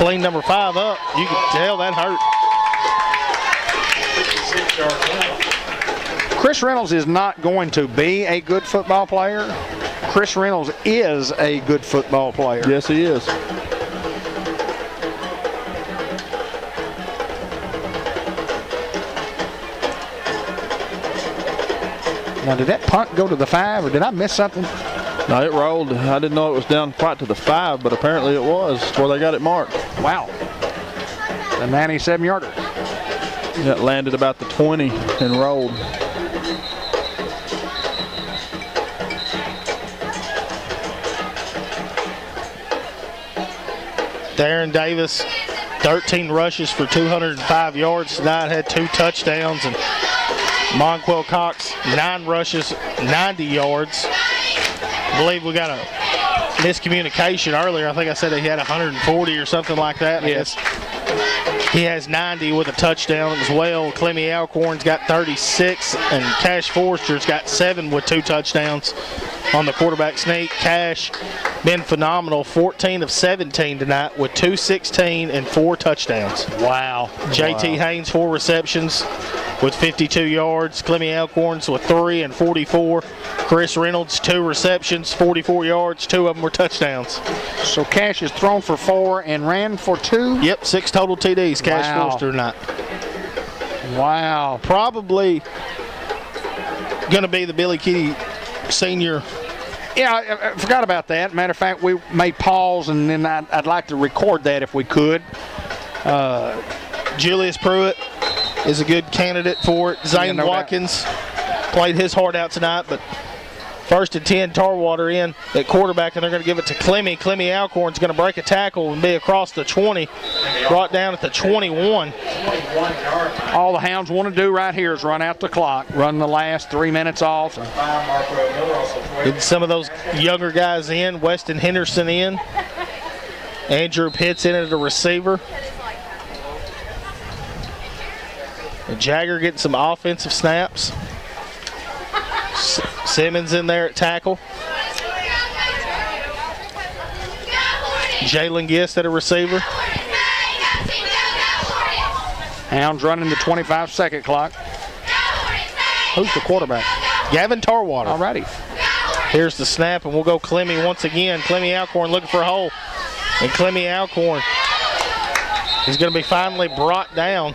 S3: clean number 5 up. You can tell that hurt.
S6: Chris Reynolds is not going to be a good football player. Chris Reynolds is a good football player.
S4: Yes, he is.
S6: Now, did that punt go to the 5, or did I miss something?
S4: No, it rolled. I didn't know it was down quite to the 5, but apparently it was where they got it marked.
S6: Wow. A 97-yarder.
S4: It landed about the 20 and rolled.
S3: Darren Davis, 13 rushes for 205 yards tonight, had 2 touchdowns, and Monquel Cox, 9 rushes, 90 yards. I believe we got a miscommunication earlier. I think I said he had 140 or something like that.
S6: Yes.
S3: He has 90 with a touchdown as well. Clemmy Alcorn's got 36, and Cash Forrester's got 7 with 2 touchdowns on the quarterback sneak. Cash been phenomenal, 14 of 17 tonight with 216 and 4 touchdowns.
S6: Wow.
S3: JT Haynes, 4 receptions with 52 yards. Clemmy Alcorns with 3 and 44. Chris Reynolds, 2 receptions, 44 yards. 2 of them were touchdowns.
S6: So Cash has thrown for 4 and ran for 2?
S3: Yep, 6 total TDs. Cash
S6: Wow.
S3: Forrester tonight.
S6: Wow.
S3: Probably going to be the Billy Kitty Senior.
S6: Yeah, I forgot about that. Matter of fact, we may pause, and then I'd like to record that if we could.
S3: Julius Pruitt is a good candidate for it. Zane
S6: no
S3: Watkins played his heart out tonight, but 1st and 10, Tarwater in at quarterback, and they're going to give it to Clemmy. Clemmy Alcorn's going to break a tackle and be across the 20, brought down at the 21.
S6: All the Hounds want to do right here is run out the clock, run the last 3 minutes off.
S3: Get some of those younger guys in. Weston Henderson in. Andrew Pitts in at a receiver. And Jagger getting some offensive snaps. Simmons in there at tackle. Jalen Gist at a receiver.
S6: Hounds running the 25-second clock. Who's the quarterback?
S3: Gavin Tarwater.
S6: Alrighty.
S3: Here's the snap, and we'll go Clemmy once again. Clemmy Alcorn looking for a hole. And Clemmy Alcorn is going to be finally brought down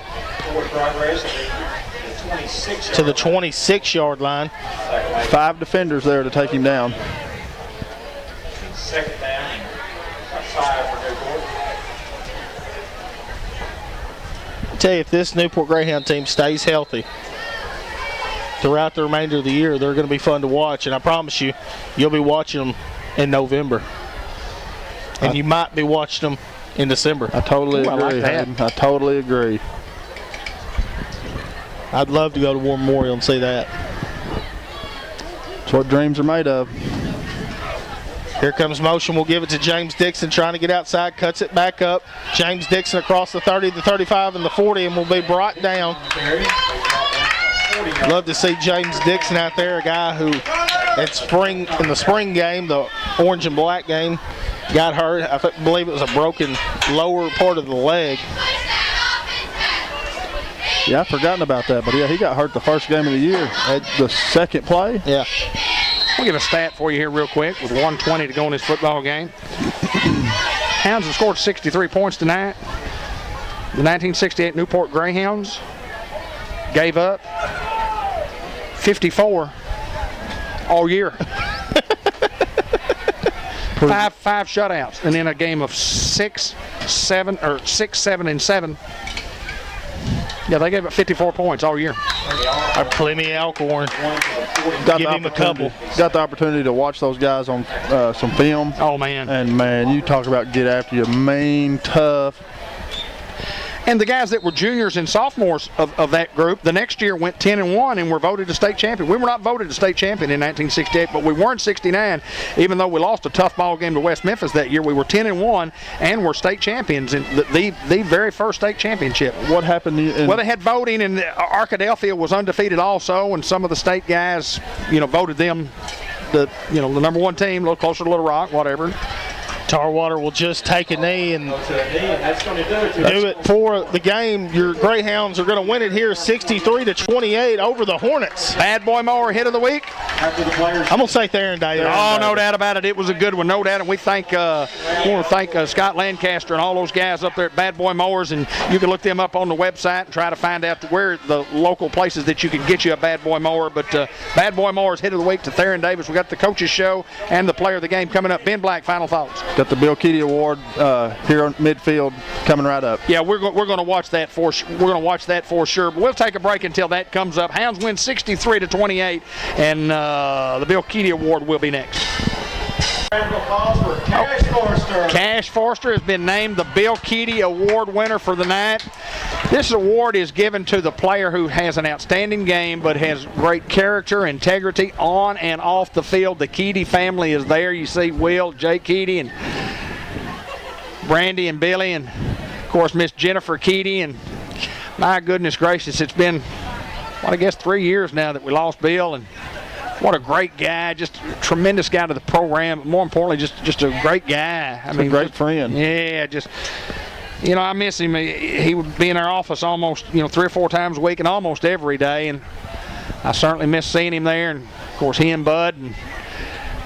S3: to the 26-yard line.
S4: 5 defenders there to take him down.
S5: Second down, 5 for Newport.
S3: I tell you, if this Newport Greyhound team stays healthy throughout the remainder of the year, they're going to be fun to watch. And I promise you, you'll be watching them in November. And you might be watching them in December.
S4: I totally agree.
S6: I like that.
S4: Hayden. I totally agree.
S3: I'd love to go to War Memorial and see that.
S4: That's what dreams are made of.
S3: Here comes motion. We'll give it to James Dixon, trying to get outside, cuts it back up. James Dixon across the 30, the 35, and the 40, and will be brought down. Love to see James Dixon out there, a guy who in the spring game, the orange and black game, got hurt. I believe it was a broken lower part of the leg.
S4: Yeah, I've forgotten about that, but yeah, he got hurt the first game of the year at the second play.
S3: Yeah.
S6: We'll give a stat for you here real quick with 1:20 to go in this football game. Hounds have scored 63 points tonight. The 1968 Newport Greyhounds gave up 54 all year. Five shutouts, and in a game of 6, 7, and 7. Yeah, they gave up 54 points all year.
S3: Clemmy Alcorn. Give him a couple.
S4: Got the opportunity to watch those guys on some film.
S6: Oh, man.
S4: And, man, you talk about get after you, mean, tough.
S6: And the guys that were juniors and sophomores of that group, the next year went 10-1 and were voted a state champion. We were not voted a state champion in 1968, but we were in 69. Even though we lost a tough ball game to West Memphis that year, we were 10-1 and were state champions in the very first state championship.
S4: What happened?
S6: Well, they had voting, and Arkadelphia was undefeated also, and some of the state guys, voted them the number 1 team, a little closer to Little Rock, whatever.
S3: Tarwater will just take a knee and do it for the game. Your Greyhounds are going to win it here 63-28 over the Hornets.
S6: Bad boy mower hit of the week.
S3: I'm going to say Theron Davis.
S6: Oh, no doubt about it. It was a good one, no doubt. And we want to thank Scott Lancaster and all those guys up there at Bad Boy Mowers. And you can look them up on the website and try to find out where the local places that you can get you a Bad Boy mower. But Bad Boy Mowers hit of the week to Theron Davis. We got the coaches show and the player of the game coming up. Ben Black, final thoughts.
S4: Got the Bill Keedy Award here on midfield coming right up.
S6: Yeah, we're going to watch that for sure. But we'll take a break until that comes up. Hounds win 63-28, and the Bill Keedy Award will be next. Cash Forster has been named the Bill Keedy Award winner for the night. This award is given to the player who has an outstanding game but has great character, integrity on and off the field. The Keedy family is there. You see Will, Jake Keedy, and Brandy and Billy, and of course Miss Jennifer Keedy. And my goodness gracious, it's been, well, I guess 3 years now that we lost Bill, and what a great guy, just a tremendous guy to the program. More importantly, just a great guy. I mean,
S4: a great friend.
S6: Yeah, just, I miss him. He would be in our office almost, 3 or 4 times a week and almost every day, and I certainly miss seeing him there. And of course, he and Bud, and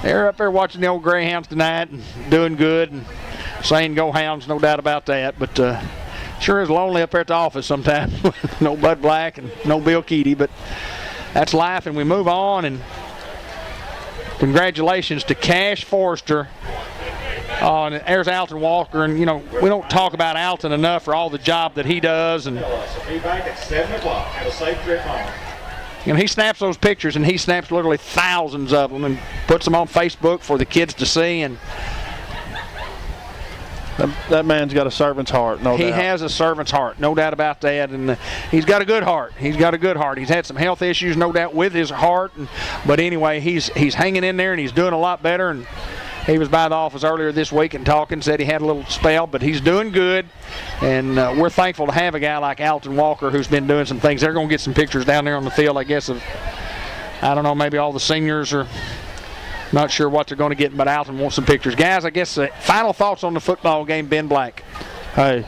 S6: they're up there watching the old Greyhounds tonight and doing good and saying go Hounds, no doubt about that. But sure is lonely up there at the office sometimes. No Bud Black and no Bill Keedy, but that's life, and we move on. And congratulations to Cash Forster. And there's Alton Walker, and we don't talk about Alton enough for all the job that he does. And
S5: be back at 7 o'clock. Have a safe trip home.
S6: He snaps those pictures, and he snaps literally thousands of them and puts them on Facebook for the kids to see. And
S4: that man's got a servant's heart, no doubt.
S6: He has a servant's heart, no doubt about that. And he's got a good heart. He's had some health issues, no doubt, with his heart. But anyway, he's hanging in there, and he's doing a lot better. And he was by the office earlier this week and talking, said he had a little spell, but he's doing good. And we're thankful to have a guy like Alton Walker who's been doing some things. They're going to get some pictures down there on the field, I guess, of, I don't know, maybe all the seniors, or not sure what they're going to get, but Alton wants some pictures. Guys, I guess final thoughts on the football game, Ben Black.
S4: Hey,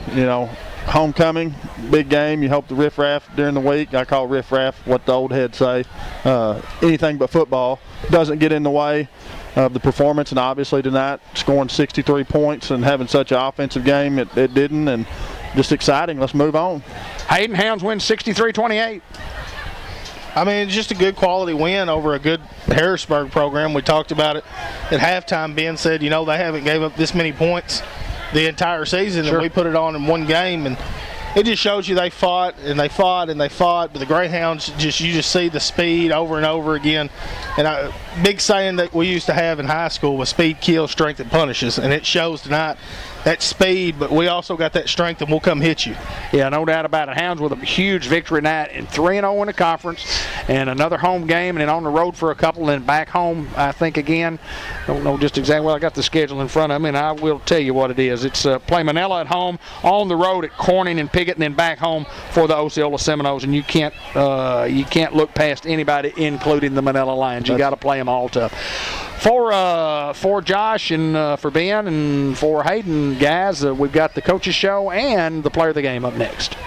S4: homecoming, big game. You hope the riffraff during the week, I call riffraff what the old heads say, anything but football, doesn't get in the way of the performance. And obviously tonight, scoring 63 points and having such an offensive game, it didn't. And just exciting. Let's move on.
S6: Hayden Hounds win 63-28.
S3: I mean, it's just a good quality win over a good Harrisburg program. We talked about it at halftime. Ben said, they haven't gave up this many points the entire season,
S6: Sure.
S3: And we put it on in one game. And it just shows you they fought and they fought and they fought. But the Greyhounds, you just see the speed over and over again. And big saying that we used to have in high school was speed kills, strength it punishes. And it shows tonight. That speed, but we also got that strength, and we'll come hit you.
S6: Yeah, no doubt about it. Hounds with a huge victory tonight, and 3-0 in the conference, and another home game, and then on the road for a couple, and back home, I think, again. Don't know just exactly. Well, I got the schedule in front of me, and I will tell you what it is. It's play Manila at home, on the road at Corning and Piggott, and then back home for the Osceola Seminoles. And you can't look past anybody, including the Manila Lions. You got to play them all tough. For Josh and for Ben and for Hayden, guys, we've got the coaches show and the player of the game up next.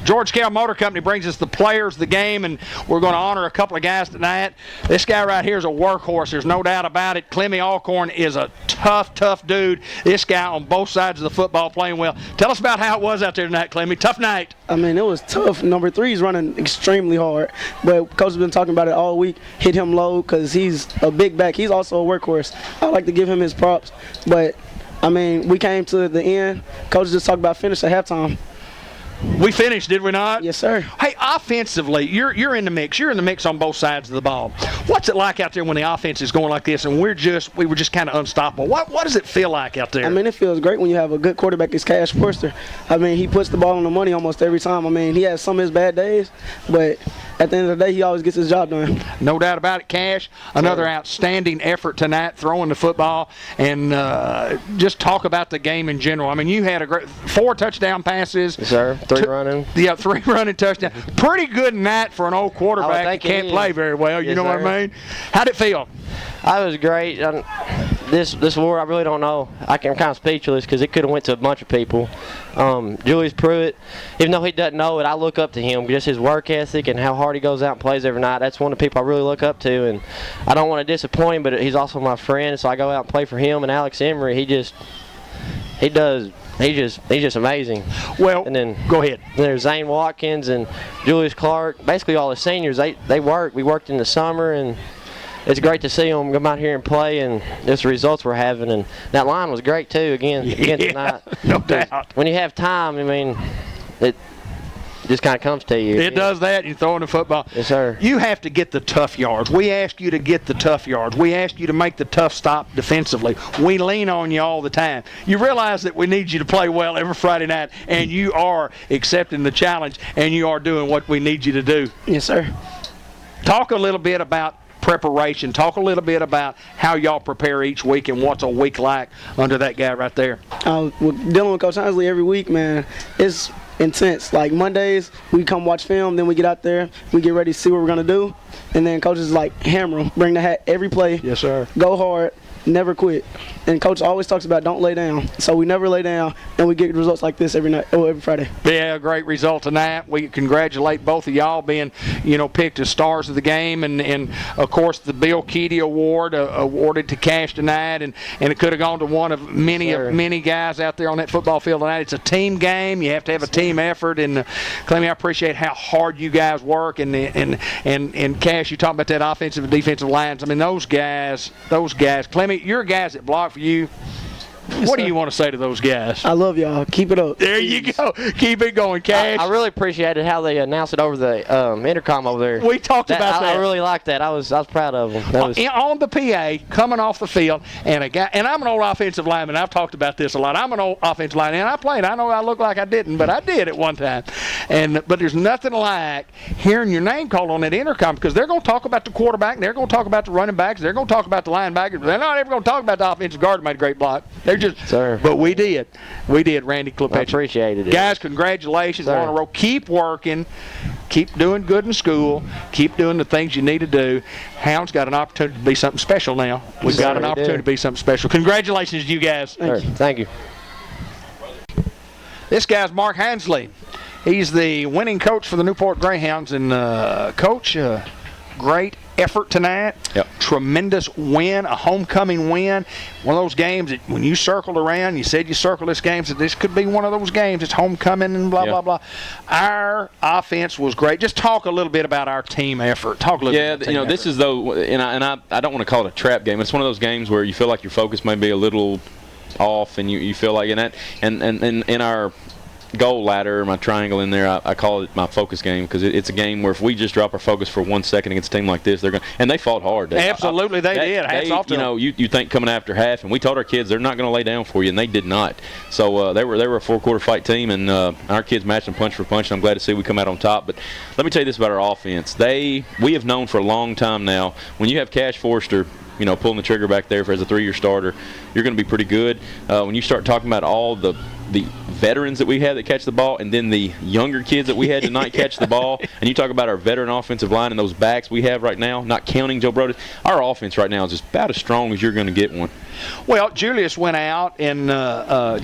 S6: George Kell Motor Company brings us the players of the game, and we're going to honor a couple of guys tonight. This guy right here is a workhorse. There's no doubt about it. Clemmy Alcorn is a tough dude. This guy on both sides of the football playing well. Tell us about how it was out there tonight, Clemmy. Tough night.
S7: I mean, it was tough. Number 3 is running extremely hard, but Coach has been talking about it all week. Hit him low because he's a big back. He's also a workhorse. I like to give him his props, but, I mean, we came to the end. Coach just talked about finish at halftime.
S6: We finished, did we not?
S7: Yes, sir.
S6: Hey, offensively, you're in the mix. You're in the mix on both sides of the ball. What's it like out there when the offense is going like this and we were just kind of unstoppable? What does it feel like out there?
S7: I mean, it feels great when you have a good quarterback as Cash Forster. I mean, he puts the ball on the money almost every time. I mean, he has some of his bad days, but at the end of the day, he always gets his job done.
S6: No doubt about it, Cash. Another outstanding effort tonight throwing the football. And just talk about the game in general. I mean, you had 4 touchdown passes.
S8: Yes, sir. 3 running.
S6: Yeah, 3 running touchdowns. Pretty good night for an old quarterback that can't play very well. You know what I mean? How'd it feel?
S8: I was great. this war, I really don't know. I'm kind of speechless because it could have went to a bunch of people. Julius Pruitt, even though he doesn't know it, I look up to him. Just his work ethic and how hard he goes out and plays every night. That's one of the people I really look up to, and I don't want to disappoint him, but he's also my friend, so I go out and play for him. And Alex Emery, he's just amazing.
S6: Well,
S8: and then
S6: go ahead.
S8: There's Zane Watkins and Julius Clark. Basically, all the seniors. They work. We worked in the summer, and it's great to see them come out here and play, and just the results we're having. And that line was great too. Again tonight.
S6: No doubt.
S8: When you have time, I mean, it just kind of comes to you.
S6: It does that. You throw in the football.
S8: Yes, sir.
S6: You have to get the tough yards. We ask you to get the tough yards. We ask you to make the tough stop defensively. We lean on you all the time. You realize that we need you to play well every Friday night, and you are accepting the challenge, and you are doing what we need you to do.
S7: Yes, sir.
S6: Talk a little bit about preparation. Talk a little bit about how y'all prepare each week and what's a week like under that guy right there.
S7: Dealing with Coach Hensley every week, man, it's intense. Like Mondays, we come watch film, then we get out there, we get ready to see what we're going to do, and then Coach is like, hammer 'em, bring the hat every play.
S6: Yes, sir.
S7: Go hard, never quit. And Coach always talks about don't lay down. So we never lay down, and we get results like this every night, every Friday.
S6: Yeah, great result tonight. We congratulate both of y'all being, picked as stars of the game, and of course the Bill Keedy Award awarded to Cash tonight, and it could have gone to one of many guys out there on that football field tonight. It's a team game. You have to have a team effort, and Clemmy, I appreciate how hard you guys work, and Cash, you talk about that offensive and defensive lines. I mean, those guys, Clemmy, your guys that block for you. What do you want to say to those guys?
S7: I love y'all. Keep it up.
S6: There you go. Keep it going, Cash.
S8: I really appreciated how they announced it over the intercom over there.
S6: We talked about that.
S8: I really liked that. I was proud of them.
S6: On the PA, coming off the field, and a guy, and I'm an old offensive lineman. I've talked about this a lot. I'm an old offensive lineman, and I played. I know I look like I didn't, but I did at one time. But there's nothing like hearing your name called on that intercom, because they're going to talk about the quarterback, and they're going to talk about the running backs, they're going to talk about the linebackers. They're not ever going to talk about the offensive guard who made a great block. But we did, Randy Klepetch.
S8: I appreciated it.
S6: Guys, congratulations on a row. Keep working. Keep doing good in school. Keep doing the things you need to do. Hound's got an opportunity to be something special now. We've got an opportunity to be something special. Congratulations to you guys.
S8: Thank you.
S6: This guy's Mark Hensley. He's the winning coach for the Newport Greyhounds. And, Coach, great effort tonight.
S9: Yep.
S6: Tremendous win, a homecoming win. One of those games that when you circled around, you said you circled this game, said this could be one of those games. It's homecoming and blah, blah, blah. Our offense was great. Just talk a little bit about our team effort. Talk a little bit about
S9: this effort. Is though, and I don't want to call it a trap game. It's one of those games where you feel like your focus may be a little off, and you feel like and in our goal ladder, my triangle in there, I call it my focus game, because it's a game where if we just drop our focus for 1 second against a team like this, they're going. And they fought hard.
S6: Absolutely, they did. Hats off to them.
S9: You think coming after half, and we told our kids they're not going to lay down for you, and they did not. So they were a four-quarter fight team, and our kids matched them punch for punch. And I'm glad to see we come out on top. But let me tell you this about our offense. We have known for a long time now, when you have Cash Forrester, pulling the trigger back there as a 3-year starter, you're going to be pretty good. When you start talking about all the veterans that we had that catch the ball, and then the younger kids that we had tonight catch the ball, and you talk about our veteran offensive line and those backs we have right now, not counting Joe Brodus, our offense right now is just about as strong as you're going to get one.
S6: Well, Julius went out, and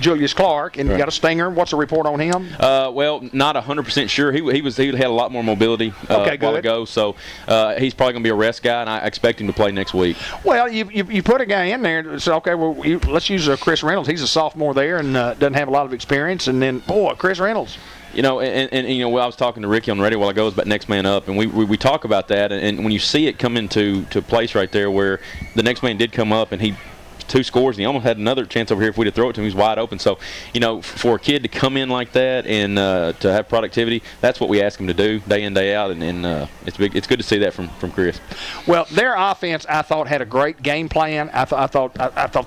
S6: Julius Clark, and got a stinger. What's the report on him?
S9: Well, not 100% sure. He had a lot more mobility a while ago, so he's probably going to be a rest guy, and I expect him to play next week.
S6: Well, you put a guy in there, so okay, well, let's use Chris Reynolds. He's a sophomore there and doesn't have a lot of experience, and then, Chris Reynolds.
S9: I was talking to Ricky on the radio a while ago about next man up, and we talk about that, and when you see it come into place right there where the next man did come up and he 2 scores, and he almost had another chance over here if we'd have thrown it to him. He was wide open. So, for a kid to come in like that and to have productivity, that's what we ask him to do day in, day out, and it's big. It's good to see that from Chris.
S6: Well, their offense, I thought, had a great game plan. I thought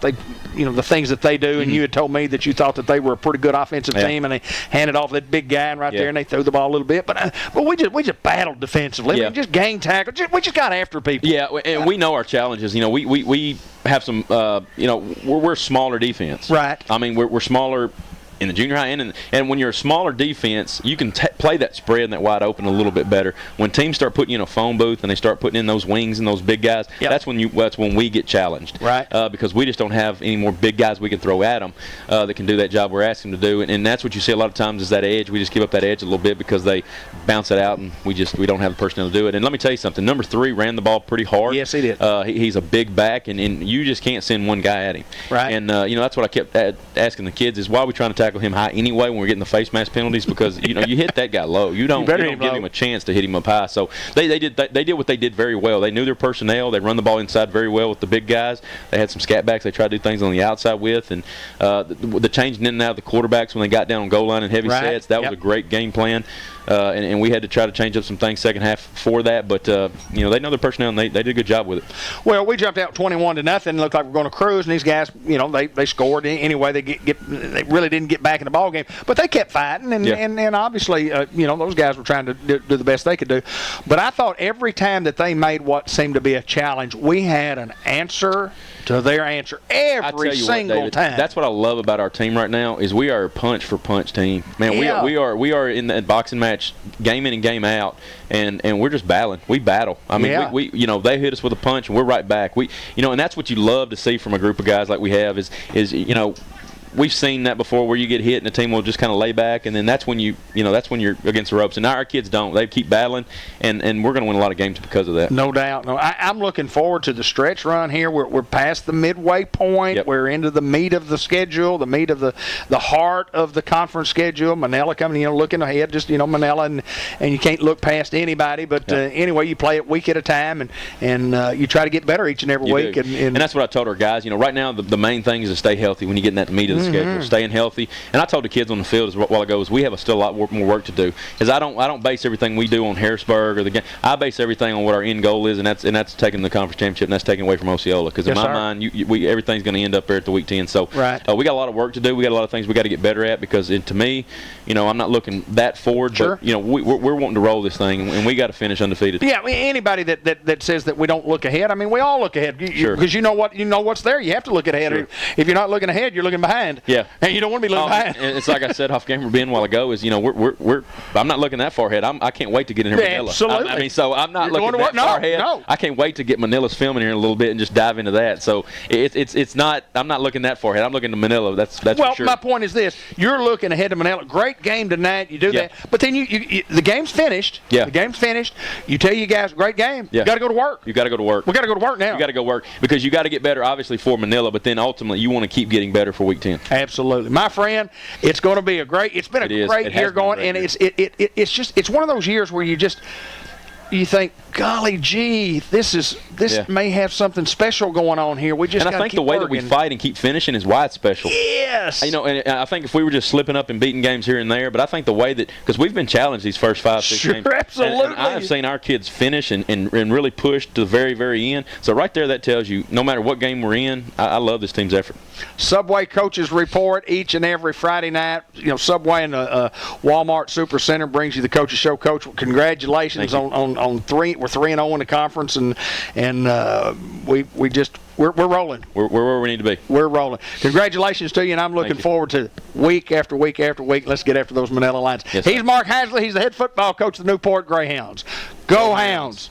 S6: they, the things that they do, and you had told me that you thought that they were a pretty good offensive team, and they handed off that big guy right there, and they threw the ball a little bit. But we just battled defensively. We just gang tackled. We just got after people.
S9: Yeah, and we know our challenges. We have some, we're a smaller defense.
S6: Right.
S9: I mean, we're smaller in the junior high end, and when you're a smaller defense, you can play that spread and that wide open a little bit better. When teams start putting you in a phone booth and they start putting in those wings and those big guys, that's when we get challenged.
S6: Right.
S9: Because we just don't have any more big guys we can throw at them that can do that job we're asking them to do. And that's what you see a lot of times is that edge. We just give up that edge a little bit because they bounce it out and we don't have the personnel to do it. And let me tell you something. Number 3 ran the ball pretty hard.
S6: Yes, he did.
S9: He's a big back, and you just can't send one guy at him.
S6: Right.
S9: And that's what I kept asking the kids is why are we trying to tackle him high anyway when we're getting the face mask penalties, because you hit that guy low. You don't give him a chance to hit him up high. So they did what they did very well. They knew their personnel. They run the ball inside very well with the big guys. They had some scat backs they tried to do things on the outside with, and the changing in and out of the quarterbacks when they got down on goal line and heavy sets, that was a great game plan. And we had to try to change up some things second half for that, but they know their personnel and they did a good job with it.
S6: Well, we jumped out 21-0. Looked like we're going to cruise, and these guys, they scored anyway. They really didn't get back in the ball game, but they kept fighting, and obviously, those guys were trying to do the best they could do. But I thought every time that they made what seemed to be a challenge, we had an answer to their answer every single time.
S9: That's what I love about our team right now is we are a punch for punch team. Man, we are in that boxing match game in and game out, and we're just battling. We battle. I mean, we they hit us with a punch and we're right back. And that's what you love to see from a group of guys like we have is we've seen that before where you get hit and the team will just kind of lay back, and then that's when you're against the ropes. And now our kids don't. They keep battling, and we're going to win a lot of games because of that.
S6: No doubt. No, I'm looking forward to the stretch run here. We're past the midway point.
S9: Yep.
S6: We're into the meat of the schedule, the meat of the heart of the conference schedule. Manila coming, looking ahead, just Manila, and you can't look past anybody. But anyway, you play it week at a time, and you try to get better each and every week.
S9: And that's what I told our guys. Right now, the main thing is to stay healthy when you get in that meat of the schedule, staying healthy. And I told the kids on the field a while ago is we have still a lot more work to do. Because I don't base everything we do on Harrisburg or the game. I base everything on what our end goal is, and that's taking the conference championship, and that's taking away from Osceola. Because in my mind, everything's going to end up there at the week 10. So we got a lot of work to do. We got a lot of things we got to get better at. Because to me, I'm not looking that forward, but we're wanting to roll this thing, and we got to finish undefeated.
S6: Yeah, anybody that says that we don't look ahead, I mean, we all look ahead. Because you know what's there. You have to look ahead. Sure. If you're not looking ahead, you're looking behind.
S9: Yeah.
S6: And you don't want to be looking behind.
S9: And it's like I said off camera Ben a while ago is I'm not looking that far ahead. I can't wait to get in here with Manila.
S6: Absolutely.
S9: So I'm not looking that far ahead.
S6: No.
S9: I can't wait to get Manila's film in here in a little bit and just dive into that. So it's not. I'm not looking that far ahead. I'm looking to Manila. That's for sure.
S6: My point is this: you're looking ahead to Manila. Great game tonight. You do that, but then the game's finished.
S9: Yeah.
S6: The game's finished. You tell you guys, great game.
S9: Yeah.
S6: You got to go to work.
S9: You got to go to work.
S6: We got to go to work now.
S9: You got to go work because you got to get better, obviously, for Manila. But then ultimately, you want to keep getting better for Week 10.
S6: Absolutely, my friend. It's going to be It's been a great year going, and it's one of those years where you think, golly gee, this may have something special going on here. We just
S9: and I think the way that we fight and keep finishing is why it's special.
S6: Yes.
S9: And I think if we were just slipping up and beating games here and there, but I think the way that because we've been challenged these first 5-6 games.
S6: Absolutely.
S9: And I have seen our kids finish and really push to the very, very end. So right there, that tells you no matter what game we're in, I love this team's effort.
S6: Subway Coaches Report each and every Friday night. Subway and Walmart Super Center brings you the Coaches Show. Coach, congratulations on 3. We're 3-0 in the conference, and we're rolling.
S9: We're where we need to be.
S6: We're rolling. Congratulations to you, and I'm looking forward to week after week after week. Let's get after those Manila Lions.
S9: Yes,
S6: He's Mark Hasley. He's the head football coach of the Newport Greyhounds. Go Hounds.